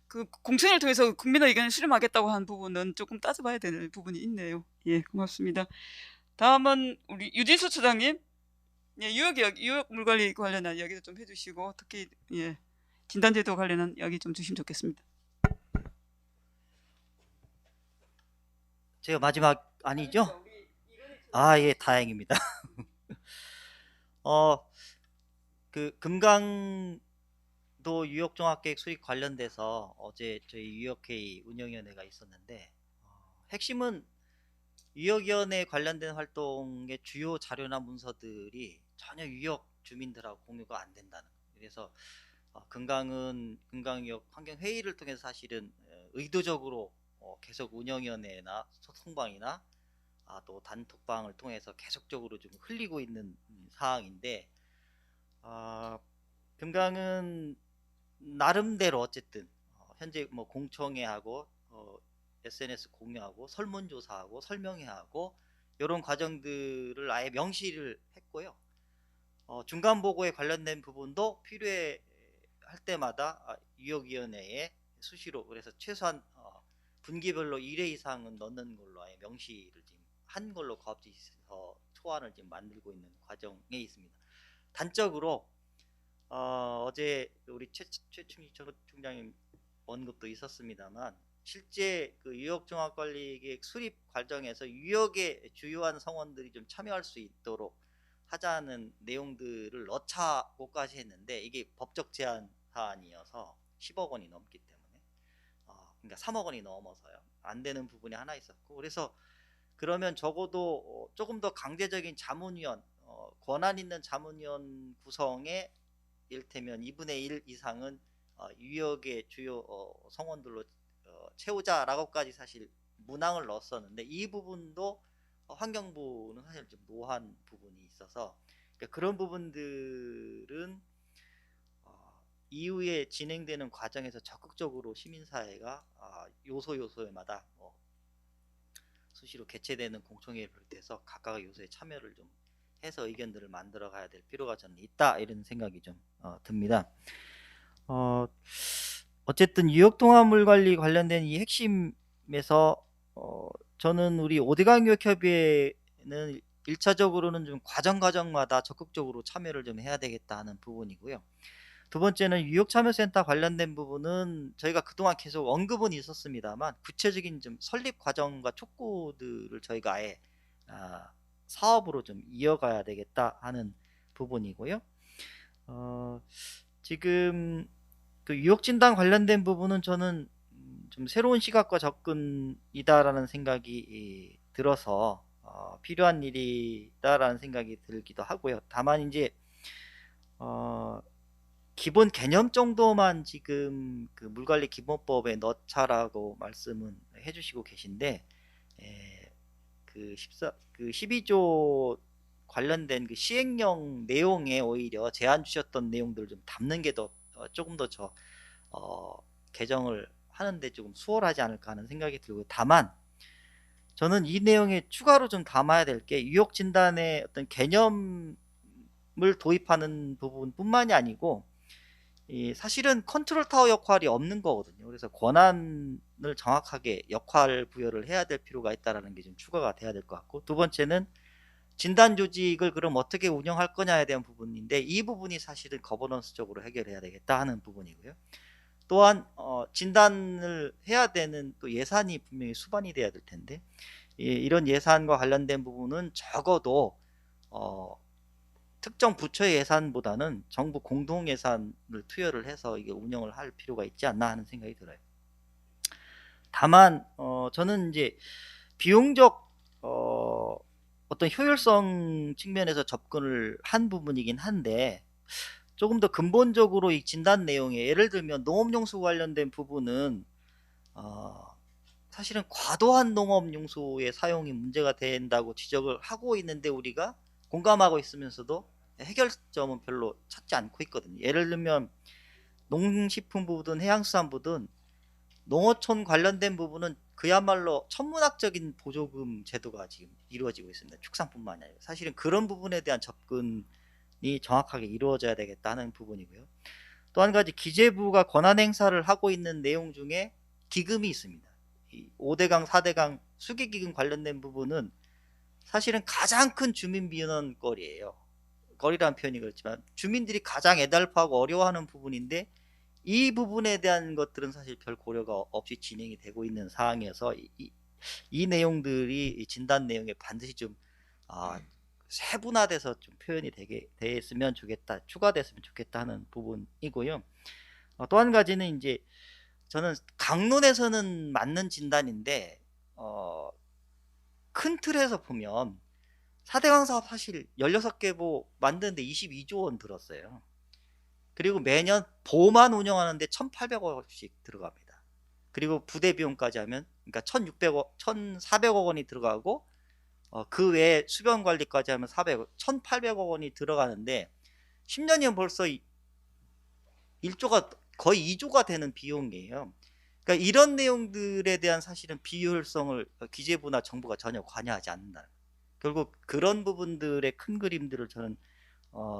그 공청회를 통해서 국민의 의견을 수렴하겠다고 하는 부분은 조금 따져봐야 되는 부분이 있네요. 예, 고맙습니다. 다음은 우리 유진수 처장님, 예, 유역 물관리 관련한 이야기도 좀 해주시고 특히 예. 진단제도 관련한 이야기 좀 주시면 좋겠습니다.
제가 마지막 아니죠? 아, 예, 다행입니다. 그 금강도 유역종합계획 수립 관련돼서 어제 저희 유역회의 운영위원회가 있었는데 핵심은 유역위원회 관련된 활동의 주요 자료나 문서들이 전혀 유역 주민들하고 공유가 안 된다는 거예요. 그래서 금강유역 환경회의를 통해서 사실은 의도적으로 계속 운영위원회나 소통방이나 또 단톡방을 통해서 계속적으로 좀 흘리고 있는 사항인데 금강은 나름대로 어쨌든 현재 뭐 공청회하고 SNS 공유하고 설문조사하고 설명회하고 이런 과정들을 아예 명시를 했고요. 중간보고에 관련된 부분도 필요해 할 때마다 유역위원회에 수시로 그래서 최소한 분기별로 1회 이상은 넣는 걸로 아예 명시를 지금 한 걸로 거업지에서 초안을 지금 만들고 있는 과정에 있습니다. 단적으로 어제 우리 최충희 총장님 언급도 있었습니다만 실제 그 유역종합관리계획 수립 과정에서 유역의 주요한 성원들이 좀 참여할 수 있도록 하자는 내용들을 넣자고까지 했는데 이게 법적 제한 사안이어서 10억 원이 넘기 때문에 그러니까 3억 원이 넘어서요. 안 되는 부분이 하나 있었고 그래서 그러면 적어도 조금 더 강제적인 자문위원 권한 있는 자문위원 구성에 이를테면 2분의 1 이상은 유역의 주요 성원들로 채우자라고까지 사실 문항을 넣었었는데 이 부분도 환경부는 사실 좀 노한 부분이 있어서 그러니까 그런 부분들은 이후에 진행되는 과정에서 적극적으로 시민사회가 요소요소마다 수시로 개최되는 공청회를 비롯해서 각각의 요소에 참여를 좀 해서 의견들을 만들어 가야 될 필요가 저는 있다 이런 생각이 좀 듭니다. 어쨌든 유역통합물관리 관련된 이 핵심에서 저는 우리 오대강유역협의회는 1차적으로는 좀 과정마다 적극적으로 참여를 좀 해야 되겠다 하는 부분이고요. 두 번째는 유역참여센터 관련된 부분은 저희가 그동안 계속 언급은 있었습니다만 구체적인 좀 설립 과정과 촉구들을 저희가 아예 사업으로 좀 이어가야 되겠다 하는 부분이고요. 지금 그 유역진단 관련된 부분은 저는 좀 새로운 시각과 접근이다라는 생각이 들어서 필요한 일이다라는 생각이 들기도 하고요. 다만 이제 기본 개념 정도만 지금 그 물관리 기본법에 넣자라고 말씀은 해주시고 계신데 그 12조 관련된 그 시행령 내용에 오히려 제안 주셨던 내용들을 좀 담는 게 더 조금 더 개정을 하는데 조금 수월하지 않을까 하는 생각이 들고 다만 저는 이 내용에 추가로 좀 담아야 될 게 유역 진단의 어떤 개념을 도입하는 부분뿐만이 아니고 사실은 컨트롤 타워 역할이 없는 거거든요. 그래서 권한을 정확하게 역할 부여를 해야 될 필요가 있다라는 게 좀 추가가 돼야 될 것 같고 두 번째는 진단 조직을 그럼 어떻게 운영할 거냐에 대한 부분인데 이 부분이 사실은 거버넌스적으로 해결해야 되겠다 하는 부분이고요. 또한 진단을 해야 되는 또 예산이 분명히 수반이 돼야 될 텐데 이런 예산과 관련된 부분은 적어도 특정 부처의 예산보다는 정부 공동 예산을 투여를 해서 이게 운영을 할 필요가 있지 않나 하는 생각이 들어요. 다만 저는 이제 비용적 어떤 효율성 측면에서 접근을 한 부분이긴 한데 조금 더 근본적으로 이 진단 내용에 예를 들면 농업용수 관련된 부분은 사실은 과도한 농업용수의 사용이 문제가 된다고 지적을 하고 있는데 우리가 공감하고 있으면서도 해결점은 별로 찾지 않고 있거든요. 예를 들면 농식품부든 해양수산부든 농어촌 관련된 부분은 그야말로 천문학적인 보조금 제도가 지금 이루어지고 있습니다. 축산뿐만 아니라 사실은 그런 부분에 대한 접근이 정확하게 이루어져야 되겠다는 부분이고요. 또 한 가지 기재부가 권한 행사를 하고 있는 내용 중에 기금이 있습니다. 이 5대강, 4대강 수기기금 관련된 부분은 사실은 가장 큰 주민 민원거리예요. 거리라는 표현이 그렇지만 주민들이 가장 애달파하고 어려워하는 부분인데 이 부분에 대한 것들은 사실 별 고려가 없이 진행이 되고 있는 상황이어서 이 내용들이 진단 내용에 반드시 좀 세분화돼서 좀 표현이 됐으면 좋겠다, 추가됐으면 좋겠다 하는 부분이고요. 또 한 가지는 이제 저는 강론에서는 맞는 진단인데 큰 틀에서 보면 4대강 사업 사실 16개 만드는데 22조 원 들었어요. 그리고 매년 보만 운영하는데 1,800억씩 들어갑니다. 그리고 부대 비용까지 하면 그러니까 1,400억 원이 들어가고 그 외에 수변 관리까지 하면 1,800억 원이 들어가는데 10년이면 벌써 1조가 거의 2조가 되는 비용이에요. 그러니까 이런 내용들에 대한 사실은 비효율성을 기재부나 정부가 전혀 관여하지 않는다. 결국 그런 부분들의 큰 그림들을 저는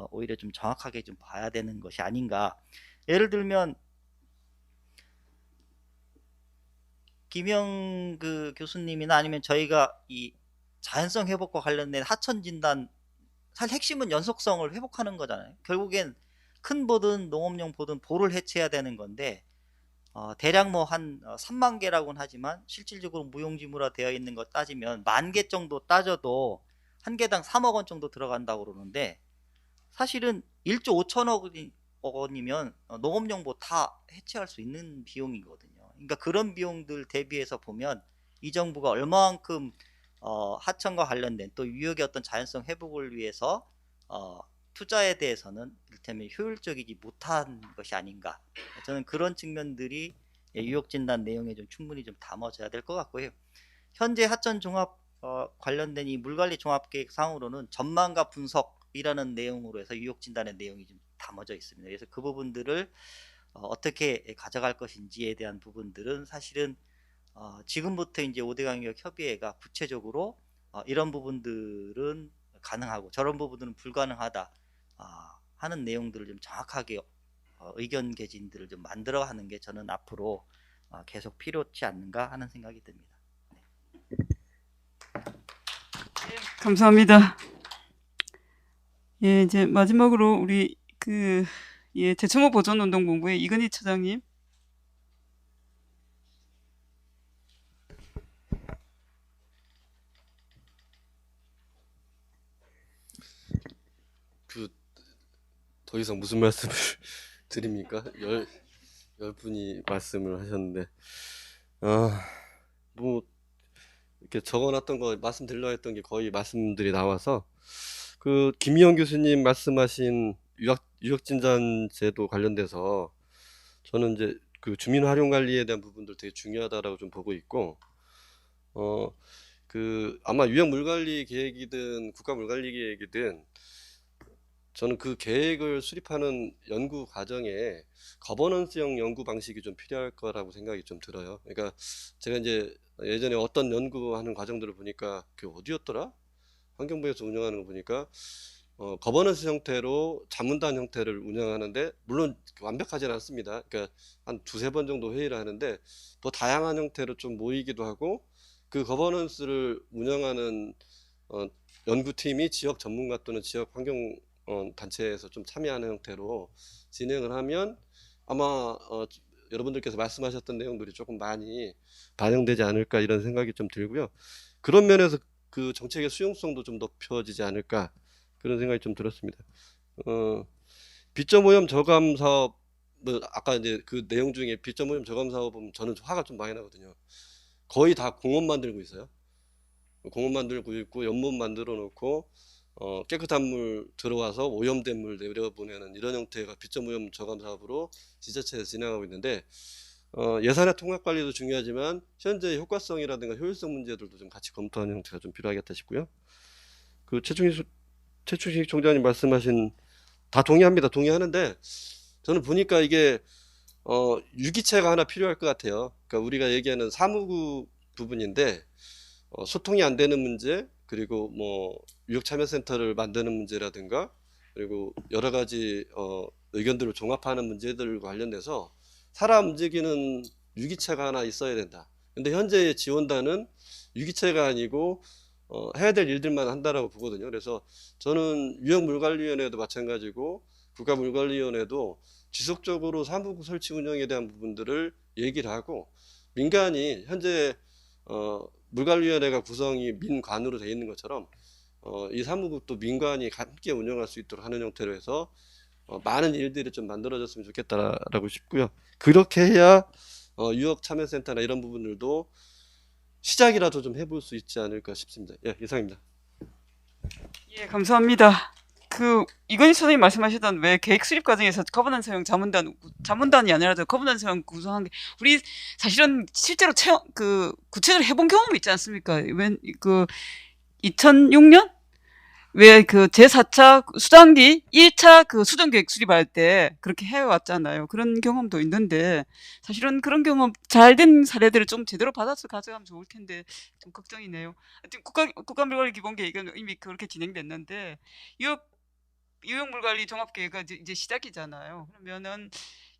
오히려 좀 정확하게 좀 봐야 되는 것이 아닌가. 예를 들면 김영 교수님이나 아니면 저희가 이 자연성 회복과 관련된 하천 진단 사실 핵심은 연속성을 회복하는 거잖아요. 결국엔 큰 보든 농업용 보든 보를 해체해야 되는 건데 대략 뭐 한 3만 개라고는 하지만 실질적으로 무용지물화 되어 있는 거 따지면 10,000개 정도 따져도 한 개당 3억 원 정도 들어간다고 그러는데 사실은 1조 5천억 원이면 농업용보 다 해체할 수 있는 비용이거든요. 그러니까 그런 비용들 대비해서 보면 이 정부가 얼마만큼 하천과 관련된 또 유역의 어떤 자연성 회복을 위해서 투자에 대해서는 이를테면 효율적이지 못한 것이 아닌가. 저는 그런 측면들이 유역진단 내용에 좀 충분히 좀 담아져야 될 것 같고요. 현재 하천 종합 관련된 이 물관리 종합계획상으로는 전망과 분석이라는 내용으로 해서 유역진단의 내용이 좀 담아져 있습니다. 그래서 그 부분들을 어떻게 가져갈 것인지에 대한 부분들은 사실은 지금부터 이제 5대강 유역 협의회가 구체적으로 이런 부분들은 가능하고 저런 부분들은 불가능하다 하는 내용들을 좀 정확하게 의견 개진들을 좀 만들어 하는 게 저는 앞으로 계속 필요치 않는가 하는 생각이 듭니다.
감사합니다. 예, 이제 마지막으로 우리 대청호 보존운동본부의 이근희 처장님.
더 이상 무슨 말씀을 드립니까? 열 분이 말씀을 하셨는데 뭐 이렇게 적어놨던 거 말씀드리려 했던 게 거의 말씀들이 나와서 김희영 교수님 말씀하신 유역진단 제도 관련돼서 저는 이제 주민 활용 관리에 대한 부분들 되게 중요하다라고 좀 보고 있고 아마 유역 물관리 계획이든 국가 물관리 계획이든 저는 그 계획을 수립하는 연구 과정에 거버넌스형 연구 방식이 좀 필요할 거라고 생각이 좀 들어요. 그러니까 제가 이제 예전에 어떤 연구하는 과정들을 보니까 어디였더라? 환경부에서 운영하는 거 보니까 거버넌스 형태로 자문단 형태를 운영하는데 물론 완벽하지는 않습니다. 그러니까 한 2-3번 정도 회의를 하는데 더 다양한 형태로 좀 모이기도 하고 그 거버넌스를 운영하는 연구팀이 지역 전문가 또는 지역 환경 단체에서 좀 참여하는 형태로 진행을 하면 아마 여러분들께서 말씀하셨던 내용들이 조금 많이 반영되지 않을까 이런 생각이 좀 들고요. 그런 면에서 그 정책의 수용성도 좀 높여지지 않을까 그런 생각이 좀 들었습니다. 빚점 오염 저감 사업 뭐 아까 이제 그 내용 중에 빚점 오염 저감 사업은 저는 화가 좀 많이 나거든요. 거의 다 공업 만들고 있어요. 공업 만들고 있고 연못 만들어 놓고 깨끗한 물 들어와서 오염된 물 내려보내는 이런 형태가 빚점 오염 저감 사업으로 지자체에서 진행하고 있는데 예산의 통합 관리도 중요하지만 현재 효과성이라든가 효율성 문제들도 좀 같이 검토하는 형태가 좀 필요하겠다 싶고요. 그 최충식 총장님 말씀하신 다 동의합니다. 동의하는데 저는 보니까 이게 유기체가 하나 필요할 것 같아요. 그러니까 우리가 얘기하는 사무국 부분인데 소통이 안 되는 문제 그리고 뭐 유역참여센터를 만드는 문제라든가 그리고 여러 가지 의견들을 종합하는 문제들과 관련돼서 사람 움직이는 유기체가 하나 있어야 된다. 근데 현재의 지원단은 유기체가 아니고 해야 될 일들만 한다라고 보거든요. 그래서 저는 유역물관리위원회도 마찬가지고 국가물관리위원회도 지속적으로 사무국 설치 운영에 대한 부분들을 얘기를 하고 민간이 현재 물관리위원회가 구성이 민관으로 되어 있는 것처럼 이 사무국도 민관이 함께 운영할 수 있도록 하는 형태로 해서 많은 일들이 좀 만들어졌으면 좋겠다라고 싶고요. 그렇게 해야 유역참여센터나 이런 부분들도 시작이라도 좀 해볼 수 있지 않을까 싶습니다. 예, 이상입니다.
예, 감사합니다. 이건희 선생님 말씀하셨던 왜 계획 수립 과정에서 거버넌스형 자문단이 아니라도 거버넌스형 구성한 게 우리 사실은 실제로 구체적으로 해본 경험이 있지 않습니까? 2006년 왜 제4차 수단기 1차 수정계획 수립할 때 그렇게 해왔잖아요. 그런 경험도 있는데 사실은 그런 경험 잘 된 사례들을 좀 제대로 받아서 가져가면 좋을 텐데 좀 걱정이네요. 하여튼 국가물관리 기본계획은 이미 그렇게 진행됐는데 유역물관리 종합계획가 이제 시작이잖아요. 그러면은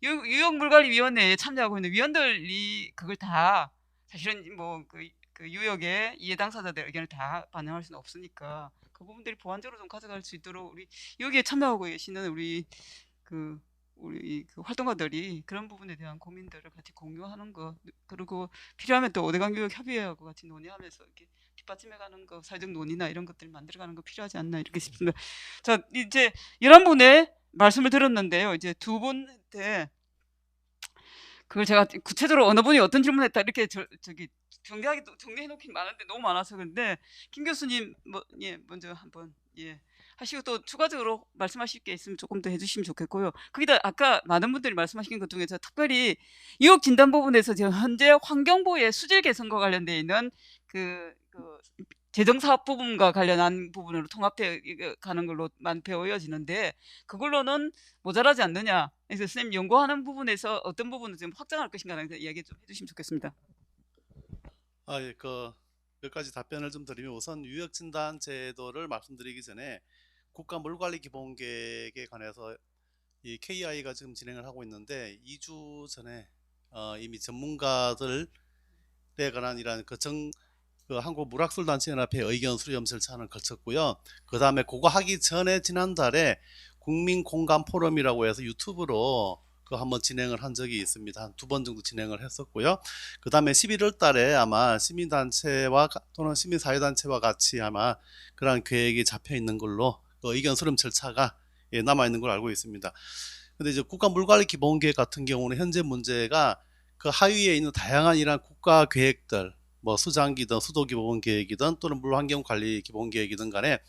유역물관리위원회에 참여하고 있는 위원들이 그걸 다 사실은 뭐 그 유역의 이해 당사자들 의견을 다 반영할 수는 없으니까 그 부분들이 보완적으로 좀 가져갈 수 있도록 우리 여기에 참여하고 계시는 우리 활동가들이 그런 부분에 대한 고민들을 같이 공유하는 거 그리고 필요하면 또 오대강 유역 협의회하고 같이 논의하면서 이렇게 뒷받침해가는 거 사회적 논의나 이런 것들 만들어가는 거 필요하지 않나 이렇게 싶습니다. 자 이제 11분의 말씀을 들었는데요. 이제 두 분한테 그걸 제가 구체적으로 어느 분이 어떤 질문했다 이렇게 정리해 놓긴 많은데 너무 많아서 그런데 김 교수님 먼저 한번 하시고 또 추가적으로 말씀하실 게 있으면 조금 더 해주시면 좋겠고요. 거기다 아까 많은 분들이 말씀하신 것 중에서 특별히 유역 진단 부분에서 지금 현재 환경부의 수질 개선과 관련되어 있는 재정사업 부분과 관련한 부분으로 통합되어 가는 걸로만 배워지는데 그걸로는 모자라지 않느냐. 그래서 선생님 연구하는 부분에서 어떤 부분을 좀 확장할 것인가라는 이야기 좀 해주시면 좋겠습니다.
몇 가지 답변을 좀 드리면 우선 유역진단 제도를 말씀드리기 전에 국가물관리기본계획에 관해서 이 KI가 지금 진행을 하고 있는데 2주 전에 이미 전문가들에 관한 이런 한국물학술단체연합회 의견 수렴 절차는 거쳤고요. 그 다음에 그거 하기 전에 지난달에 국민공감 포럼이라고 해서 유튜브로 한번 진행을 한 적이 있습니다. 한 2번 정도 진행을 했었고요. 그 다음에 11월 달에 아마 시민단체와 또는 시민사회단체와 같이 아마 그런 계획이 잡혀 있는 걸로 의견 수렴 절차가 남아 있는 걸로 알고 있습니다. 근데 이제 국가물관리기본계획 같은 경우는 현재 문제가 그 하위에 있는 다양한 이런 국가 계획들 뭐 수장기든 수도기본계획이든 또는 물환경관리기본계획이든 간에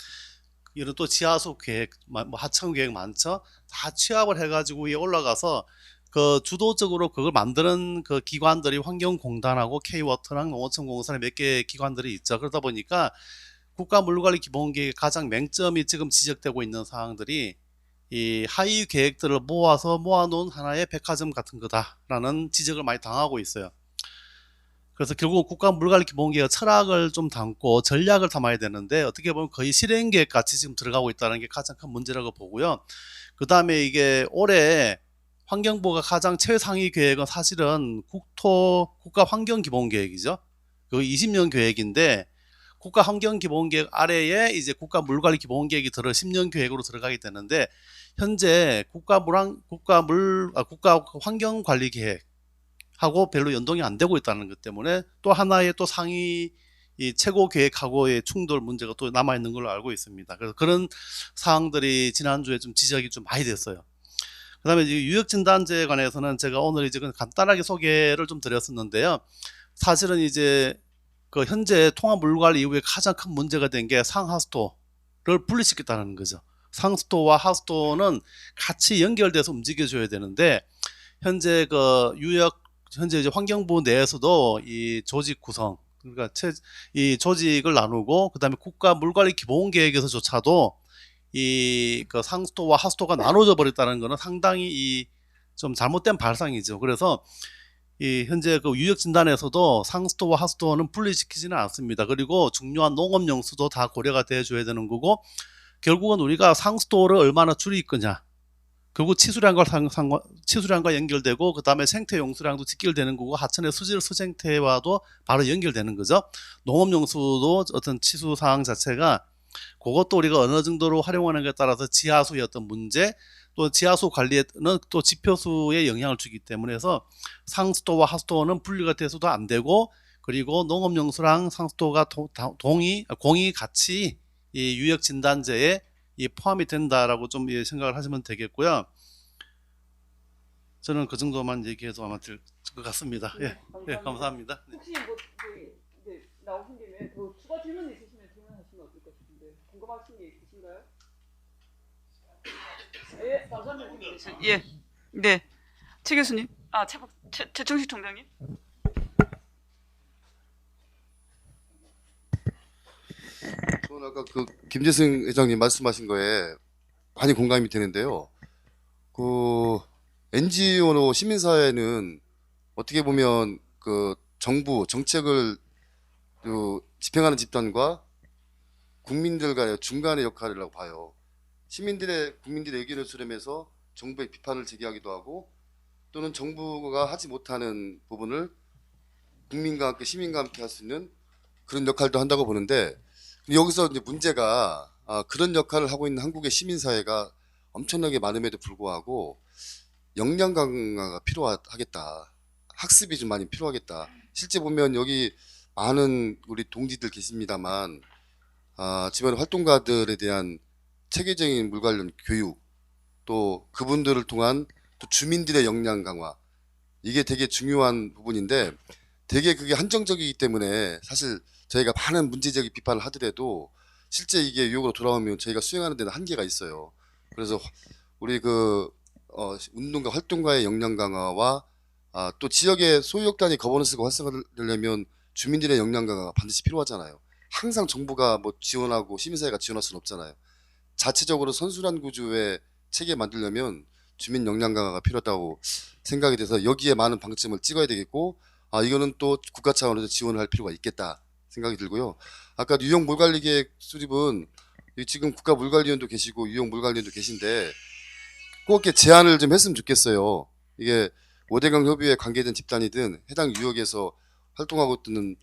이런 또 지하수 계획, 뭐 하천 계획 많죠. 다 취합을 해가지고 위에 올라가서 주도적으로 그걸 만드는 기관들이 환경공단하고 K워터랑 농어촌공사랑 몇 개의 기관들이 있죠. 그러다 보니까 국가물관리기본계획의 가장 맹점이 지금 지적되고 있는 사항들이 이 하위 계획들을 모아놓은 하나의 백화점 같은 거다라는 지적을 많이 당하고 있어요. 그래서 결국 국가물관리기본계획의 철학을 좀 담고 전략을 담아야 되는데 어떻게 보면 거의 실행계획 같이 지금 들어가고 있다는 게 가장 큰 문제라고 보고요. 그 다음에 이게 올해 환경부가 가장 최상위 계획은 사실은 국가환경기본계획이죠. 그 20년 계획인데 국가환경기본계획 아래에 이제 국가물관리기본계획이 10년 계획으로 들어가게 되는데 현재 국가환경관리계획 하고 별로 연동이 안 되고 있다는 것 때문에 또 하나의 또 상위 이 최고 계획하고의 충돌 문제가 또 남아 있는 걸로 알고 있습니다. 그래서 그런 사항들이 지난주에 좀 지적이 좀 많이 됐어요. 그다음에 이제 유역진단제에 관해서는 제가 오늘 이제 간단하게 소개를 좀 드렸었는데요. 사실은 이제 그 현재 통합 물관리 이후에 가장 큰 문제가 된 게 상하수도를 분리시켰다는 거죠. 상수도와 하수도는 같이 연결돼서 움직여줘야 되는데 현재 현재 이제 환경부 내에서도 이 조직 구성, 그러니까 이 조직을 나누고 그다음에 국가 물관리 기본 계획에서조차도 이 그 상수도와 하수도가 나눠져 버렸다는 것은 상당히 좀 잘못된 발상이죠. 그래서 이 현재 그 유역 진단에서도 상수도와 하수도는 분리시키지는 않습니다. 그리고 중요한 농업용수도 다 고려가 돼줘야 되는 거고, 결국은 우리가 상수도를 얼마나 줄일 거냐, 그리고 치수량과 연결되고 그 다음에 생태 용수량도 직결되는 거고, 하천의 수질 수생태와도 바로 연결되는 거죠. 농업용수도 어떤 치수 사항 자체가 그것도 우리가 어느 정도로 활용하는 것에 따라서 지하수의 어떤 문제, 또 지하수 관리에는 또 지표수에 영향을 주기 때문에 해서 상수도와 하수도는 분리가 돼서도 안 되고, 그리고 농업용수랑 상수도가 공이 같이 이 유역 진단제에 포함이 된다라고 좀 생각을 하시면 되겠고요. 저는 그 정도만 얘기해도 아마 될 것 같습니다. 예, 예, 감사합니다. 네.
혹시 나오신 김에 더 추가 질문 있으시면 질문하시면 어떨까 싶은데, 궁금하신 게 있으신가요? 예, 감사합니다. 예, 네, 최 교수님, 최충식 총장님.
저는 아까 그 김재승 회장님 말씀하신 거에 많이 공감이 되는데요. 그 NGO 시민사회는 어떻게 보면 그 정부 정책을 집행하는 집단과 국민들과의 중간의 역할이라고 봐요. 국민들의 의견을 수렴해서 정부의 비판을 제기하기도 하고, 또는 정부가 하지 못하는 부분을 국민과 함께 시민과 함께 할 수 있는 그런 역할도 한다고 보는데, 여기서 이제 문제가 그런 역할을 하고 있는 한국의 시민사회가 엄청나게 많음에도 불구하고 역량 강화가 필요하겠다. 학습이 좀 많이 필요하겠다. 실제 보면 여기 많은 우리 동지들 계십니다만 집안 활동가들에 대한 체계적인 물 관련 교육, 또 그분들을 통한 또 주민들의 역량 강화, 이게 되게 중요한 부분인데, 되게 그게 한정적이기 때문에 사실 저희가 많은 문제적인 비판을 하더라도 실제 이게 유역으로 돌아오면 저희가 수행하는 데는 한계가 있어요. 그래서 우리 운동가 활동가의 역량 강화와 또 지역의 소유욕단이 거버넌스가 활성화되려면 주민들의 역량 강화가 반드시 필요하잖아요. 항상 정부가 뭐 지원하고 시민사회가 지원할 수는 없잖아요. 자체적으로 선순환 구조의 체계 만들려면 주민 역량 강화가 필요하다고 생각이 돼서 여기에 많은 방점을 찍어야 되겠고, 이거는 또 국가 차원에서 지원을 할 필요가 있겠다 생각이 들고요. 아까 유역 물관리 계획 수립은 지금 국가 물관리원도 계시고 유역 물관리원도 계신데 꼭 이렇게 제안을 좀 했으면 좋겠어요. 이게 5대강 협의회에 관계된 집단이든 해당 유역에서 활동하고 있는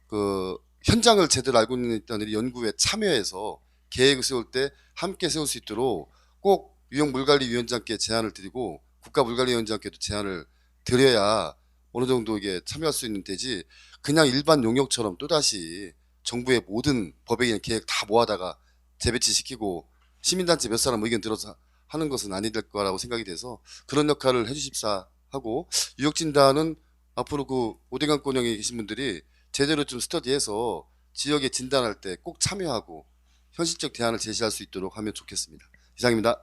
그 현장을 제대로 알고 있는 집단들이 연구에 참여해서 계획을 세울 때 함께 세울 수 있도록 꼭 유역 물관리위원장께 제안을 드리고 국가 물관리위원장께도 제안을 드려야 어느 정도 이게 참여할 수 있는 데지, 그냥 일반 용역처럼 또다시 정부의 모든 법에 의한 계획 다 모아다가 재배치시키고 시민단체 몇 사람 의견 들어서 하는 것은 아니 될 거라고 생각이 돼서 그런 역할을 해주십사 하고, 유역진단은 앞으로 그 5대강 권역에 계신 분들이 제대로 좀 스터디해서 지역에 진단할 때 꼭 참여하고 현실적 대안을 제시할 수 있도록 하면 좋겠습니다. 이상입니다.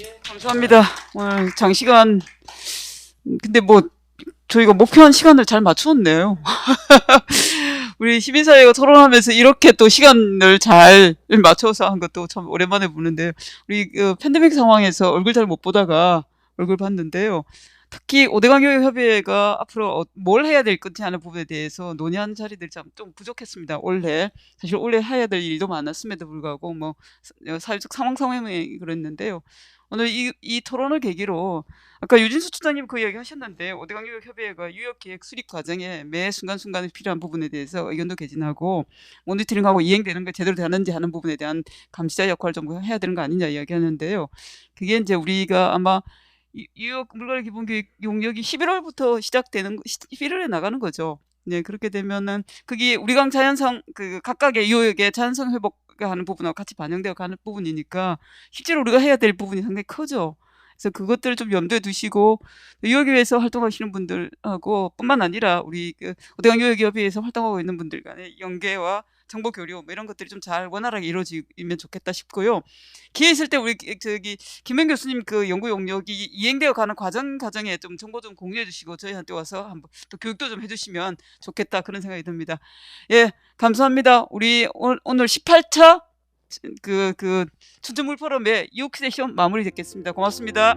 예, 감사합니다. 오늘 장시간, 근데 저희가 목표한 시간을 잘 맞추었네요. 우리 시민사회가 토론하면서 이렇게 또 시간을 잘 맞춰서 한 것도 참 오랜만에 보는데, 우리 팬데믹 상황에서 얼굴 잘 못 보다가 얼굴 봤는데요. 특히 5대강 협의회가 앞으로 뭘 해야 될 건지 하는 부분에 대해서 논의하는 자리들이 좀 부족했습니다. 사실 올해 해야 될 일도 많았음에도 불구하고 사회적 상황이 그랬는데요. 오늘 이 토론을 계기로, 아까 유진수 추장님 그 이야기 하셨는데, 5대강 협의회가 유역계획 수립 과정에 매 순간순간에 필요한 부분에 대해서 의견도 개진하고 모니터링하고 이행되는 게 제대로 되는지 하는 부분에 대한 감시자 역할을 좀 해야 되는 거 아니냐 이야기하는데요. 그게 이제 우리가 아마 유역 물관리 기본교육 용역이 11월부터 시작되는 11월에 나가는 거죠. 네, 그렇게 되면은 그게 우리강 자연성 그 각각의 유역의 자연성 회복하는 부분하고 같이 반영되어 가는 부분이니까 실제로 우리가 해야 될 부분이 상당히 크죠. 그래서 그것들을 좀 염두에 두시고 유역위에서 활동하시는 분들하고 뿐만 아니라 우리 그 오대강 유역협의회에서 활동하고 있는 분들 간의 연계와 정보 교류 뭐 이런 것들이 좀 잘 원활하게 이루어지면 좋겠다 싶고요. 기회 있을 때 우리 저기 김현 교수님 그 연구 용역이 이행되어 가는 과정에 좀 정보 좀 공유해 주시고 저희한테 와서 한번 또 교육도 좀 해주시면 좋겠다 그런 생각이 듭니다. 예, 감사합니다. 우리 오늘 18차 그 춘천물 포럼의 6 세션 마무리 됐겠습니다. 고맙습니다.